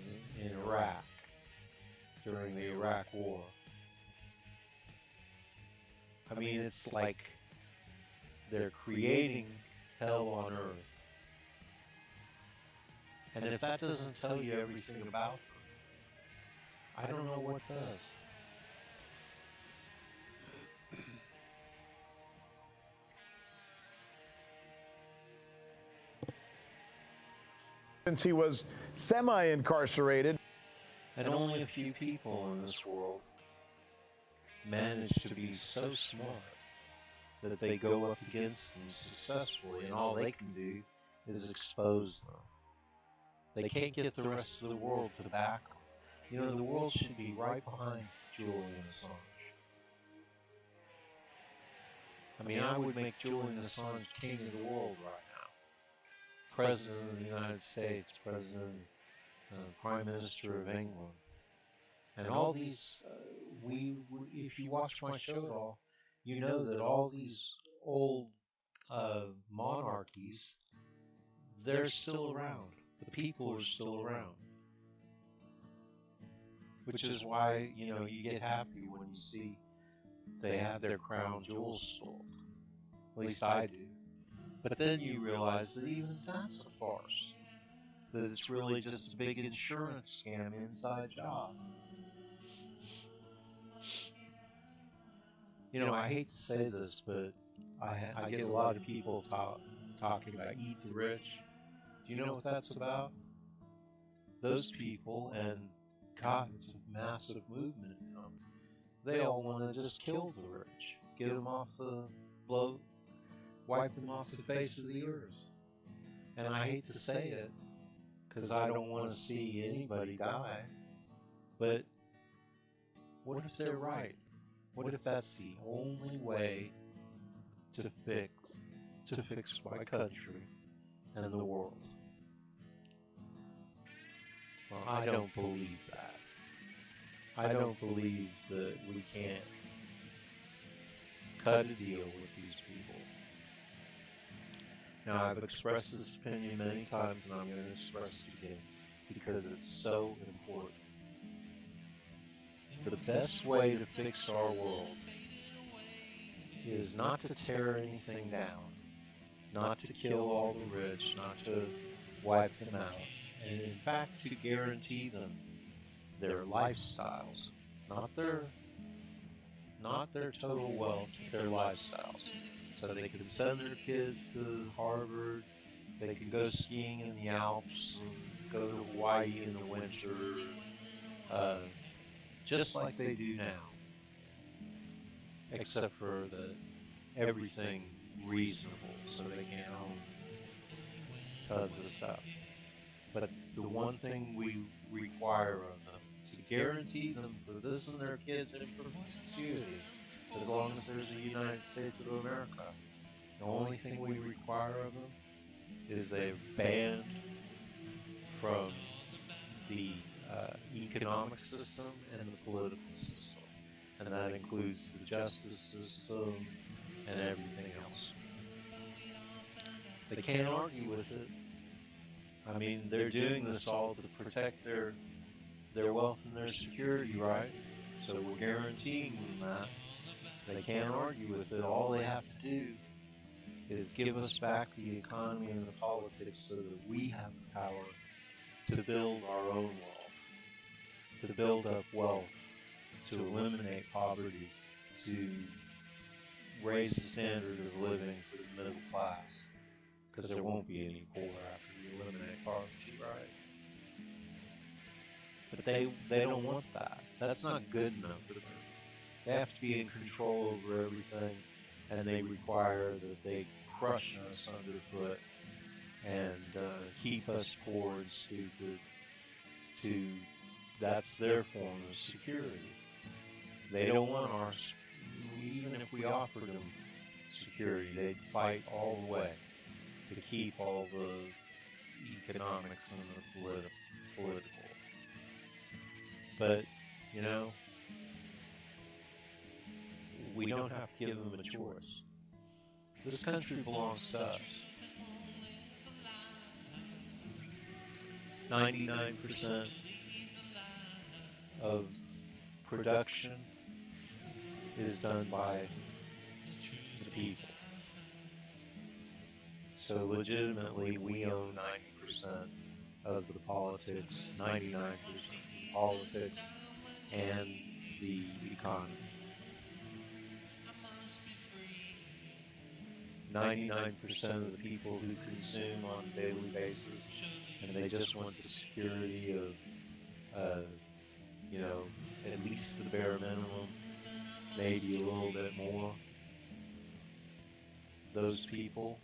[SPEAKER 1] in Iraq during the Iraq War. I mean, it's like they're creating hell on earth. And if that doesn't tell you everything about them, I don't know what does.
[SPEAKER 5] Since he was semi-incarcerated.
[SPEAKER 1] And only a few people in this world manage to be so smart that they go up against them successfully, and all they can do is expose them. They can't get the rest of the world to back them. You know, the world should be right behind Julian Assange. I mean, I would make Julian Assange king of the world right now. President of the United States, President, Prime Minister of England. And all these, if you watch my show at all, you know that all these old monarchies, they're still around. The people are still around. Which is why, you know, you get happy when you see they have their crown jewels stolen. At least I do. But then you realize that even that's a farce. That it's really just a big insurance scam, inside job. You know, I hate to say this, but I get a lot of people talking about eat the rich. Do you know what that's about? Those people, and God, it's a massive movement in them. They all want to just kill the rich, get them off the wipe them off the face of the earth. And I hate to say it, because I don't want to see anybody die, but what if they're right? What if that's the only way to fix my country and the world? Well, I don't believe that. I don't believe that we can't cut a deal with these people. Now, I've expressed this opinion many times, and I'm going to express it again, because it's so important. The best way to fix our world is not to tear anything down, not to kill all the rich, not to wipe them out, and in fact to guarantee them their lifestyles, not their total wealth, but their lifestyles. So they can send their kids to Harvard, they can go skiing in the Alps, go to Hawaii in the winter, just like they do now. Except for everything reasonable, so they can't own tons of stuff. But the one thing we require of them, to guarantee them for this and their kids and for perpetuity, as long as there's a United States of America, the only thing we require of them is they're banned from the economic system and the political system. And that includes the justice system and everything else. They can't argue with it. I mean, they're doing this all to protect their wealth and their security, right? So we're guaranteeing them that. They can't argue with it. All they have to do is give us back the economy and the politics so that we have the power to build our own wealth, to build up wealth, to eliminate poverty, to raise the standard of living for the middle class. Because there won't be any poor after we eliminate poverty, right? But they don't want that. That's not good enough for them. They have to be in control over everything, and they require that they crush us underfoot and keep us poor and stupid. That's their form of security. They don't want even if we offered them security, they'd fight all the way to keep all the economics and the political. But, you know, we don't have to give them a choice. This country belongs to us. 99% of production is done by the people. So legitimately, we own 90% of the politics, 99% of the politics, and the economy. 99% of the people who consume on a daily basis, and they just want the security of, you know, at least the bare minimum, maybe a little bit more. Those people,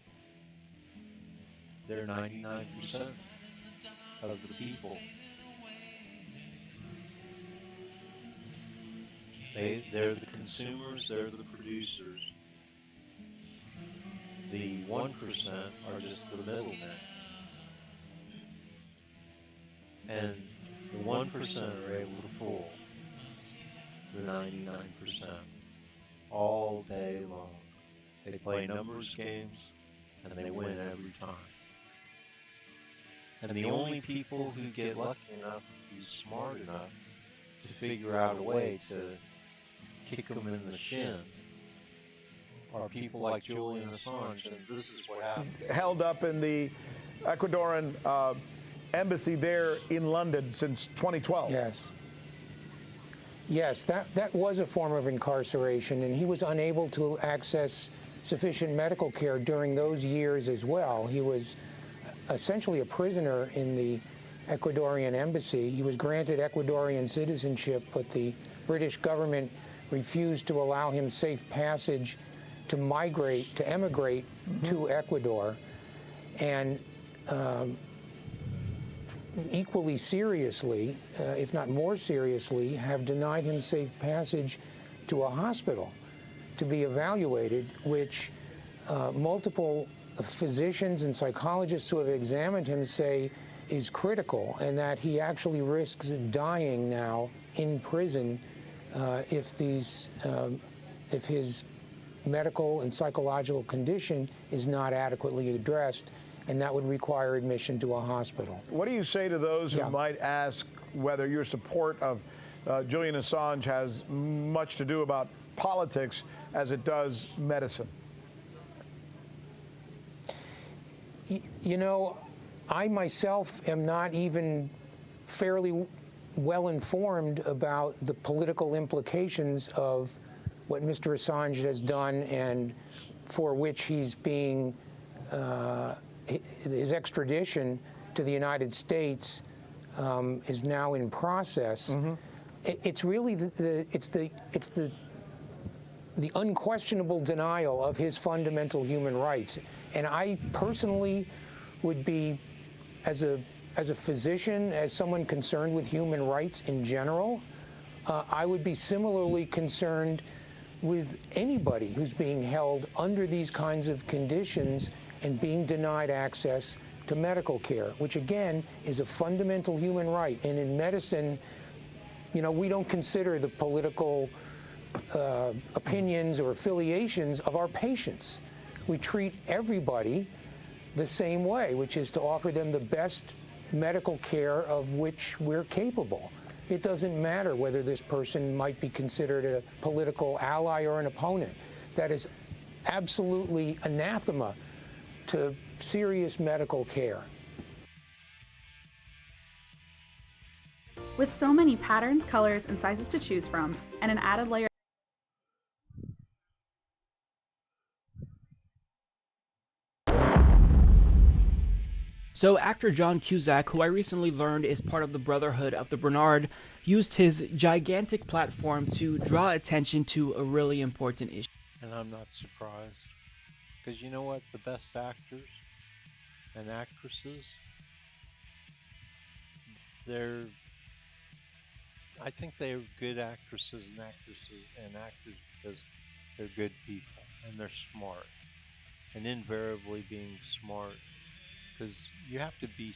[SPEAKER 1] they're 99% of the people. They're the consumers, they're the producers. The 1% are just the middlemen. And the 1% are able to fool the 99% all day long. They play numbers games and they win every time. And the only people who get lucky enough to be smart enough to figure out a way to kick them in the shin are people like Julian Assange, and this is what happened.
[SPEAKER 5] Held up in the Ecuadorian embassy there in London since 2012.
[SPEAKER 6] Yes, that was a form of incarceration, and he was unable to access sufficient medical care during those years as well. He was essentially a prisoner in the Ecuadorian embassy. He was granted Ecuadorian citizenship, but the British government refused to allow him safe passage to emigrate to Ecuador. And equally seriously, if not more seriously, have denied him safe passage to a hospital to be evaluated, which multiple physicians and psychologists who have examined him say is critical, and that he actually risks dying now in prison if his medical and psychological condition is not adequately addressed, and that would require admission to a hospital.
[SPEAKER 5] What do you say to those who might ask whether your support of Julian Assange has much to do about politics as it does medicine?
[SPEAKER 6] You know, I myself am not even fairly well informed about the political implications of what Mr. Assange has done, and for which he's being his extradition to the United States is now in process. It's really the unquestionable denial of his fundamental human rights. And I personally would be, as a physician, as someone concerned with human rights in general, I would be similarly concerned with anybody who's being held under these kinds of conditions and being denied access to medical care, which again is a fundamental human right. And in medicine, you know, we don't consider the political opinions or affiliations of our patients. We treat everybody the same way, which is to offer them the best medical care of which we're capable. It doesn't matter whether this person might be considered a political ally or an opponent. That is absolutely anathema to serious medical care.
[SPEAKER 7] With so many patterns, colors, and sizes to choose from, and an added layer
[SPEAKER 8] So actor John Cusack, who I recently learned is part of the Brotherhood of the Bernard, used his gigantic platform to draw attention to a really important issue.
[SPEAKER 1] And I'm not surprised. Because you know what? The best actors and actresses, I think they're good actresses and actors because they're good people and they're smart. And invariably being smart, because you have to be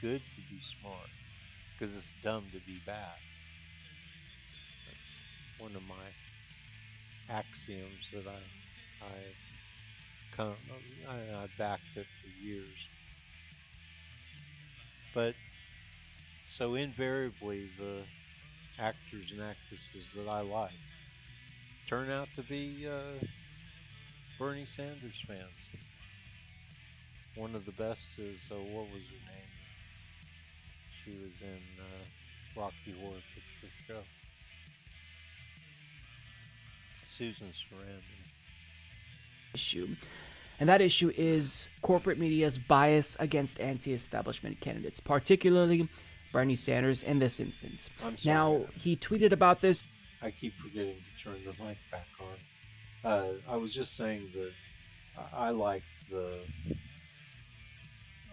[SPEAKER 1] good to be smart, because it's dumb to be bad. That's one of my axioms that I backed it for years. But so invariably the actors and actresses that I like turn out to be Bernie Sanders fans. One of the best is, what was her name? She was in Rocky Horror Picture Show. Susan Sarandon.
[SPEAKER 8] Issue. And that issue is corporate media's bias against anti-establishment candidates, particularly Bernie Sanders in this instance.
[SPEAKER 1] I'm sorry.
[SPEAKER 8] Now, he tweeted about this.
[SPEAKER 1] I keep forgetting to turn the mic back on. I was just saying that I like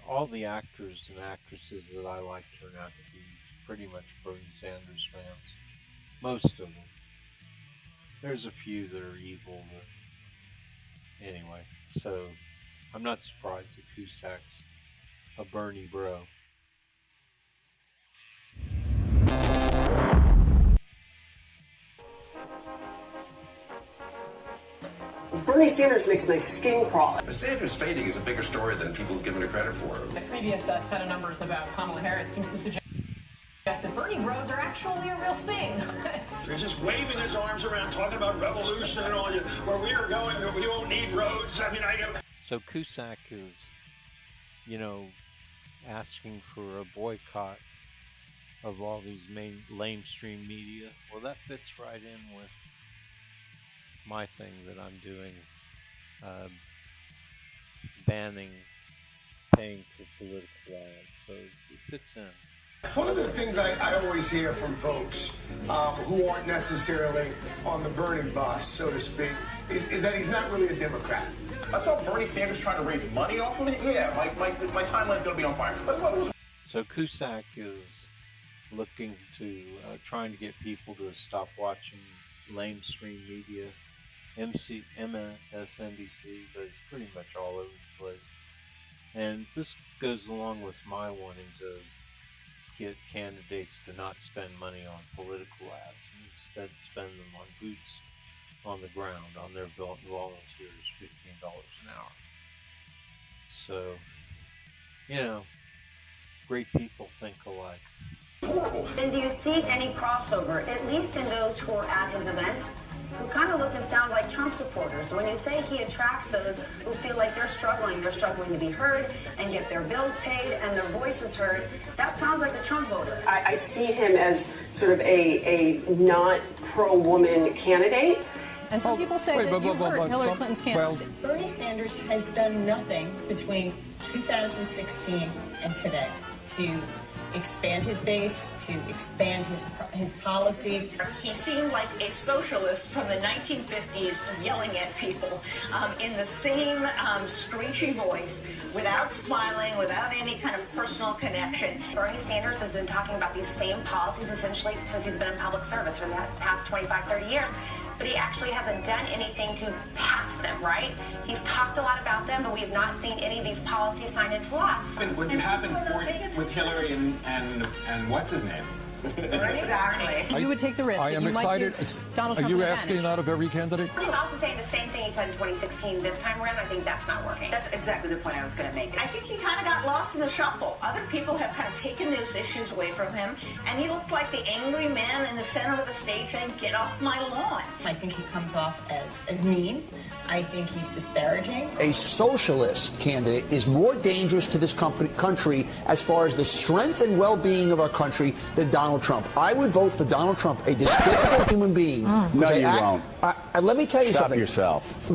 [SPEAKER 1] all the actors and actresses that I like turn out to be pretty much Bernie Sanders fans. Most of them. There's a few that are evil, but anyway. So I'm not surprised that Cusack's a Bernie bro.
[SPEAKER 9] Bernie Sanders makes my skin crawl.
[SPEAKER 11] Sanders fading is a bigger story than people give him credit for.
[SPEAKER 10] The previous set of numbers about Kamala Harris seems to suggest that Bernie bros are actually a real thing.
[SPEAKER 13] He's just waving his arms around, talking about revolution and all. Where we are going, we won't need roads. I mean,
[SPEAKER 1] So Cusack is, asking for a boycott of all these lamestream media. Well, that fits right in with my thing that I'm doing, banning paying for political ads. So it fits in.
[SPEAKER 25] One of the things I always hear from folks who aren't necessarily on the Bernie bus, so to speak, is that he's not really a Democrat.
[SPEAKER 26] I saw Bernie Sanders trying to raise money off of it. Yeah, my timeline's going to be on fire.
[SPEAKER 1] So Cusack is looking to, trying to get people to stop watching lamestream media, MSNBC, but it's pretty much all over the place. And this goes along with my wanting to get candidates to not spend money on political ads and instead spend them on boots on the ground, on their volunteers, $15 an hour. So, great people think alike.
[SPEAKER 27] And do you see any crossover, at least in those who are at his events, who kind of look and sound like Trump supporters? When you say he attracts those who feel like they're struggling to be heard and get their bills paid and their voices heard, that sounds like a Trump voter.
[SPEAKER 9] I see him as sort of a not pro-woman candidate.
[SPEAKER 10] And some people say that you hurt Hillary Clinton's candidacy.
[SPEAKER 28] Bernie Sanders has done nothing between 2016 and today to expand his base, to expand his policies.
[SPEAKER 29] He seemed like a socialist from the 1950s yelling at people in the same screechy voice, without smiling, without any kind of personal connection.
[SPEAKER 27] Bernie Sanders has been talking about these same policies essentially since he's been in public service for the past 25, 30 years. But he actually hasn't done anything to pass them, right? He's talked a lot about them, but we have not seen any of these policies signed into law.
[SPEAKER 26] What happened with Hillary and what's his name?
[SPEAKER 10] Exactly. You would take the risk.
[SPEAKER 30] I am excited.
[SPEAKER 10] Donald
[SPEAKER 30] Are
[SPEAKER 10] Trump
[SPEAKER 30] you asking that of every candidate?
[SPEAKER 27] He's also saying the same thing he said in 2016 this time around. I think that's not working.
[SPEAKER 29] That's exactly the point I was going to make. I think he kind of got lost in the shuffle. Other people have kind of taken those issues away from him, and he looked like the angry man in the center of the stage saying, "Get off my lawn."
[SPEAKER 28] I think he comes off as mean. I think he's disparaging.
[SPEAKER 31] A socialist candidate is more dangerous to this country as far as the strength and well-being of our country than Donald Trump. I would vote for Donald Trump, a despicable human being.
[SPEAKER 32] No, you won't.
[SPEAKER 31] Let me tell you something.
[SPEAKER 32] Stop yourself.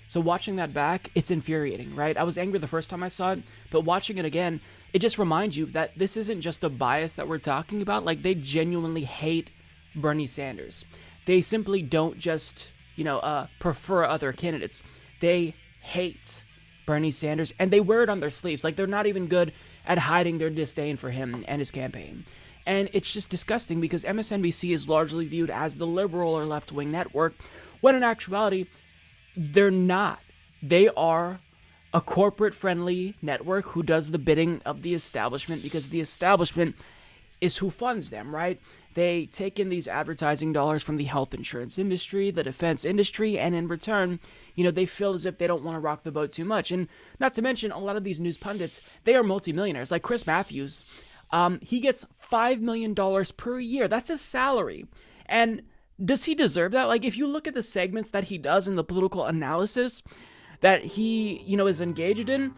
[SPEAKER 8] So watching that back, it's infuriating, right? I was angry the first time I saw it, but watching it again, it just reminds you that this isn't just a bias that we're talking about. Like, they genuinely hate Bernie Sanders. They simply don't just, prefer other candidates. They hate Bernie Sanders, and they wear it on their sleeves. Like, they're not even good at hiding their disdain for him and his campaign. And it's just disgusting because MSNBC is largely viewed as the liberal or left-wing network, when in actuality, they're not. They are a corporate-friendly network who does the bidding of the establishment, because the establishment is who funds them, right? They take in these advertising dollars from the health insurance industry, the defense industry, and in return, they feel as if they don't want to rock the boat too much. And not to mention, a lot of these news pundits, they are multimillionaires. Like Chris Matthews, he gets $5 million per year. That's his salary. And does he deserve that? Like, if you look at the segments that he does in the political analysis that he, is engaged in,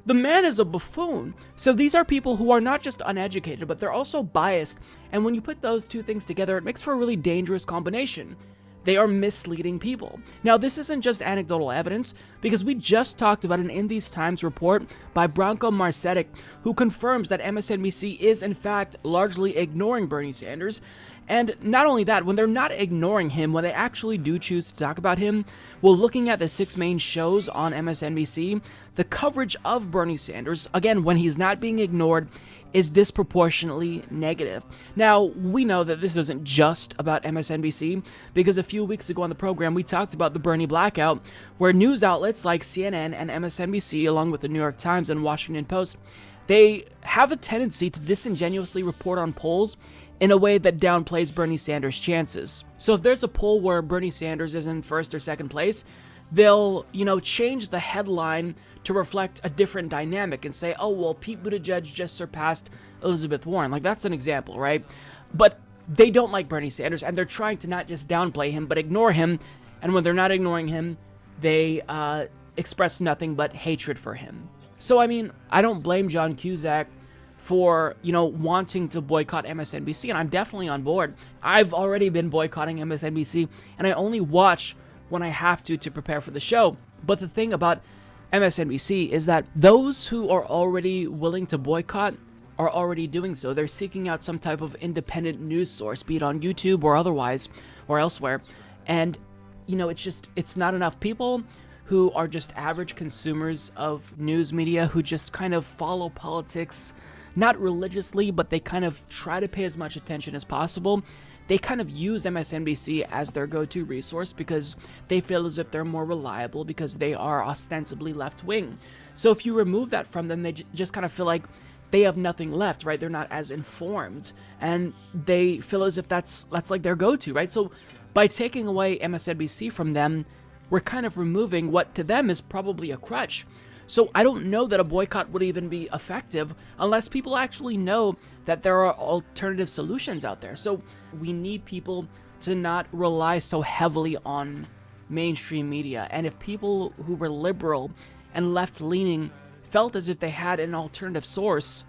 [SPEAKER 8] the man is a buffoon. So these are people who are not just uneducated, but they're also biased. And when you put those two things together, it makes for a really dangerous combination. They are misleading people. Now, this isn't just anecdotal evidence, because we just talked about an In These Times report by Branko Marcetic, who confirms that MSNBC is, in fact, largely ignoring Bernie Sanders. And not only that, when they're not ignoring him, when they actually do choose to talk about him, well, looking at the 6 main shows on MSNBC, the coverage of Bernie Sanders, again, when he's not being ignored, is disproportionately negative. Now, we know that this isn't just about MSNBC, because a few weeks ago on the program, we talked about the Bernie blackout, where news outlets like CNN and MSNBC, along with the New York Times and Washington Post, they have a tendency to disingenuously report on polls in a way that downplays Bernie Sanders' chances. So if there's a poll where Bernie Sanders is in first or second place, they'll, change the headline to reflect a different dynamic and say, oh, well, Pete Buttigieg just surpassed Elizabeth Warren. Like, that's an example, right? But they don't like Bernie Sanders, and they're trying to not just downplay him, but ignore him. And when they're not ignoring him, they express nothing but hatred for him. So, I don't blame John Cusack for, wanting to boycott MSNBC, and I'm definitely on board. I've already been boycotting MSNBC, and I only watch when I have to prepare for the show. But the thing about MSNBC is that those who are already willing to boycott are already doing so. They're seeking out some type of independent news source, be it on YouTube or otherwise, or elsewhere. And, it's not enough people who are just average consumers of news media who just kind of follow politics, not religiously, but they kind of try to pay as much attention as possible. They kind of use MSNBC as their go-to resource because they feel as if they're more reliable because they are ostensibly left-wing. So if you remove that from them, they just kind of feel like they have nothing left, right? They're not as informed, and they feel as if that's like their go-to, right? So by taking away MSNBC from them, we're kind of removing what to them is probably a crutch. So I don't know that a boycott would even be effective unless people actually know that there are alternative solutions out there. So we need people to not rely so heavily on mainstream media. And if people who were liberal and left-leaning felt as if they had an alternative source,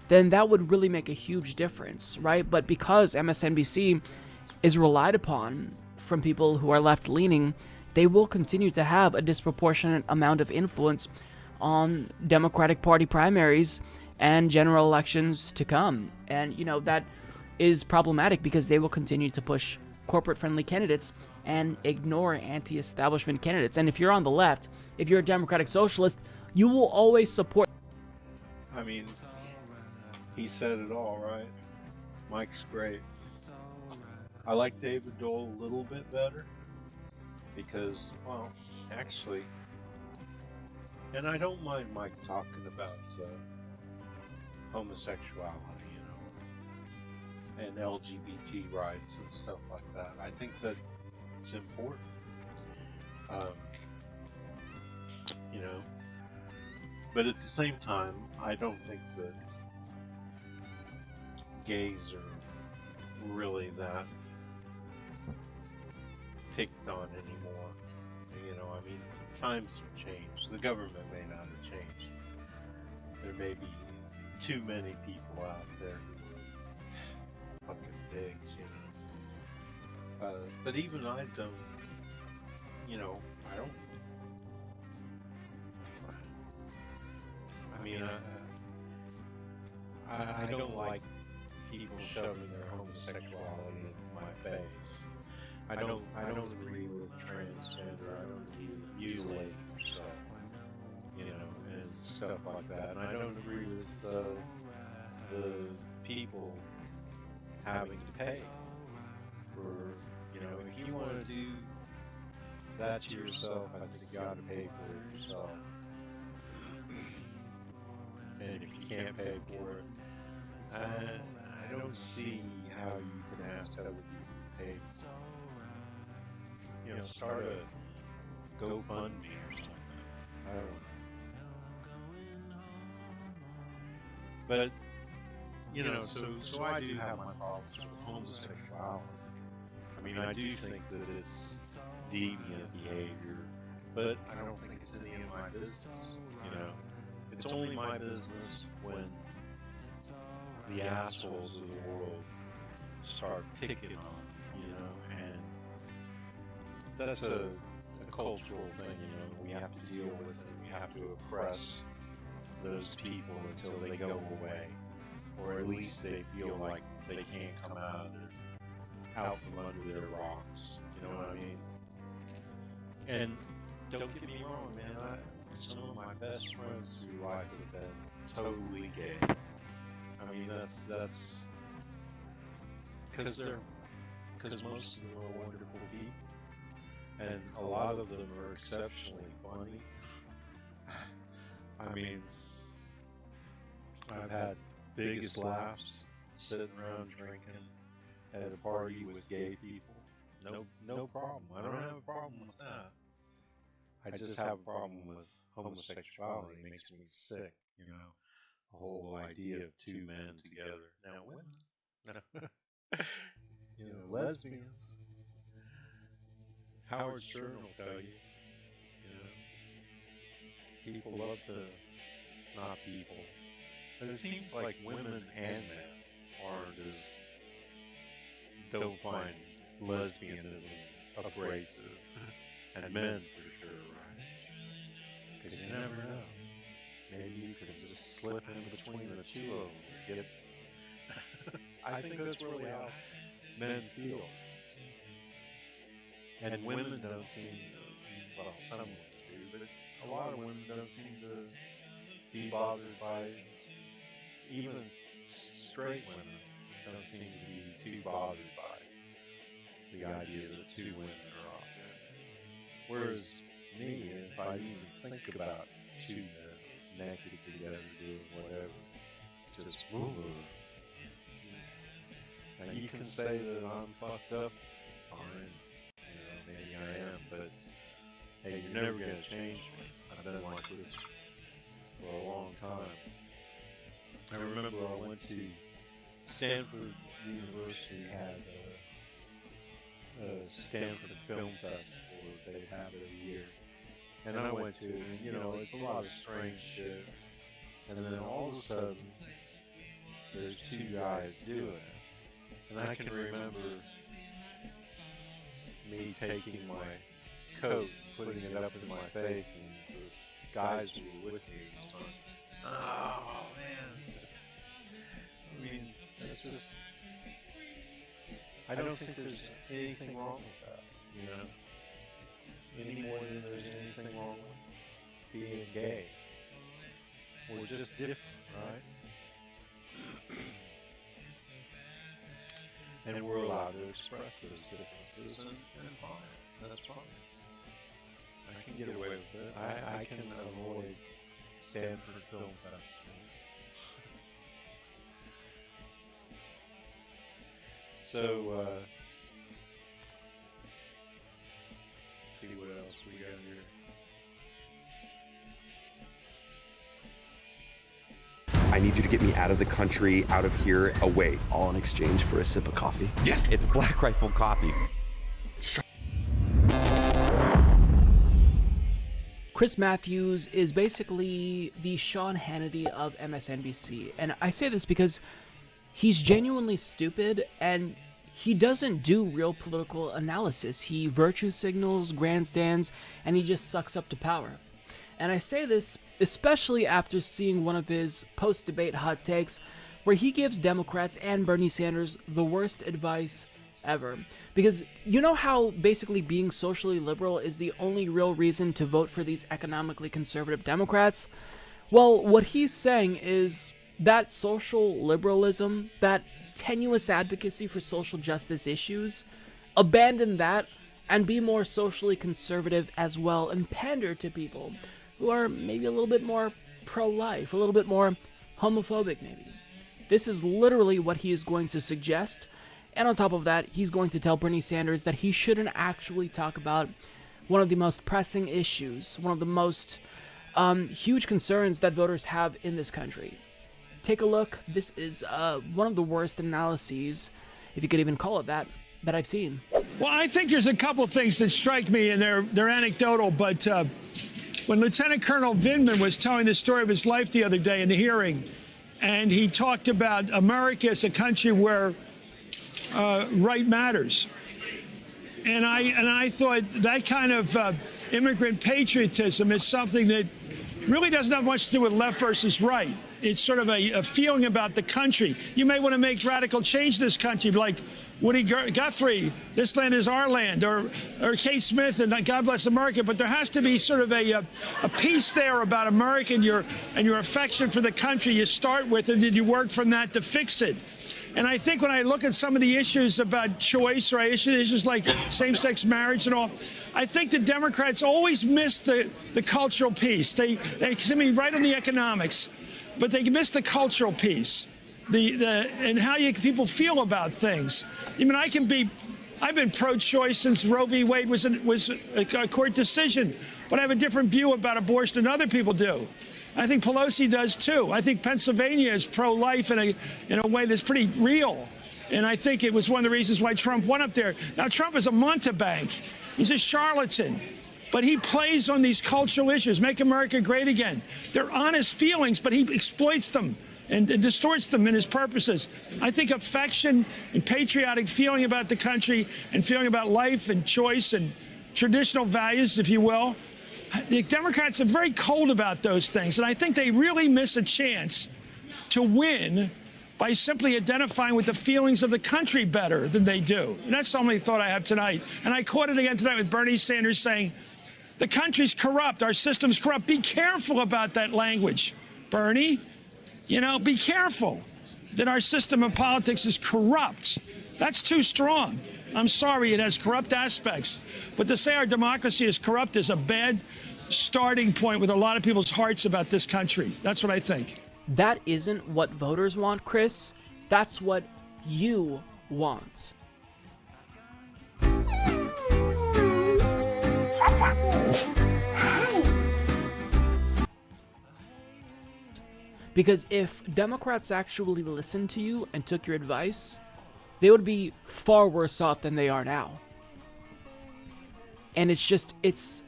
[SPEAKER 8] then that would really make a huge difference, right? But because MSNBC is relied upon from people who are left-leaning, they will continue to have a disproportionate amount of influence on Democratic Party primaries and general elections to come. And, that is problematic because they will continue to push corporate-friendly candidates and ignore anti-establishment candidates. And if you're on the left, if you're a Democratic Socialist, you will always support...
[SPEAKER 1] He said it all, right? Mike's great. I like David Dole a little bit better because, well, actually... And I don't mind Mike talking about homosexuality, and LGBT rights and stuff like that. I think that it's important, But at the same time, I don't think that gays are really that picked on anymore. Times have changed. The government may not have changed. There may be too many people out there who are fucking pigs, But even I don't, I don't like people shoving their homosexuality in my face. I don't agree with transgender. I don't agree with mutilating yourself, you know, and stuff like that. And I don't agree with the people having to pay for, you know, if you want to do that to yourself, I think you got to pay for it yourself. And if you can't pay for it, I don't see how you can ask other people to pay for it. You know, start a GoFundMe or something. I don't know. But, you know, so I do have my problems with homosexuality. I mean, I do think that it's deviant behavior, but I don't think it's any of my business, you know. It's only my business when the assholes of the world start picking on, you know, and that's a cultural thing, you know. We have to deal with it. We have to oppress those people until they go away, or at least they feel like they can't come out from under their rocks. You know what I mean? And don't get me wrong, man. Some of my best friends through life have been totally gay. I mean, that's because most of them are wonderful people, and a lot of them are exceptionally funny. I mean, I've had biggest laughs sitting around drinking at a party with gay people. No problem. I don't have a problem with that. I just have a problem with homosexuality. It makes me sick, you know. The whole idea of two men together. Now women, you know, lesbians. Howard Stern will tell you, you know, people love to, not people. But it seems like women and men don't find lesbianism abrasive. And men for sure, right? Because you never know. Maybe you could just slip in between the two of them. I think that's really how men feel. And women don't seem, well, some women do, but a lot of women don't seem to be bothered by, even straight women don't seem to be too bothered by the idea that two women are out there. Whereas me, if I even think about two men naked together doing whatever, just woo. Now you can say that I'm fucked up, fine, you know, maybe I am, but hey, you're never gonna change me. I've been like this for a long time. I remember I went to Stanford University, had a Stanford Film Festival that they have every year. And I went to it, and you know, it's a lot of strange shit. And then all of a sudden, there's two guys doing it. And I can remember me taking my coat, putting it up in my face, and the guys who were with me was like, oh man. I mean, it's just, I don't think there's anything wrong with that, you know? Any more than there's anything wrong with being gay. We're just different, right? And we're allowed to express those differences, and fine. That's fine. I can get away with it. I can avoid Stanford Film Festivals. So, let's see what else we got here.
[SPEAKER 4] I need you to get me out of the country, out of here, away.
[SPEAKER 12] All in exchange for a sip of coffee?
[SPEAKER 4] Yeah, it's Black Rifle Coffee.
[SPEAKER 8] Chris Matthews is basically the Sean Hannity of MSNBC. And I say this because he's genuinely stupid and he doesn't do real political analysis. He virtue signals, grandstands, and he just sucks up to power. And I say this especially after seeing one of his post-debate hot takes where he gives Democrats and Bernie Sanders the worst advice ever. Because you know how basically being socially liberal is the only real reason to vote for these economically conservative Democrats? Well, what he's saying is that social liberalism, that tenuous advocacy for social justice issues, abandon that and be more socially conservative as well, and pander to people who are maybe a little bit more pro-life, a little bit more homophobic maybe. This is literally what he is going to suggest, and on top of that, he's going to tell Bernie Sanders that he shouldn't actually talk about one of the most pressing issues, one of the most huge concerns that voters have in this country. Take a look. This is one of the worst analyses, if you could even call it that I've seen.
[SPEAKER 13] Well, I think there's a couple things that strike me, and they're anecdotal, but when Lieutenant Colonel Vindman was telling the story of his life the other day in the hearing, and he talked about America as a country where right matters. And I thought that kind of immigrant patriotism is something that really doesn't have much to do with left versus right. It's sort of a feeling about the country. You may want to make radical change in this country, like Woody Guthrie, this land is our land, or Kate Smith, and God bless America. But there has to be sort of a piece there about America and your affection for the country you start with, and then you work from that to fix it. And I think when I look at some of the issues about choice, or issues like same-sex marriage and all, I think the Democrats always miss the cultural piece. They seem right on the economics, but they miss the cultural piece, and how people feel about things. I mean, I've been pro-choice since Roe v. Wade was a court decision, but I have a different view about abortion than other people do. I think Pelosi does too. I think Pennsylvania is pro-life in a way that's pretty real. And I think it was one of the reasons why Trump went up there. Now, Trump is a mountebank. He's a charlatan. But he plays on these cultural issues, make America great again. They're honest feelings, but he exploits them and distorts them in his purposes. I think affection and patriotic feeling about the country and feeling about life and choice and traditional values, if you will, the Democrats are very cold about those things, and I think they really miss a chance to win by simply identifying with the feelings of the country better than they do. And that's the only thought I have tonight. And I quoted again tonight with Bernie Sanders saying, the country's corrupt, our system's corrupt. Be careful about that language, Bernie. You know, be careful that our system of politics is corrupt. That's too strong. I'm sorry, it has corrupt aspects. But to say our democracy is corrupt is a bad starting point with a lot of people's hearts about this country. That's what I think.
[SPEAKER 8] That isn't what voters want, Chris. That's what you want. Because if Democrats actually listened to you and took your advice, they would be far worse off than they are now. And it's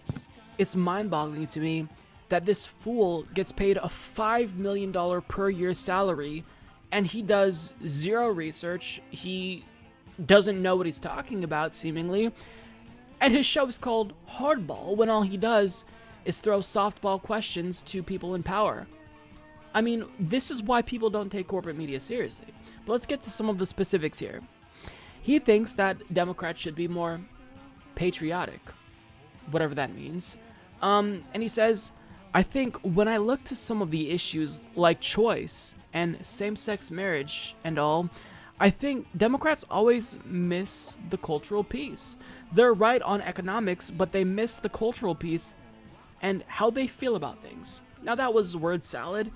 [SPEAKER 8] mind-boggling to me that this fool gets paid a $5 million per year salary, and he does zero research. He doesn't know what he's talking about, seemingly. And his show is called Hardball, when all he does is throw softball questions to people in power. I mean, this is why people don't take corporate media seriously. But let's get to some of the specifics here. He thinks that Democrats should be more patriotic, whatever that means. And he says, I think when I look to some of the issues like choice and same-sex marriage and all, I think Democrats always miss the cultural piece. They're right on economics, but they miss the cultural piece and how they feel about things. Now, that was word salad,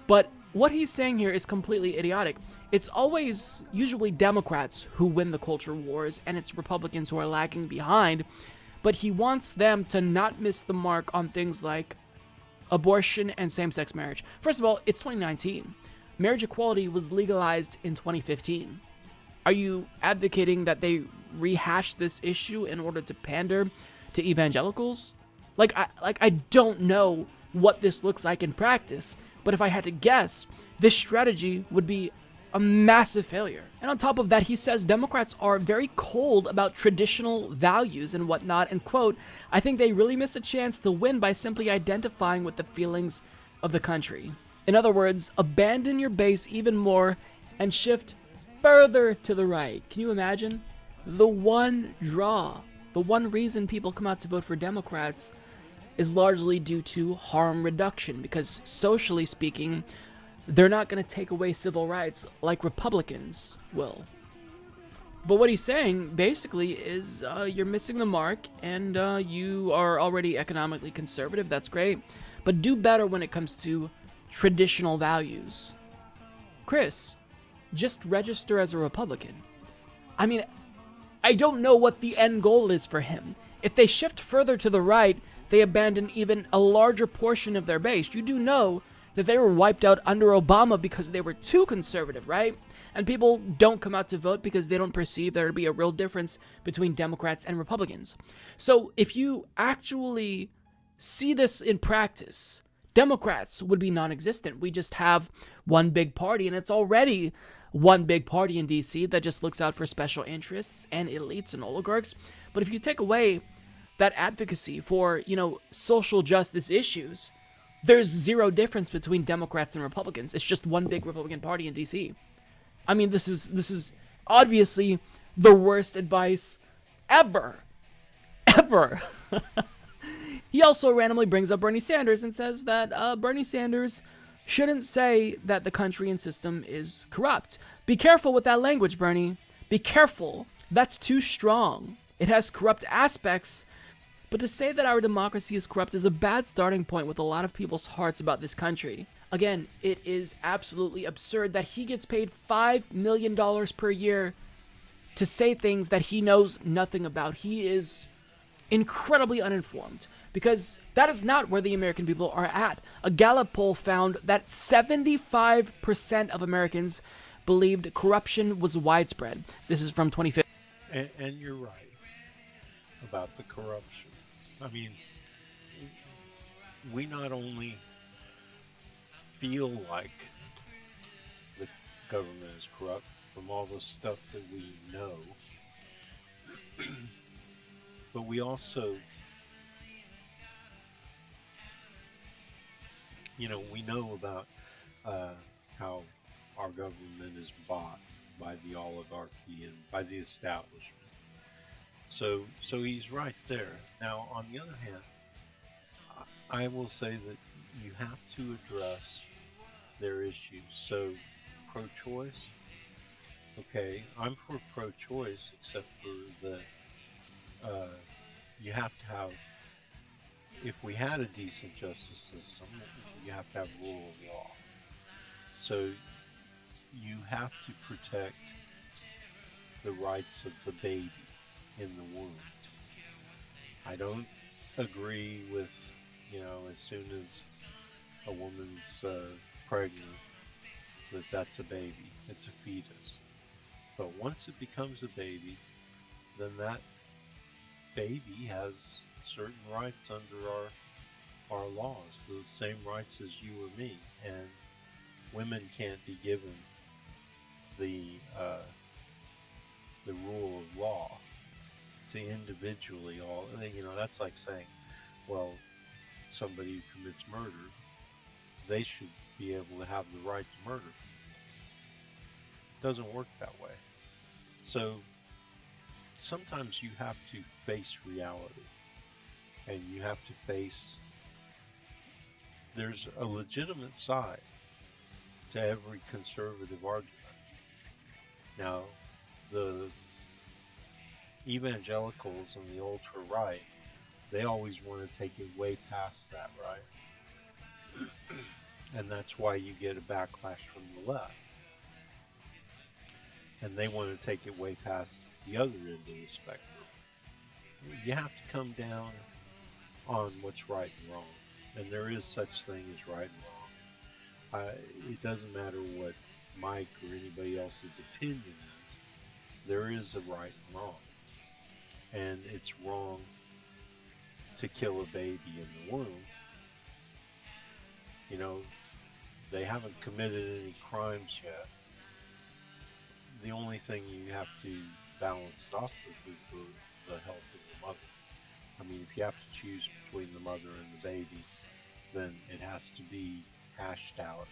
[SPEAKER 8] but what he's saying here is completely idiotic. It's always usually Democrats who win the culture wars, and it's Republicans who are lagging behind, but he wants them to not miss the mark on things like abortion and same-sex marriage. First of all, it's 2019. Marriage equality was legalized in 2015. Are you advocating that they rehash this issue in order to pander to evangelicals? I don't know what this looks like in practice, but if I had to guess, this strategy would be a massive failure. And on top of that, he says Democrats are very cold about traditional values and whatnot, and quote, I think they really miss a chance to win by simply identifying with the feelings of the country. In other words, abandon your base even more and shift further to the right. Can you imagine? The one draw, the one reason people come out to vote for Democrats is largely due to harm reduction, because socially speaking, they're not going to take away civil rights like Republicans will. But what he's saying, basically, is you're missing the mark, and you are already economically conservative. That's great. But do better when it comes to traditional values. Chris, just register as a Republican. I mean, I don't know what the end goal is for him. If they shift further to the right, they abandon even a larger portion of their base. You do know that they were wiped out under Obama because they were too conservative, right? And people don't come out to vote because they don't perceive there to be a real difference between Democrats and Republicans. So if you actually see this in practice, Democrats would be non-existent. We just have one big party, and it's already one big party in DC that just looks out for special interests and elites and oligarchs. But if you take away that advocacy for, social justice issues, there's zero difference between Democrats and Republicans. It's just one big Republican party in DC. I mean, this is obviously the worst advice ever. Ever. He also randomly brings up Bernie Sanders and says that Bernie Sanders shouldn't say that the country and system is corrupt. Be careful with that language, Bernie. Be careful. That's too strong. It has corrupt aspects. But to say that our democracy is corrupt is a bad starting point with a lot of people's hearts about this country. Again, it is absolutely absurd that he gets paid $5 million per year to say things that he knows nothing about. He is incredibly uninformed, because that is not where the American people are at. A Gallup poll found that 75% of Americans believed corruption was widespread. This is from 2015.
[SPEAKER 1] And you're right about the corruption. I mean, we not only feel like the government is corrupt from all the stuff that we know, but we also, we know about how our government is bought by the oligarchy and by the establishment. So he's right there. Now, on the other hand, I will say that you have to address their issues. So, pro-choice, okay, I'm for pro-choice, except for the, you have to have, if we had a decent justice system, you have to have rule of law. So, you have to protect the rights of the baby in the womb. I don't agree with, as soon as a woman's pregnant, that's a baby. It's a fetus. But once it becomes a baby, then that baby has certain rights under our laws, the same rights as you or me, and women can't be given the rule of law to individually that's like saying, well, somebody who commits murder, they should be able to have the right to murder. It doesn't work that way. So sometimes you have to face reality, and you have to face, there's a legitimate side to every conservative argument. Now, the evangelicals and the ultra-right, they always want to take it way past that, right? And that's why you get a backlash from the left. And they want to take it way past the other end of the spectrum. You have to come down on what's right and wrong. And there is such thing as right and wrong. It doesn't matter what Mike or anybody else's opinion is. There is a right and wrong. And it's wrong to kill a baby in the womb. They haven't committed any crimes yet. The only thing you have to balance it off with is the health of the mother. I mean, if you have to choose between the mother and the baby, then it has to be hashed out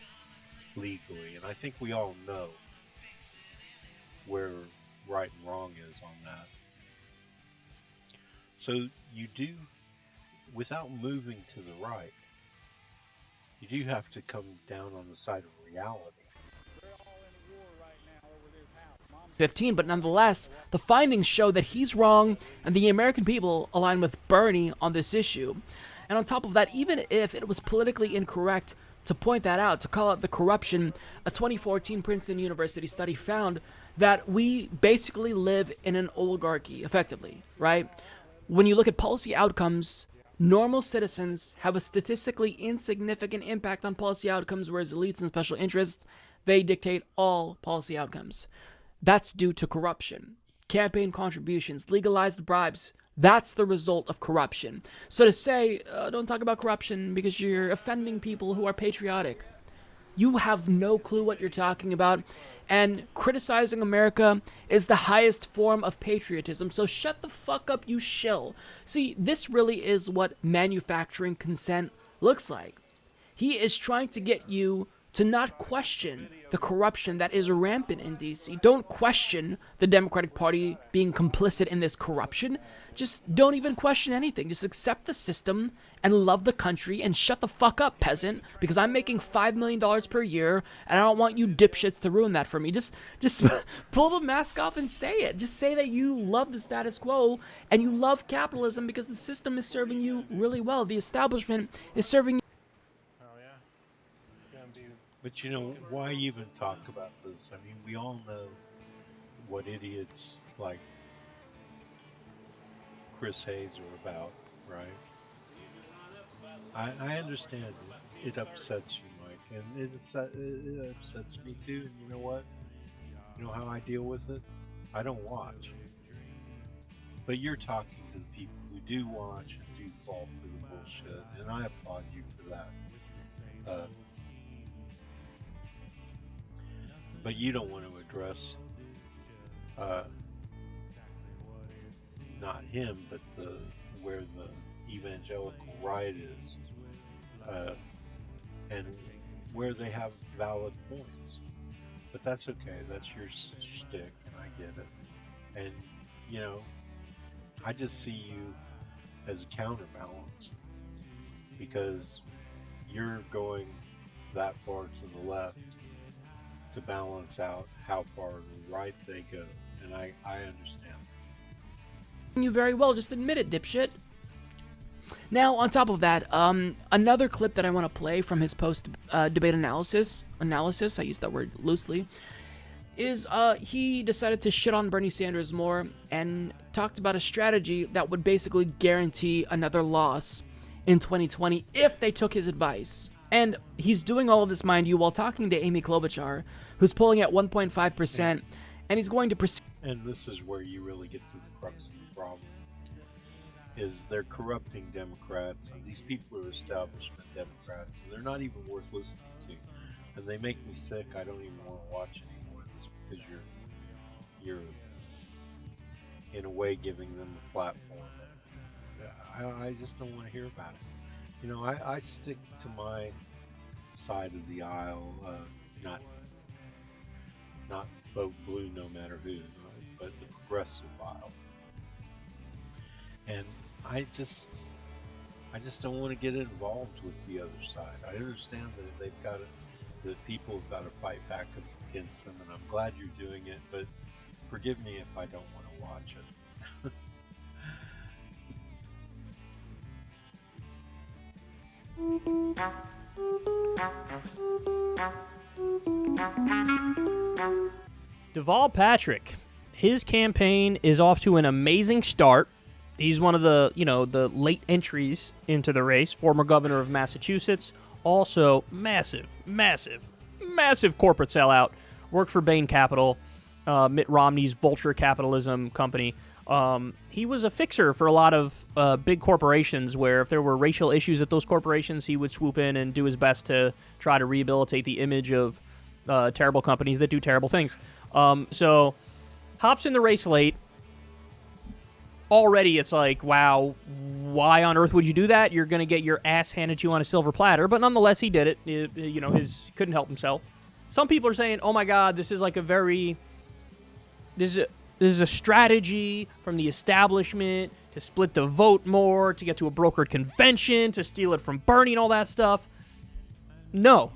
[SPEAKER 1] legally. And I think we all know where right and wrong is on that. So you do, without moving to the right, you do have to come down on the side of reality.
[SPEAKER 8] 15, but nonetheless, the findings show that he's wrong and the American people align with Bernie on this issue. And on top of that, even if it was politically incorrect to point that out, to call out the corruption, a 2014 Princeton University study found that we basically live in an oligarchy, effectively, right? When you look at policy outcomes, normal citizens have a statistically insignificant impact on policy outcomes, whereas elites and special interests, they dictate all policy outcomes. That's due to corruption. Campaign contributions, legalized bribes, that's the result of corruption. So to say, don't talk about corruption because you're offending people who are patriotic, you have no clue what you're talking about, and criticizing America is the highest form of patriotism, so shut the fuck up, you shill. See, this really is what manufacturing consent looks like. He is trying to get you to not question the corruption that is rampant in D.C. Don't question the Democratic Party being complicit in this corruption. Just don't even question anything. Just accept the system and love the country and shut the fuck up, peasant, because I'm making $5 million per year and I don't want you dipshits to ruin that for me. Just pull the mask off and say it. Just say that you love the status quo and you love capitalism because the system is serving you really well. The establishment is serving you.
[SPEAKER 1] But you know, why even talk about this? I mean, we all know what idiots like Chris Hayes are about, right? I understand it upsets you, Mike, and it upsets me too. And you know what? You know how I deal with it? I don't watch. But you're talking to the people who do watch and do fall for the bullshit, and I applaud you for that. But you don't want to address not him, but where the evangelical right is, and where they have valid points. But that's okay. That's your shtick, and I get it. And you know, I just see you as a counterbalance because you're going that far to the left to balance out how far to the right they go, and I understand.
[SPEAKER 8] You very well, just admit it, dipshit. Now, on top of that, another clip that I want to play from his post-debate analysis, I use that word loosely, is he decided to shit on Bernie Sanders more and talked about a strategy that would basically guarantee another loss in 2020 if they took his advice. And he's doing all of this, mind you, while talking to Amy Klobuchar, who's polling at 1.5%, and he's going to proceed.
[SPEAKER 1] And this is where you really get to the crux of the problem, is they're corrupting Democrats, and these people are establishment Democrats, and they're not even worth listening to. And they make me sick. I don't even want to watch anymore of this because you're in a way giving them a platform. I just don't want to hear about it. You know, I stick to my side of the aisle, not vote blue no matter who, but the progressive aisle. And I just don't want to get involved with the other side. I understand that that people have got to fight back against them, and I'm glad you're doing it, but forgive me if I don't want to watch it.
[SPEAKER 14] Deval Patrick, his campaign is off to an amazing start. He's one of the late entries into the race, former governor of Massachusetts, also massive corporate sellout, worked for Bain Capital, Mitt Romney's vulture capitalism company. He was a fixer for a lot of big corporations where if there were racial issues at those corporations, he would swoop in and do his best to try to rehabilitate the image of terrible companies that do terrible things. So hops in the race late. already it's like, wow, why on earth would you do that? You're going to get your ass handed to you on a silver platter. But nonetheless, he did it. You know, couldn't help himself. Some people are saying, oh my God, this is like this is a strategy from the establishment to split the vote more, to get to a brokered convention, to steal it from Bernie and all that stuff. No,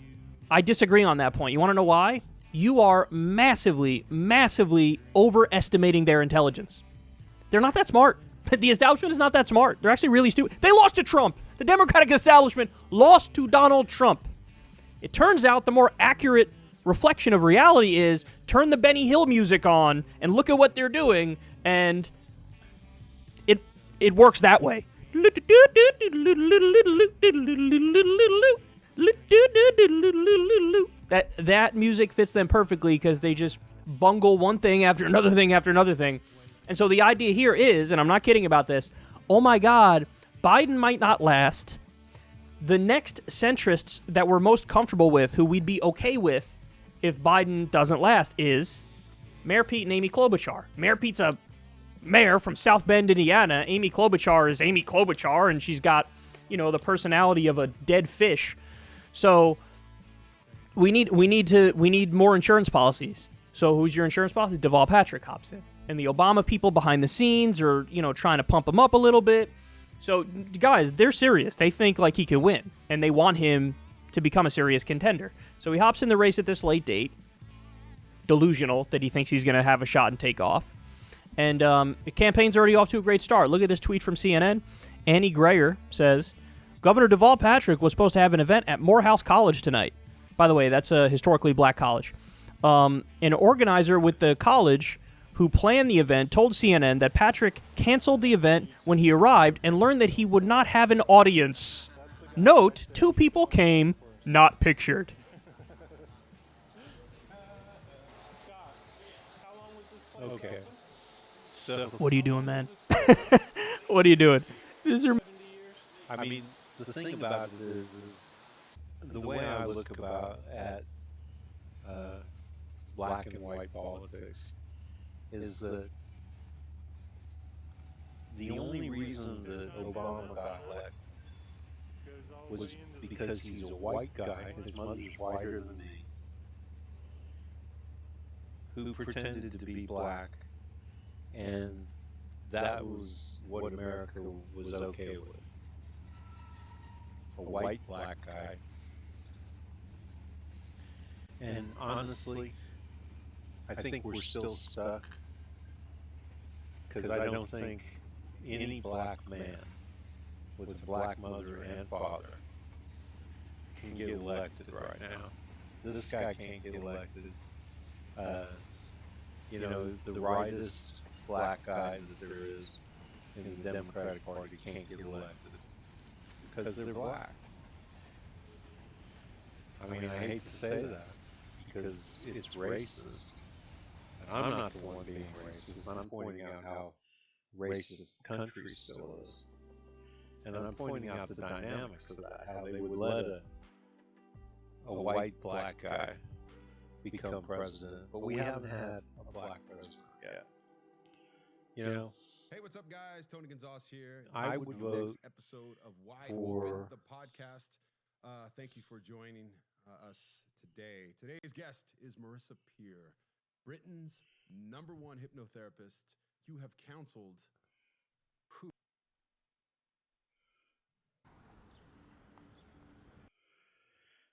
[SPEAKER 14] I disagree on that point. You want to know why? You are massively, massively overestimating their intelligence. They're not that smart. The establishment is not that smart. They're actually really stupid. They lost to Trump. The Democratic establishment lost to Donald Trump. It turns out the more accurate reflection of reality is turn the Benny Hill music on and look at what they're doing, and it works that way. That music fits them perfectly because they just bungle one thing after another thing after another thing. And so the idea here is, and I'm not kidding about this, oh my God, Biden might not last. The next centrists that we're most comfortable with, who we'd be okay with if Biden doesn't last, is Mayor Pete and Amy Klobuchar. Mayor Pete's a mayor from South Bend, Indiana. Amy Klobuchar is Amy Klobuchar, and she's got, you know, the personality of a dead fish. So we need more insurance policies. So who's your insurance policy? Deval Patrick hops in. And the Obama people behind the scenes are, you know, trying to pump him up a little bit. So, guys, they're serious. They think, like, he can win. And they want him to become a serious contender. So he hops in the race at this late date. Delusional that he thinks he's going to have a shot and take off. And the campaign's already off to a great start. Look at this tweet from CNN. Annie Greyer says, Governor Deval Patrick was supposed to have an event at Morehouse College tonight. By the way, that's a historically black college. An organizer with the college who planned the event told CNN that Patrick canceled the event when he arrived and learned that he would not have an audience. Note, 2 people came, not pictured.
[SPEAKER 1] Okay. So
[SPEAKER 14] What are you doing, man? What are you doing?
[SPEAKER 1] I mean, the thing about it is the way I look at black and white politics is that the only reason that Obama got elected was because he's a white guy, his mother's whiter than me, who pretended to be black, and that was what America was okay with. A white black guy. And honestly, I think we're still stuck because I don't think any black man with a black mother and father can get elected right now. This guy can't get elected. You know, the rightest black guy that there is in the Democratic Party can't get elected because they're black. I mean, I hate to say that because it's racist. And I'm not the one being racist. I'm pointing out how racist the country still is. And I'm pointing out the dynamics of that, how they would let a white black guy become president, but we haven't had a black president yet. You know?
[SPEAKER 2] Hey, what's up, guys? Tony Gonzalez here.
[SPEAKER 1] I would vote
[SPEAKER 2] next episode of Wide Open, the podcast. Thank you for joining us today. Today's guest is Marissa Peer, Britain's #1 hypnotherapist. You have counseled who?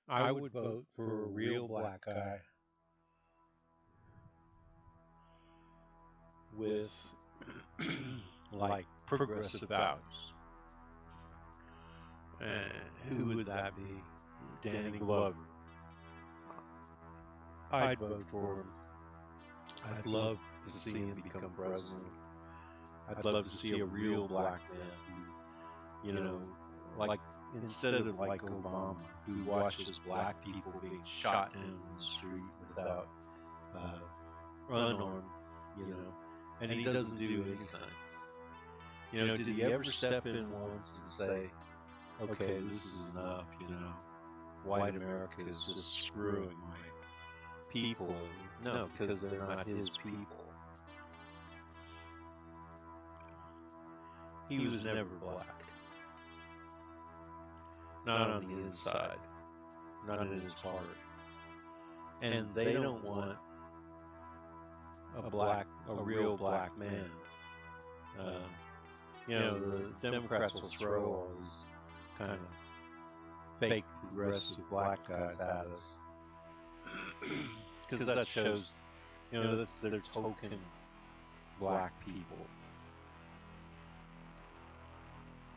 [SPEAKER 1] I would vote for a real black guy with like progressive values. And who would that be? Danny Glover. I'd vote for him. I'd love to see him become president. I'd love to see a real black man who, you know, like instead of like Obama, who watches black people being shot in the street without unarmed, you know, and he doesn't do anything. You know, did he ever step in once and say, okay, this is enough, you know, white America is just screwing my people? No, because they're not his people. he was never black. Not on the inside, not in his heart. And they don't want a real black man. The Democrats will throw all these kind of fake progressive black guys at us. Because that shows, they're token black people.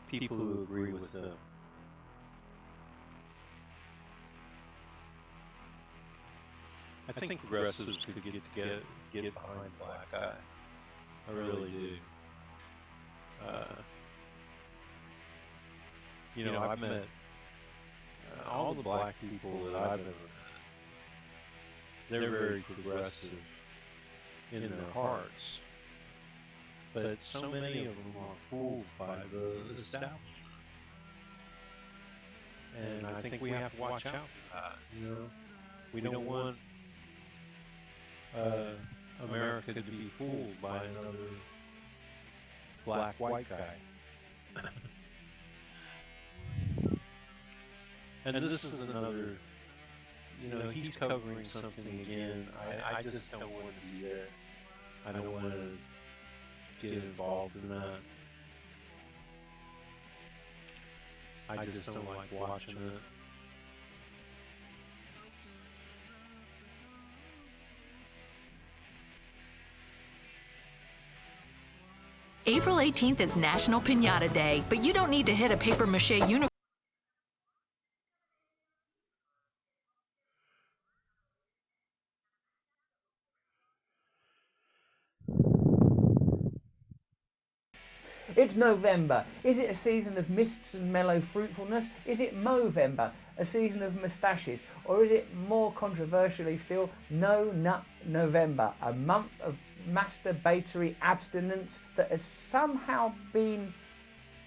[SPEAKER 1] People who agree with them. I think progressives could get behind black guy. I really do. I've met all the black people that I've ever met. They're very progressive in their hearts, but so many of them are fooled by the establishment. And I think we have to watch out for that. We don't want America to be fooled by another black white guy. And this is another, he's covering something again. I just don't want to be there. I don't want to get involved in that. I just don't like watching it.
[SPEAKER 3] April 18th is National Piñata Day, but you don't need to hit a papier-mâché unicorn.
[SPEAKER 16] It's November. Is it a season of mists and mellow fruitfulness? Is it Movember, a season of moustaches? Or is it, more controversially still, No Nut November, a month of masturbatory abstinence that has somehow been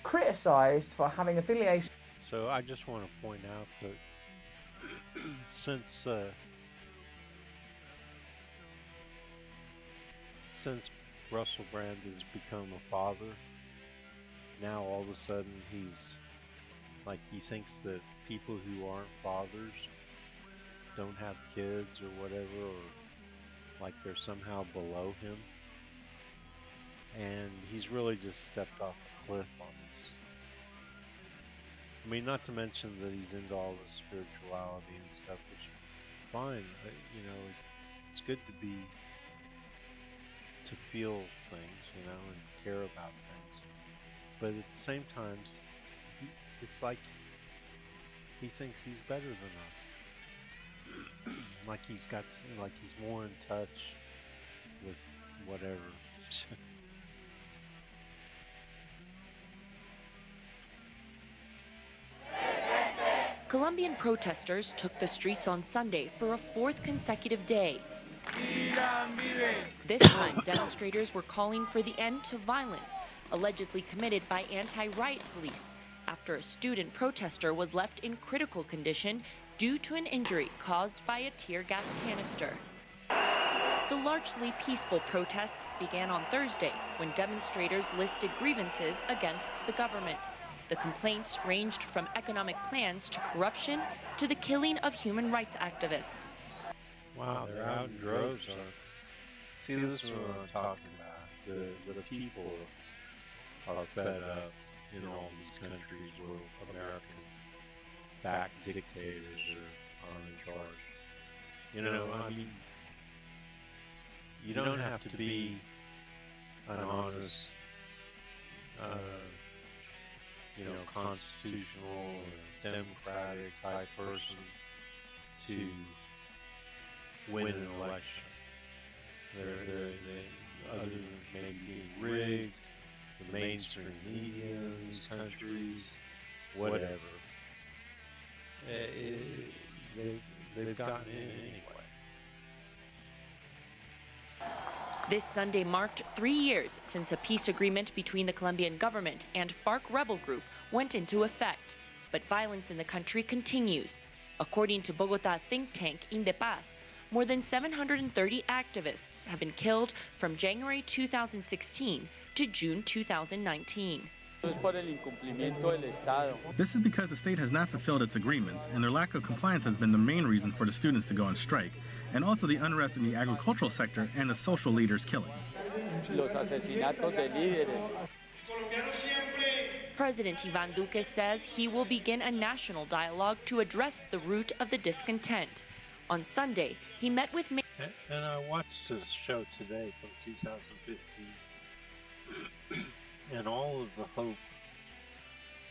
[SPEAKER 16] criticised for having affiliation?
[SPEAKER 1] So I just want to point out that since Russell Brand has become a father, now all of a sudden he thinks that people who aren't fathers don't have kids or whatever, or like they're somehow below him. And he's really just stepped off a cliff on this. I mean, not to mention that he's into all the spirituality and stuff, which is fine. It's good to feel things, and care about things. But at the same time, it's like he thinks he's better than us. like he's more in touch with whatever.
[SPEAKER 17] Colombian protesters took the streets on Sunday for a fourth consecutive day. This time, demonstrators were calling for the end to violence allegedly committed by anti-riot police after a student protester was left in critical condition due to an injury caused by a tear gas canister. The largely peaceful protests began on Thursday when demonstrators listed grievances against the government. The complaints ranged from economic plans to corruption to the killing of human rights activists.
[SPEAKER 1] Wow, they're out in droves. See, this is what I'm talking about. The people are fed up in all these countries where American-backed dictators are in charge. I mean, you don't have to be an honest, constitutional or democratic type person to win an election. Other than maybe being rigged, the mainstream media in these countries, whatever. They've gotten in anyway.
[SPEAKER 17] This Sunday marked 3 years since a peace agreement between the Colombian government and FARC rebel group went into effect. But violence in the country continues. According to Bogota think tank Indepaz, more than 730 activists have been killed from January 2016 to June 2019.
[SPEAKER 5] This is because the state has not fulfilled its agreements, and their lack of compliance has been the main reason for the students to go on strike, and also the unrest in the agricultural sector and the social leaders' killings.
[SPEAKER 17] President Ivan Duque says he will begin a national dialogue to address the root of the discontent. On Sunday, he met with
[SPEAKER 1] and I watched a show today from 2015, and all of the hope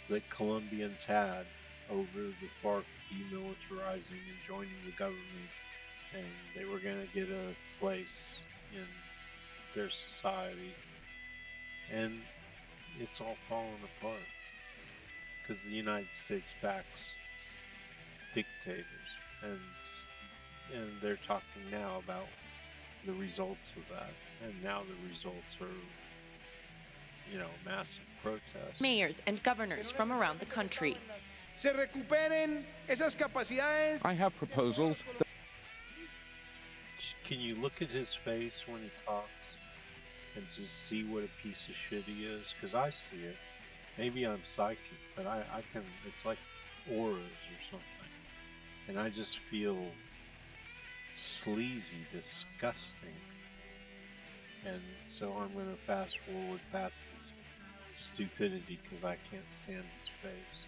[SPEAKER 1] that Colombians had over the FARC demilitarizing and joining the government, and they were going to get a place in their society, and it's all falling apart because the United States backs dictators, and they're talking now about the results of that, and now the results are, massive protests.
[SPEAKER 17] Mayors and governors from around the country.
[SPEAKER 6] I have proposals.
[SPEAKER 1] Can you look at his face when he talks and just see what a piece of shit he is? Because I see it. Maybe I'm psychic, but I can, it's like auras or something. And I just feel sleazy, disgusting. And so I'm going to fast forward past this stupidity because I can't stand his face.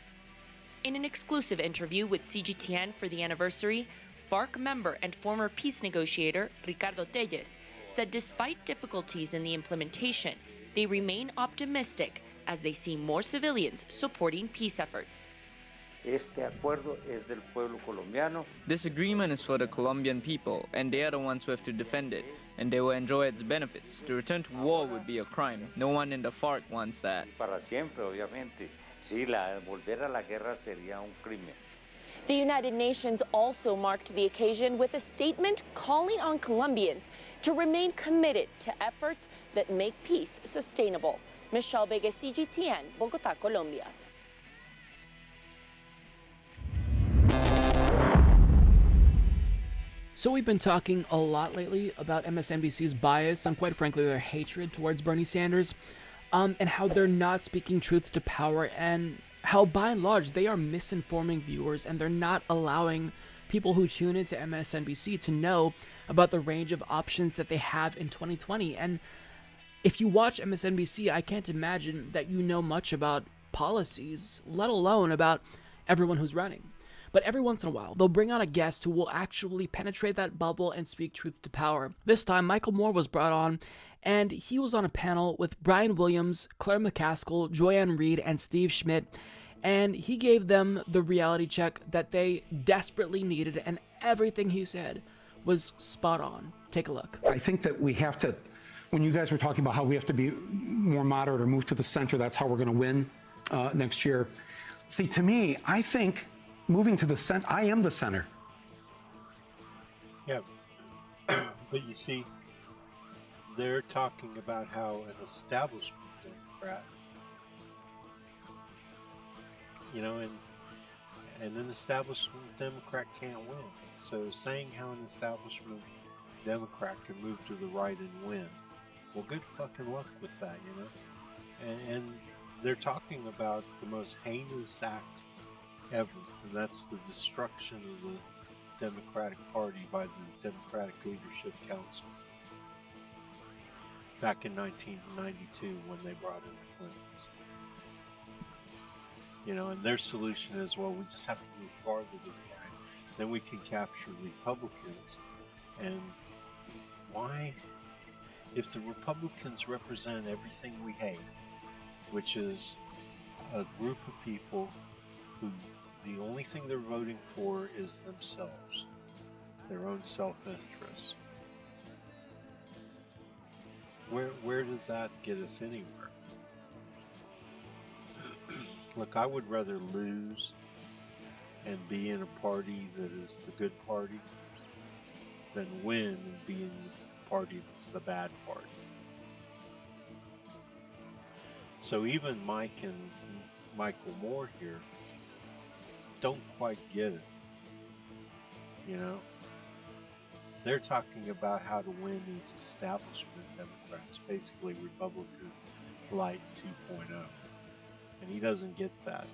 [SPEAKER 17] In an exclusive interview with CGTN for the anniversary, FARC member and former peace negotiator Ricardo Telles said despite difficulties in the implementation, they remain optimistic as they see more civilians supporting peace efforts.
[SPEAKER 15] This agreement is for the Colombian people, and they are the ones who have to defend it, and they will enjoy its benefits. To return to war would be a crime. No one in the FARC wants that.
[SPEAKER 17] The United Nations also marked the occasion with a statement calling on Colombians to remain committed to efforts that make peace sustainable. Michelle Vega, CGTN, Bogotá, Colombia.
[SPEAKER 8] So we've been talking a lot lately about MSNBC's bias and quite frankly their hatred towards Bernie Sanders, and how they're not speaking truth to power, and how by and large they are misinforming viewers and they're not allowing people who tune into MSNBC to know about the range of options that they have in 2020. And if you watch MSNBC, I can't imagine that you know much about policies, let alone about everyone who's running. But every once in a while, they'll bring on a guest who will actually penetrate that bubble and speak truth to power. This time, Michael Moore was brought on, and he was on a panel with Brian Williams, Claire McCaskill, Joyanne Reed, and Steve Schmidt, and he gave them the reality check that they desperately needed, and everything he said was spot on. Take a look.
[SPEAKER 31] I think that we have to, when you guys were talking about how we have to be more moderate or move to the center, that's how we're going to win next year. See, to me, I think moving to the center, I am the center.
[SPEAKER 1] Yeah, but you see, they're talking about how an establishment Democrat, and an establishment Democrat can't win. So saying how an establishment Democrat can move to the right and win, well, good fucking luck with that, And they're talking about the most heinous act ever, and that's the destruction of the Democratic Party by the Democratic Leadership Council back in 1992 when they brought in the Clintons. And their solution is, well, we just have to move farther to the right, then we can capture Republicans. And why? If the Republicans represent everything we hate, which is a group of people who the only thing they're voting for is themselves, their own self-interest. Where does that get us anywhere? Look, I would rather lose and be in a party that is the good party than win and be in the party that's the bad party. So even Mike and Michael Moore here don't quite get it, They're talking about how to win these establishment Democrats, basically Republican Light 2.0. And he doesn't get that.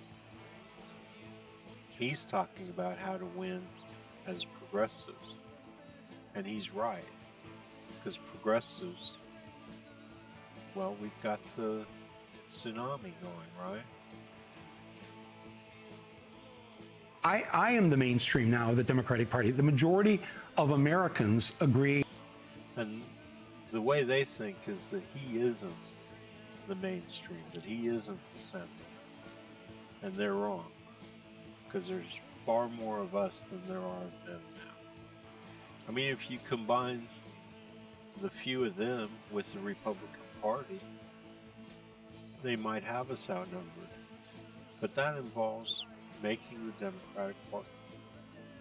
[SPEAKER 1] He's talking about how to win as progressives. And he's right. Because progressives, well, we've got the tsunami going, right?
[SPEAKER 31] I am the mainstream now of the Democratic Party. The majority of Americans agree.
[SPEAKER 1] And the way they think is that he isn't the mainstream, that he isn't the center. And they're wrong. Because there's far more of us than there are of them now. I mean, if you combine the few of them with the Republican Party, they might have us outnumbered. But that involves making the Democratic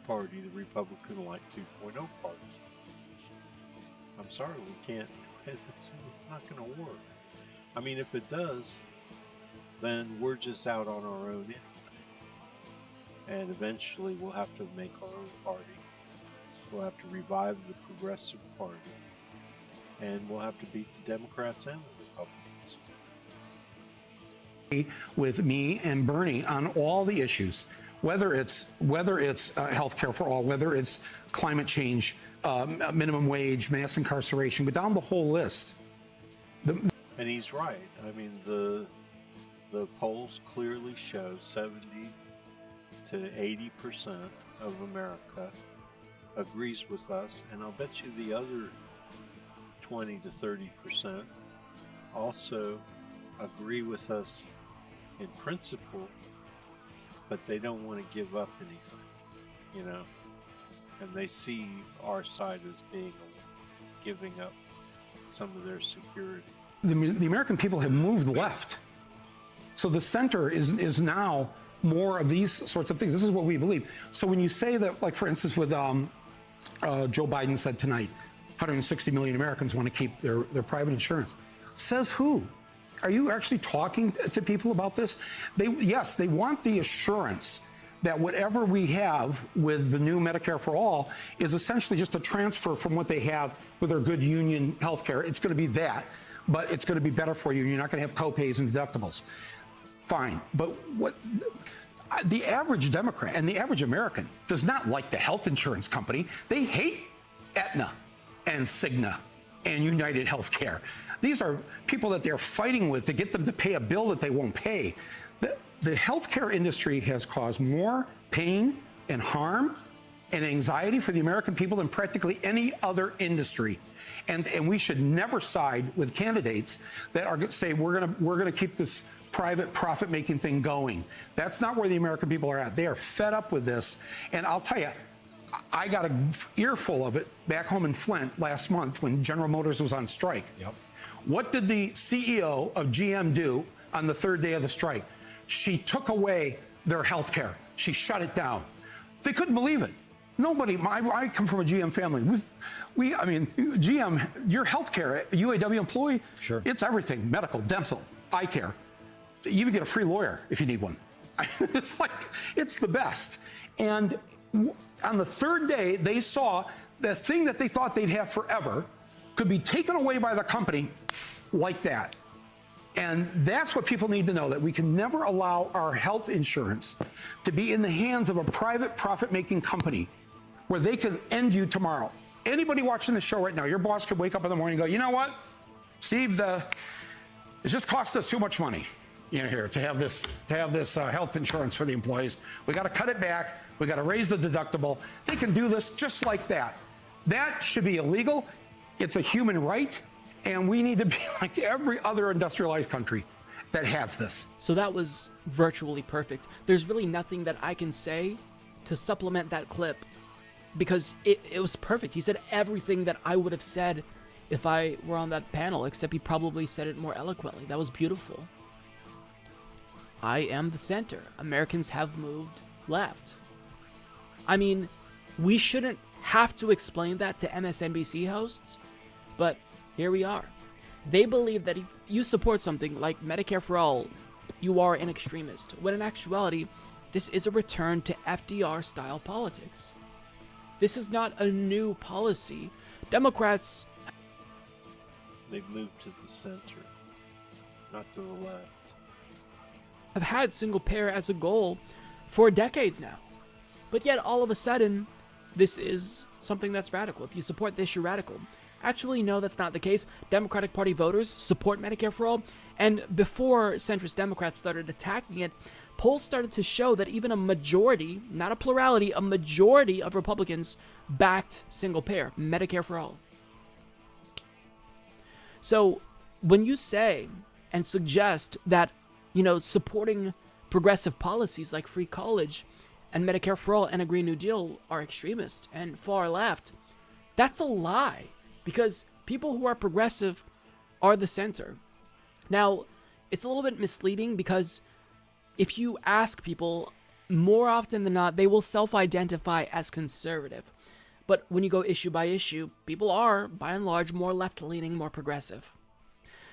[SPEAKER 1] Party the Republican-like 2.0 party. I'm sorry, we can't. It's not going to work. I mean, if it does, then we're just out on our own anyway. And eventually we'll have to make our own party. We'll have to revive the Progressive Party. And we'll have to beat the Democrats and the Republicans.
[SPEAKER 31] With me and Bernie on all the issues, whether it's health care for all, whether it's climate change, minimum wage, mass incarceration, but down the whole list.
[SPEAKER 1] And he's right. I mean, the polls clearly show 70 to 80% of America agrees with us, and I'll bet you the other 20 to 30% also agree with us in principle, but they don't want to give up anything, you know, and they see our side as being giving up some of their security.
[SPEAKER 31] The American people have moved left. So the center is now more of these sorts of things. This is what we believe. So when you say that, like, for instance, with Joe Biden said tonight, 160 million Americans want to keep their private insurance. Says who? Are you actually talking to people about this? Yes, they want the assurance that whatever we have with the new Medicare for All is essentially just a transfer from what they have with their good union health care. It's going to be that, but it's going to be better for you. You're not going to have co-pays and deductibles. Fine. But what the average Democrat and the average American does not like the health insurance company. They hate Aetna and Cigna and United Healthcare. These are people that they're fighting with to get them to pay a bill that they won't pay. The healthcare industry has caused more pain and harm and anxiety for the American people than practically any other industry. And we should never side with candidates that are going to say we're going to keep this private profit-making thing going. That's not where the American people are at. They are fed up with this. And I'll tell you, I got an earful of it back home in Flint last month when General Motors was on strike.
[SPEAKER 7] Yep.
[SPEAKER 31] What did the CEO of GM do on the third day of the strike? She took away their health care. She shut it down. They couldn't believe it. Nobody, I come from a GM family. I mean, GM, your health care, UAW employee,
[SPEAKER 7] sure,
[SPEAKER 31] it's everything, medical, dental, eye care. You even get a free lawyer if you need one. It's like, it's the best. And on the third day, they saw the thing that they thought they'd have forever could be taken away by the company like that. And that's what people need to know, that we can never allow our health insurance to be in the hands of a private profit-making company where they can end you tomorrow. Anybody watching the show right now, your boss could wake up in the morning and go, you know what, Steve, it just cost us too much money, you know, here to have this health insurance for the employees. We got to cut it back. We got to raise the deductible. They can do this just like that. That should be illegal. It's a human right. And we need to be like every other industrialized country that has this.
[SPEAKER 8] So that was virtually perfect. There's really nothing that I can say to supplement that clip because it was perfect. He said everything that I would have said if I were on that panel, except he probably said it more eloquently. That was beautiful. I am the center. Americans have moved left. I mean, we shouldn't have to explain that to MSNBC hosts, but here we are. They believe that if you support something like Medicare for All, you are an extremist, when in actuality, this is a return to FDR-style politics. This is not a new policy. Democrats...
[SPEAKER 1] They've moved to the center, not to the left.
[SPEAKER 8] have had single payer as a goal for decades now. But yet, all of a sudden, this is something that's radical. If you support this, you're radical. Actually, no, that's not the case. Democratic Party voters support Medicare for All, and before centrist Democrats started attacking it, polls started to show that even a majority, not a plurality, a majority of Republicans backed single payer, Medicare for All. So when you say and suggest that, supporting progressive policies like free college and Medicare for All and a Green New Deal are extremist and far left, that's a lie, because people who are progressive are the center. Now, it's a little bit misleading because if you ask people, more often than not, they will self-identify as conservative. But when you go issue by issue, people are, by and large, more left-leaning, more progressive.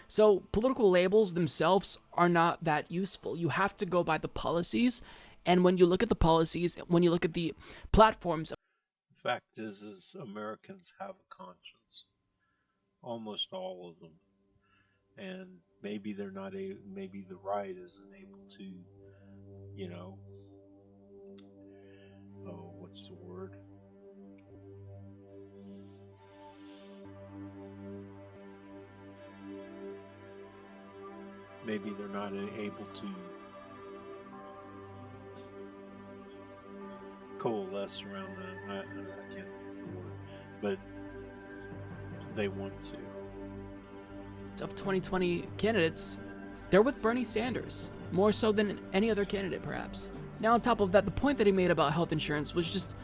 [SPEAKER 8] So political labels themselves are not that useful. You have to go by the policies, and when you look at the policies, when you look at the platforms...
[SPEAKER 1] The fact is Americans have a conscience. Almost all of them. And maybe they're not maybe the right isn't able to, what's the word? Maybe they're not able to coalesce around that. I can't think of the word, but they want to.
[SPEAKER 8] Of 2020 candidates, they're with Bernie Sanders, more so than any other candidate, perhaps. Now, on top of that, the point that he made about health insurance was just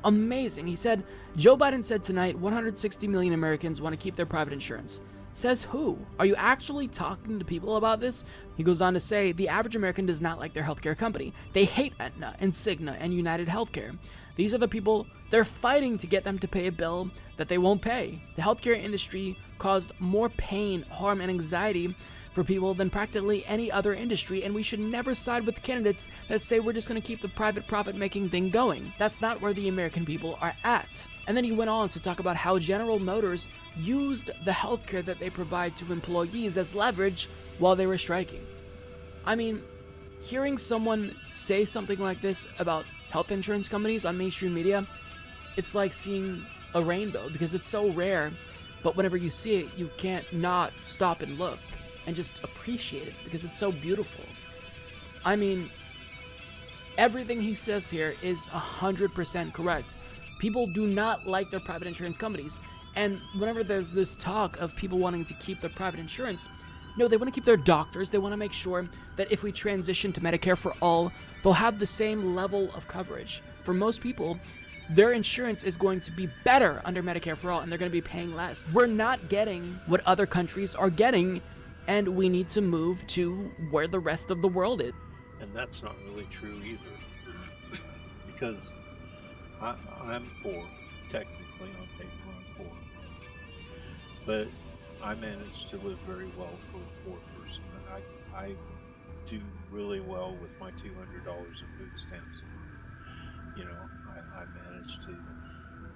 [SPEAKER 8] amazing. He said, Joe Biden said tonight 160 million Americans want to keep their private insurance. Says who? Are you actually talking to people about this? He goes on to say, the average American does not like their healthcare company. They hate Aetna and Cigna and United Healthcare. These are the people they're fighting to get them to pay a bill that they won't pay. The healthcare industry caused more pain, harm, and anxiety for people than practically any other industry, and we should never side with candidates that say we're just going to keep the private profit-making thing going. That's not where the American people are at. And then he went on to talk about how General Motors used the healthcare that they provide to employees as leverage while they were striking. I mean, hearing someone say something like this about health insurance companies on mainstream media, it's like seeing a rainbow, because it's so rare, but whenever you see it, you can't not stop and look and just appreciate it because it's so beautiful. I mean, everything he says here is 100% correct. People do not like their private insurance companies. And whenever there's this talk of people wanting to keep their private insurance, no, they want to keep their doctors. They want to make sure that if we transition to Medicare for All, they'll have the same level of coverage. For most people, their insurance is going to be better under Medicare for All, and they're going to be paying less. We're not getting what other countries are getting, and we need to move to where the rest of the world is.
[SPEAKER 1] And that's not really true either, because I'm poor, technically on paper I'm poor, but I managed to live very well for a poor person. I do really well with my $200 of food stamps a month. I managed to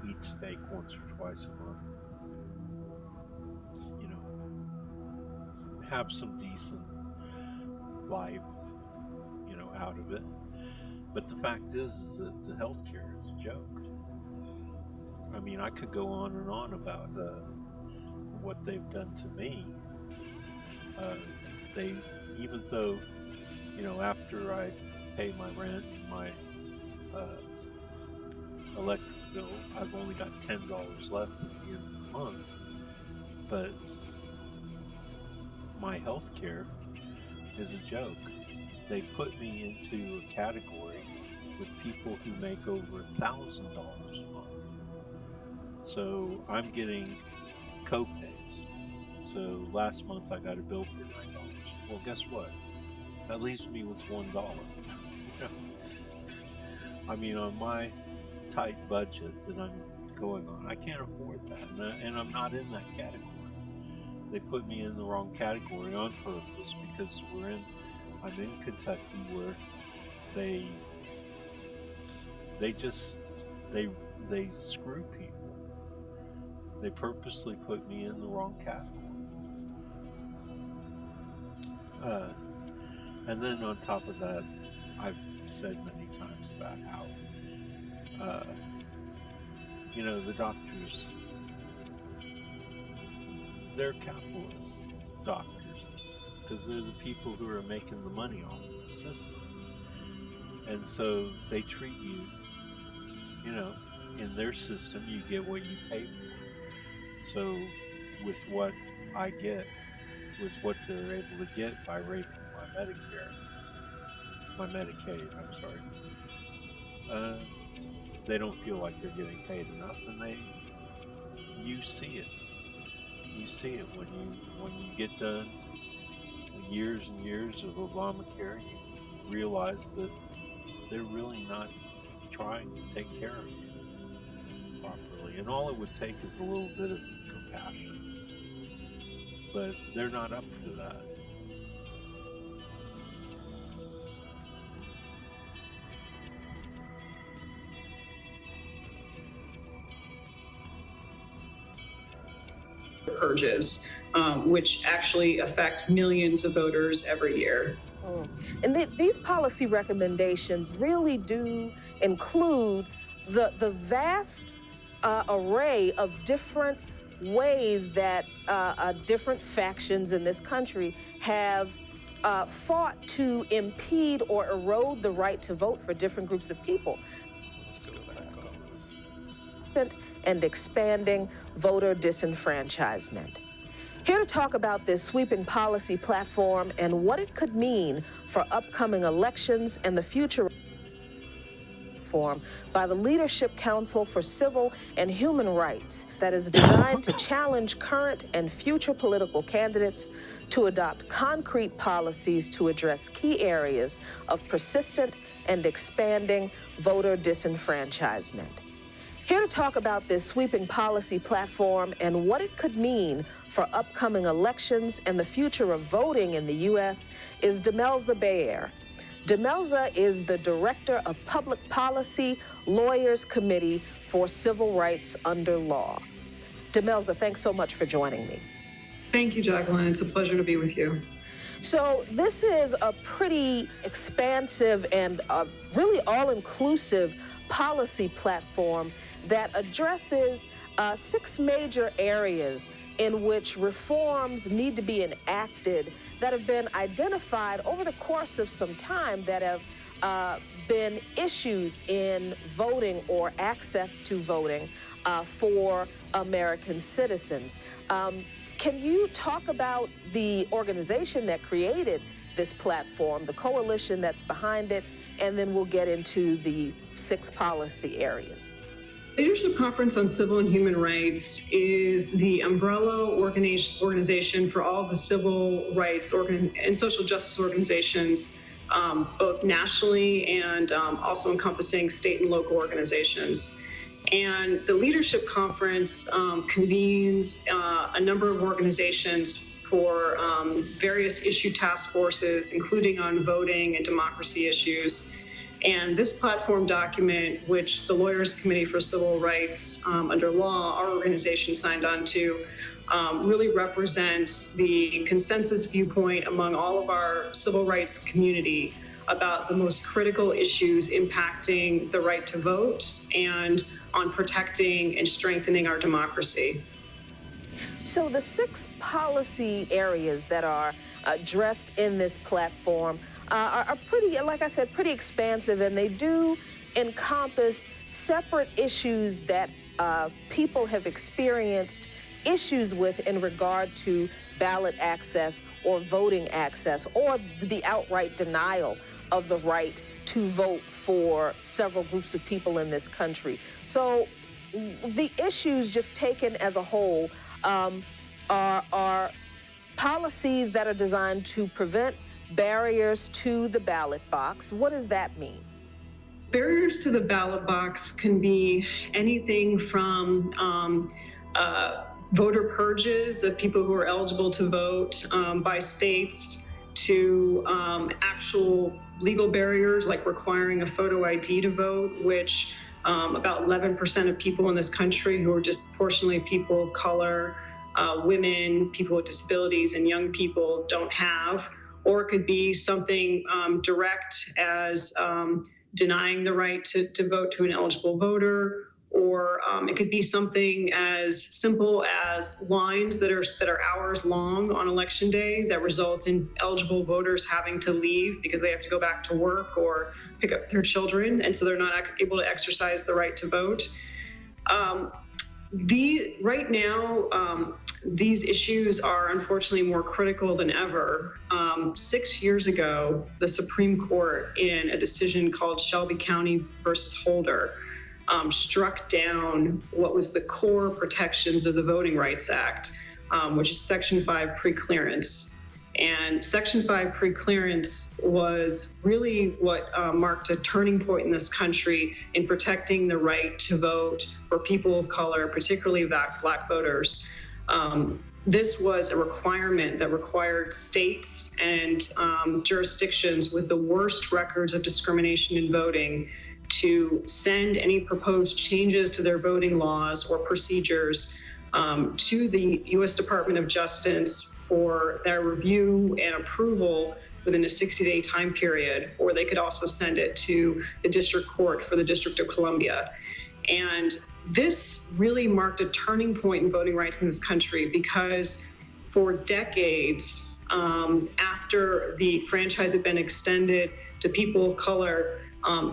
[SPEAKER 1] eat steak once or twice a month. Have some decent life, out of it. But the fact is that the healthcare is a joke. I mean, I could go on and on about what they've done to me. They, even though, after I pay my rent and my electric bill, I've only got $10 left at the end of the month. But my health care is a joke. They put me into a category with people who make over $1,000 a month. So I'm getting co-pays. So last month I got a bill for $9. Well, guess what? That leaves me with $1. I mean, on my tight budget that I'm going on, I can't afford that, and I'm not in that category. They put me in the wrong category on purpose because I'm in Kentucky, where they screw people. They purposely put me in the wrong category. And then on top of that, I've said many times about how, the doctors, they're capitalist doctors, because they're the people who are making the money off of the system. And so they treat you, in their system, you get what you pay for. So with what I get, with what they're able to get by raping my Medicaid, they don't feel like they're getting paid enough, and you see it. You see it when you get done years and years of Obamacare. You realize that they're really not trying to take care of you properly, and all it would take is a little bit of compassion. But they're not up to that.
[SPEAKER 7] Purges, which actually affect millions of voters every year.
[SPEAKER 11] And these policy recommendations really do include the vast array of different ways that different factions in this country have fought to impede or erode the right to vote for different groups of people.
[SPEAKER 1] Let's go back on this.
[SPEAKER 11] And expanding voter disenfranchisement. Here to talk about this sweeping policy platform and what it could mean for upcoming elections and the future reform by the Leadership Council for Civil and Human Rights that is designed to challenge current and future political candidates to adopt concrete policies to address key areas of persistent and expanding voter disenfranchisement. Here to talk about this sweeping policy platform and what it could mean for upcoming elections and the future of voting in the U.S. is Demelza Bayer. Demelza is the Director of Public Policy Lawyers Committee for Civil Rights Under Law. Demelza, thanks so much for joining me.
[SPEAKER 7] Thank you, Jacqueline. It's a pleasure to be with you.
[SPEAKER 11] So this is a pretty expansive and really all-inclusive policy platform that addresses 6 major areas in which reforms need to be enacted that have been identified over the course of some time that have been issues in voting or access to voting for American citizens. Can you talk about the organization that created this platform, the coalition that's behind it, and then we'll get into the 6 policy areas?
[SPEAKER 7] Leadership Conference on Civil and Human Rights is the umbrella organization for all the civil rights and social justice organizations, both nationally and also encompassing state and local organizations. And the Leadership Conference convenes a number of organizations for various issue task forces, including on voting and democracy issues. And this platform document, which the Lawyers Committee for Civil Rights under law, our organization signed on to, really represents the consensus viewpoint among all of our civil rights community about the most critical issues impacting the right to vote and on protecting and strengthening our democracy.
[SPEAKER 11] So the 6 policy areas that are addressed in this platform are pretty, like I said, pretty expansive, and they do encompass separate issues that people have experienced issues with in regard to ballot access or voting access or the outright denial of the right to vote for several groups of people in this country. So the issues just taken as a whole are policies that are designed to prevent barriers to the ballot box. What does that mean?
[SPEAKER 7] Barriers to the ballot box can be anything from voter purges of people who are eligible to vote by states to actual legal barriers like requiring a photo ID to vote, which about 11% of people in this country who are disproportionately people of color, women, people with disabilities, and young people don't have, or it could be something direct as denying the right to vote to an eligible voter, or it could be something as simple as lines that are hours long on election day that result in eligible voters having to leave because they have to go back to work or pick up their children, and so they're not able to exercise the right to vote. Right now, these issues are unfortunately more critical than ever. 6 years ago, the Supreme Court, in a decision called Shelby County versus Holder, struck down what was the core protections of the Voting Rights Act, which is Section 5 preclearance. And Section 5 preclearance was really what marked a turning point in this country in protecting the right to vote for people of color, particularly Black voters. This was a requirement that required states and jurisdictions with the worst records of discrimination in voting to send any proposed changes to their voting laws or procedures to the U.S. Department of Justice for their review and approval within a 60-day time period, or they could also send it to the district court for the District of Columbia. And this really marked a turning point in voting rights in this country because for decades, after the franchise had been extended to people of color,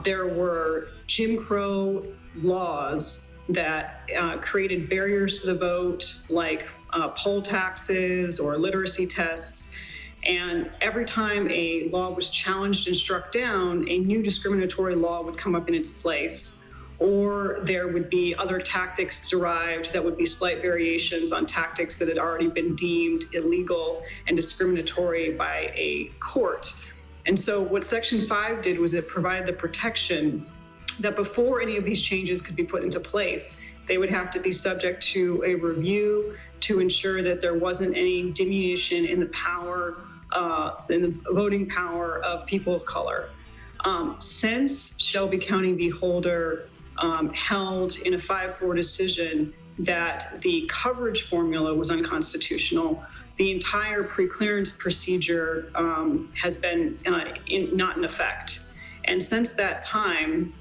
[SPEAKER 7] there were Jim Crow laws that created barriers to the vote, like poll taxes or literacy tests. And every time a law was challenged and struck down, a new discriminatory law would come up in its place. Or there would be other tactics derived that would be slight variations on tactics that had already been deemed illegal and discriminatory by a court. And so what Section 5 did was it provided the protection that before any of these changes could be put into place, they would have to be subject to a review to ensure that there wasn't any diminution in the power, in the voting power of people of color. Since Shelby County v. Holder held in a 5-4 decision that the coverage formula was unconstitutional, the entire preclearance procedure has been not in effect. And since that time,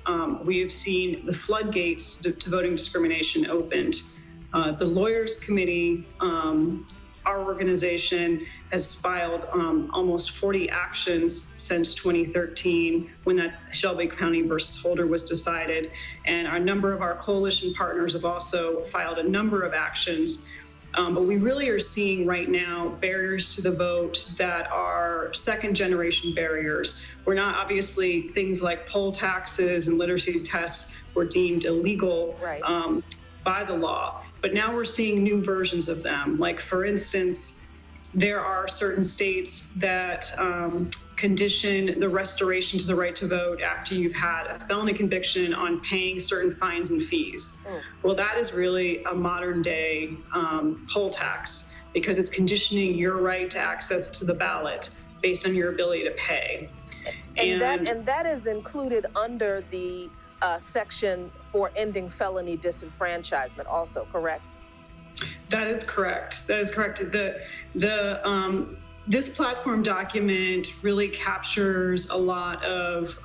[SPEAKER 7] we have seen the floodgates to voting discrimination opened. The Lawyers Committee, our organization, has filed almost 40 actions since 2013 when that Shelby County versus Holder was decided. And a number of our coalition partners have also filed a number of actions. But we really are seeing right now barriers to the vote that are second-generation barriers. We're not, obviously, things like poll taxes and literacy tests were deemed illegal by the law. But now we're seeing new versions of them. Like, for instance, there are certain states that condition the restoration to the right to vote after you've had a felony conviction on paying certain fines and fees. Well, that is really a modern day poll tax because it's conditioning your right to access to the ballot based on your ability to pay.
[SPEAKER 11] And that is included under the section for ending felony disenfranchisement also, correct?
[SPEAKER 7] That is correct. That is correct. This platform document really captures a lot of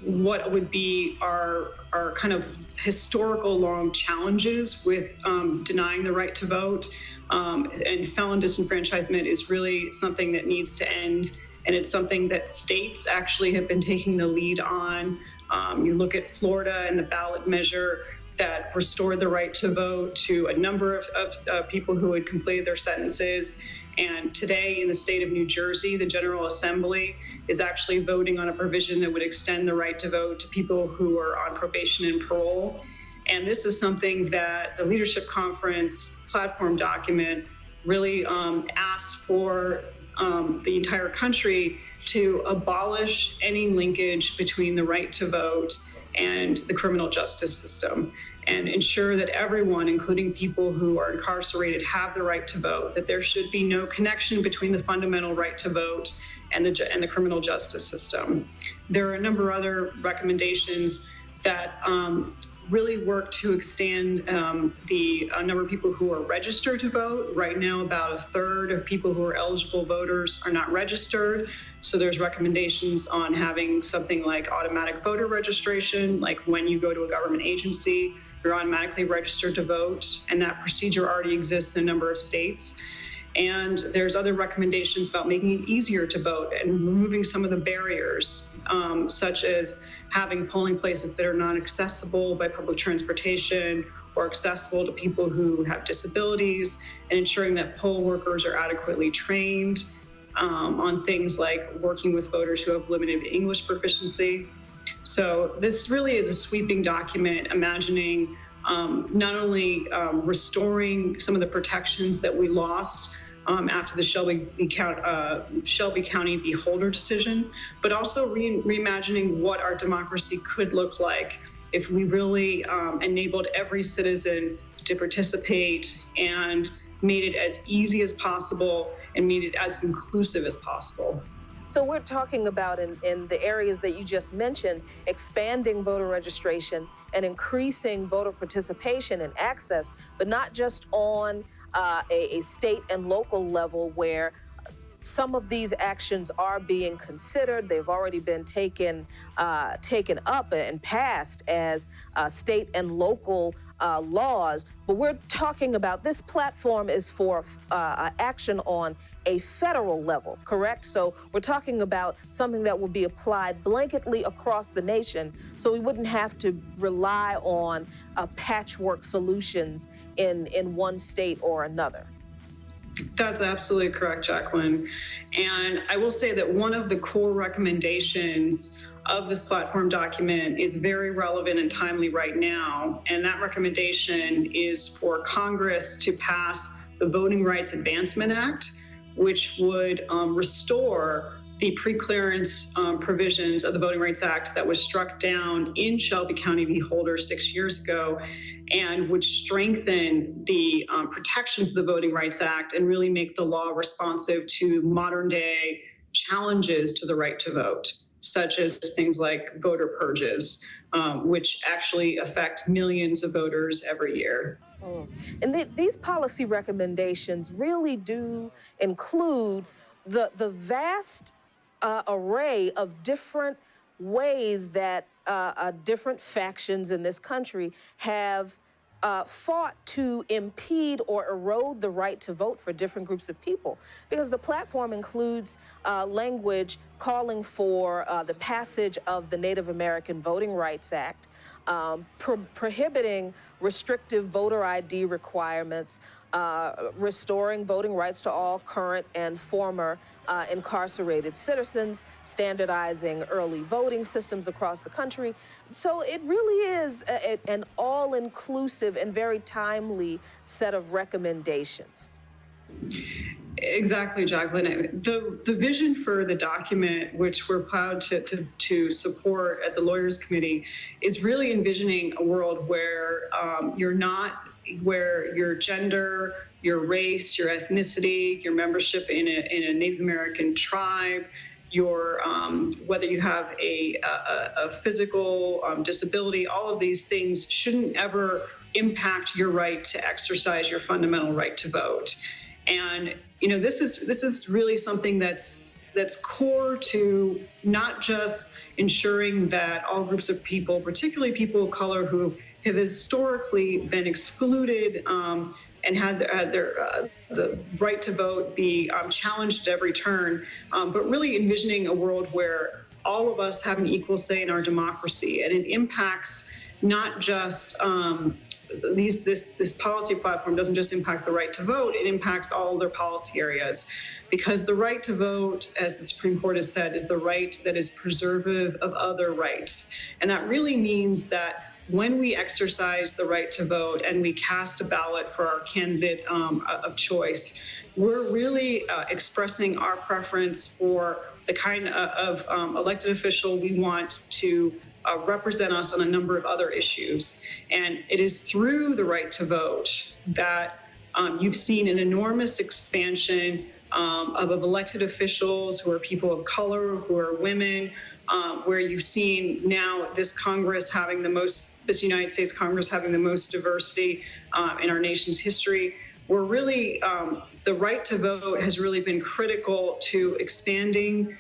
[SPEAKER 7] what would be our kind of historical long challenges with denying the right to vote. And felon disenfranchisement is really something that needs to end. And it's something that states actually have been taking the lead on. You look at Florida and the ballot measure that restored the right to vote to a number of people who had completed their sentences. And today in the state of New Jersey, the General Assembly is actually voting on a provision that would extend the right to vote to people who are on probation and parole. And this is something that the Leadership Conference platform document really asks for the entire country to abolish any linkage between the right to vote and the criminal justice system, and ensure that everyone, including people who are incarcerated, have the right to vote, that there should be no connection between the fundamental right to vote and the criminal justice system. There are a number of other recommendations that really work to extend the number of people who are registered to vote. Right now, about a third of people who are eligible voters are not registered. So there's recommendations on having something like automatic voter registration, like when you go to a government agency, you're automatically registered to vote, and that procedure already exists in a number of states. And there's other recommendations about making it easier to vote and removing some of the barriers, such as having polling places that are not accessible by public transportation or accessible to people who have disabilities, and ensuring that poll workers are adequately trained on things like working with voters who have limited English proficiency. So this really is a sweeping document imagining not only restoring some of the protections that we lost after the Shelby County v. Holder decision, but also reimagining what our democracy could look like if we really enabled every citizen to participate and made it as easy as possible and made it as inclusive as possible.
[SPEAKER 11] So we're talking about in the areas that you just mentioned, expanding voter registration and increasing voter participation and access, but not just on a state and local level where some of these actions are being considered. They've already been taken up and passed as state and local laws. But we're talking about this platform is for action on a federal level, correct? So we're talking about something that will be applied blanketly across the nation, so we wouldn't have to rely on patchwork solutions in one state or another.
[SPEAKER 7] That's absolutely correct, Jacqueline. And I will say that one of the core recommendations of this platform document is very relevant and timely right now. And that recommendation is for Congress to pass the Voting Rights Advancement Act, which would restore the preclearance provisions of the Voting Rights Act that was struck down in Shelby County v. Holder 6 years ago, and would strengthen the protections of the Voting Rights Act and really make the law responsive to modern day challenges to the right to vote, such as things like voter purges, which actually affect millions of voters every year.
[SPEAKER 11] And these policy recommendations really do include the vast array of different ways that different factions in this country have fought to impede or erode the right to vote for different groups of people. Because the platform includes language calling for the passage of the Native American Voting Rights Act, prohibiting restrictive voter ID requirements, restoring voting rights to all current and former incarcerated citizens, standardizing early voting systems across the country. So it really is an all-inclusive and very timely set of recommendations.
[SPEAKER 7] Exactly, Jacqueline. The vision for the document, which we're proud to support at the Lawyers Committee, is really envisioning a world where where your gender, your race, your ethnicity, your membership in a Native American tribe, your whether you have a physical disability, all of these things shouldn't ever impact your right to exercise your fundamental right to vote. And this is really something that's core to not just ensuring that all groups of people, particularly people of color who have historically been excluded and had the right to vote be challenged at every turn, but really envisioning a world where all of us have an equal say in our democracy, and it impacts not just this policy platform doesn't just impact the right to vote, it impacts all other policy areas, because the right to vote, as the Supreme Court has said, is the right that is preservative of other rights. And that really means that when we exercise the right to vote and we cast a ballot for our candidate of choice, we're really expressing our preference for the kind of elected official we want to represent us on a number of other issues. And it is through the right to vote that you've seen an enormous expansion of elected officials who are people of color, who are women, where you've seen now this United States Congress having the most diversity in our nation's history. We're really, the right to vote has really been critical to expanding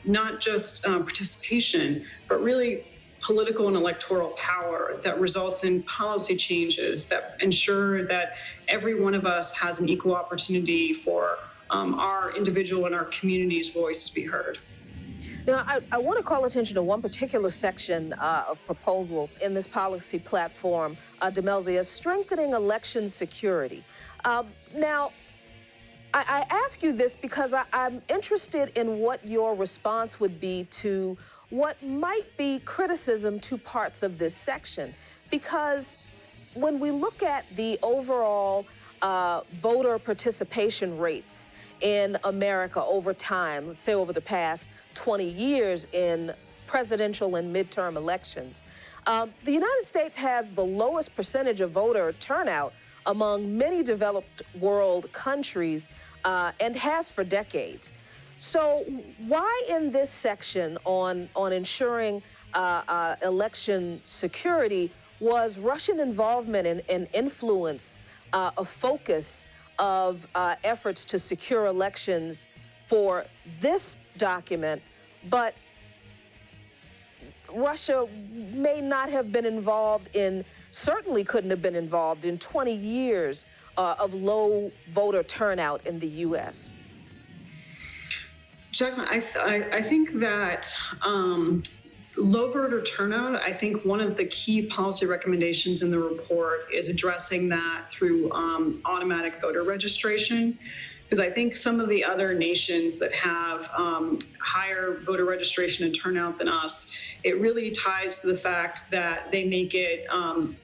[SPEAKER 7] not just participation, but really political and electoral power that results in policy changes that ensure that every one of us has an equal opportunity for our individual and our community's voice to be heard.
[SPEAKER 11] Now, I want to call attention to one particular section of proposals in this policy platform, Demelzia, strengthening election security. Now, I ask you this because I'm interested in what your response would be to what might be criticism to parts of this section. Because when we look at the overall voter participation rates in America over time, let's say over the past 20 years in presidential and midterm elections, the United States has the lowest percentage of voter turnout among many developed world countries and has for decades. So why in this section on ensuring election security was Russian involvement and influence a focus of efforts to secure elections for this document, but Russia may not have been involved in, certainly couldn't have been involved in 20 years of low voter turnout in the U.S.?
[SPEAKER 7] Jacqueline, I think that low voter turnout, I think one of the key policy recommendations in the report is addressing that through automatic voter registration. Because I think some of the other nations that have higher voter registration and turnout than us, it really ties to the fact that they make it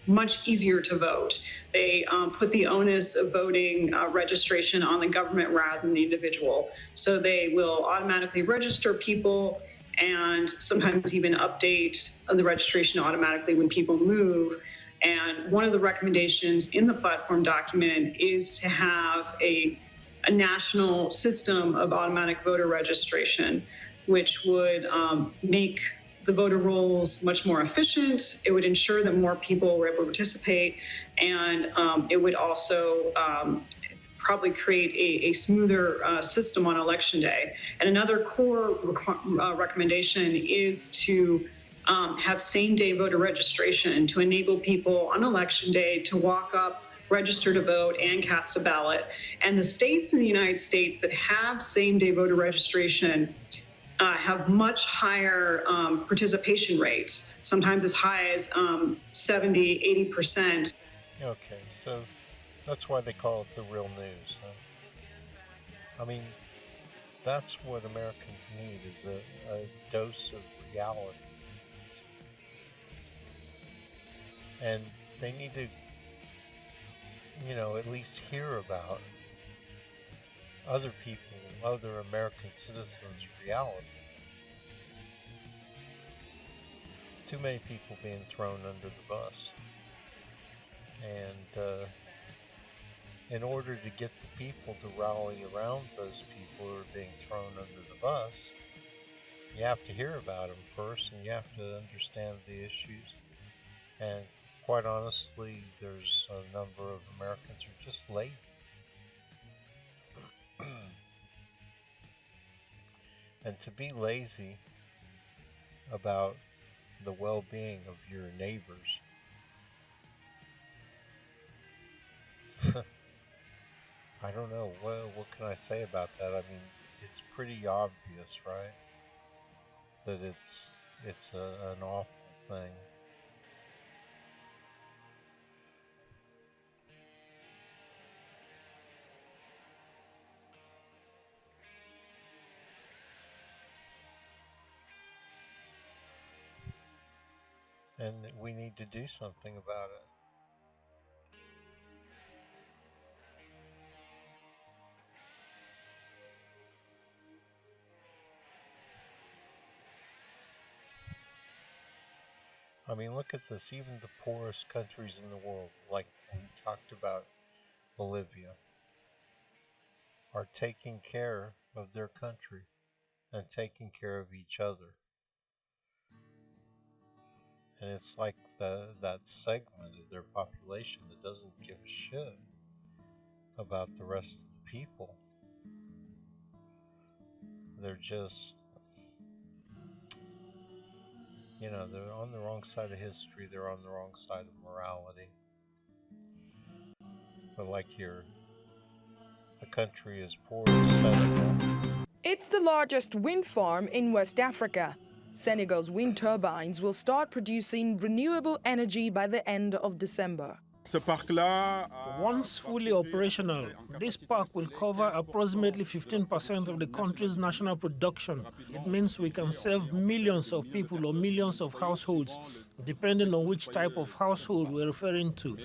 [SPEAKER 7] much easier to vote. They put the onus of voting registration on the government rather than the individual. So they will automatically register people and sometimes even update the registration automatically when people move. And one of the recommendations in the platform document is to have a national system of automatic voter registration, which would make the voter rolls much more efficient. It would ensure that more people were able to participate, and it would also probably create a smoother system on election day. And another core recommendation is to have same-day voter registration to enable people on election day to walk up, register to vote, and cast a ballot. And the states in the United States that have same-day voter registration have much higher participation rates, sometimes as high as 70, 80%.
[SPEAKER 1] Okay, so that's why they call it the real news, huh? I mean, that's what Americans need, is a dose of reality. And they need to, at least hear about other people, other American citizens' reality. Too many people being thrown under the bus. And in order to get the people to rally around those people who are being thrown under the bus, you have to hear about them first, and you have to understand the issues. And quite honestly, there's a number of Americans who are just lazy. And to be lazy about the well-being of your neighbors, I don't know, what can I say about that? I mean, it's pretty obvious, right? That it's an awful thing. And we need to do something about it. I mean, look at this. Even the poorest countries in the world, like we talked about Bolivia, are taking care of their country and taking care of each other. And it's like that segment of their population that doesn't give a shit about the rest of the people. They're just, you know, they're on the wrong side of history, they're on the wrong side of morality. But like a country as poor as Senegal.
[SPEAKER 9] It's the largest wind farm in West Africa. Senegal's wind turbines will start producing renewable energy by the end of December.
[SPEAKER 13] Once fully operational, this park will cover approximately 15% of the country's national production. It means we can serve millions of people or millions of households, depending on which type of household we're referring to.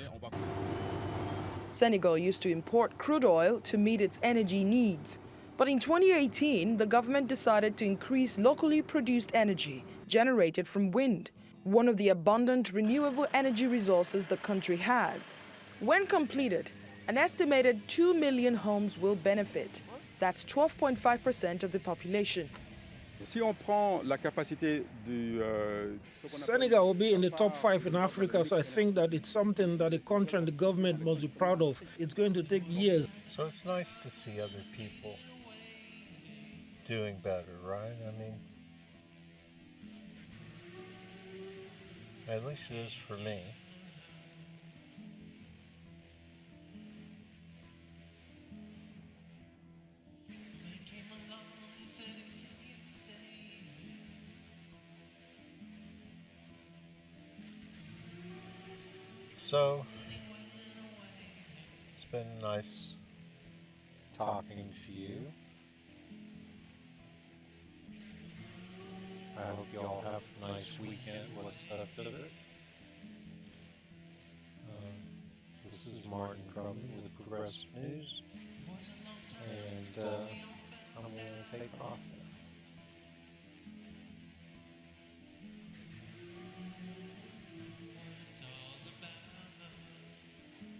[SPEAKER 9] Senegal used to import crude oil to meet its energy needs. But in 2018, the government decided to increase locally produced energy generated from wind, one of the abundant renewable energy resources the country has. When completed, an estimated 2 million homes will benefit. That's 12.5% of the population.
[SPEAKER 13] Senegal will be in the top 5 in Africa, so I think that it's something that the country and the government must be proud of. It's going to take years.
[SPEAKER 1] So it's nice to see other people doing better, right? I mean, at least it is for me. So, it's been nice talking to you. I hope you all have a nice weekend, what's left of it. This is Martin Drummond with Progressive News, and I'm going to take off.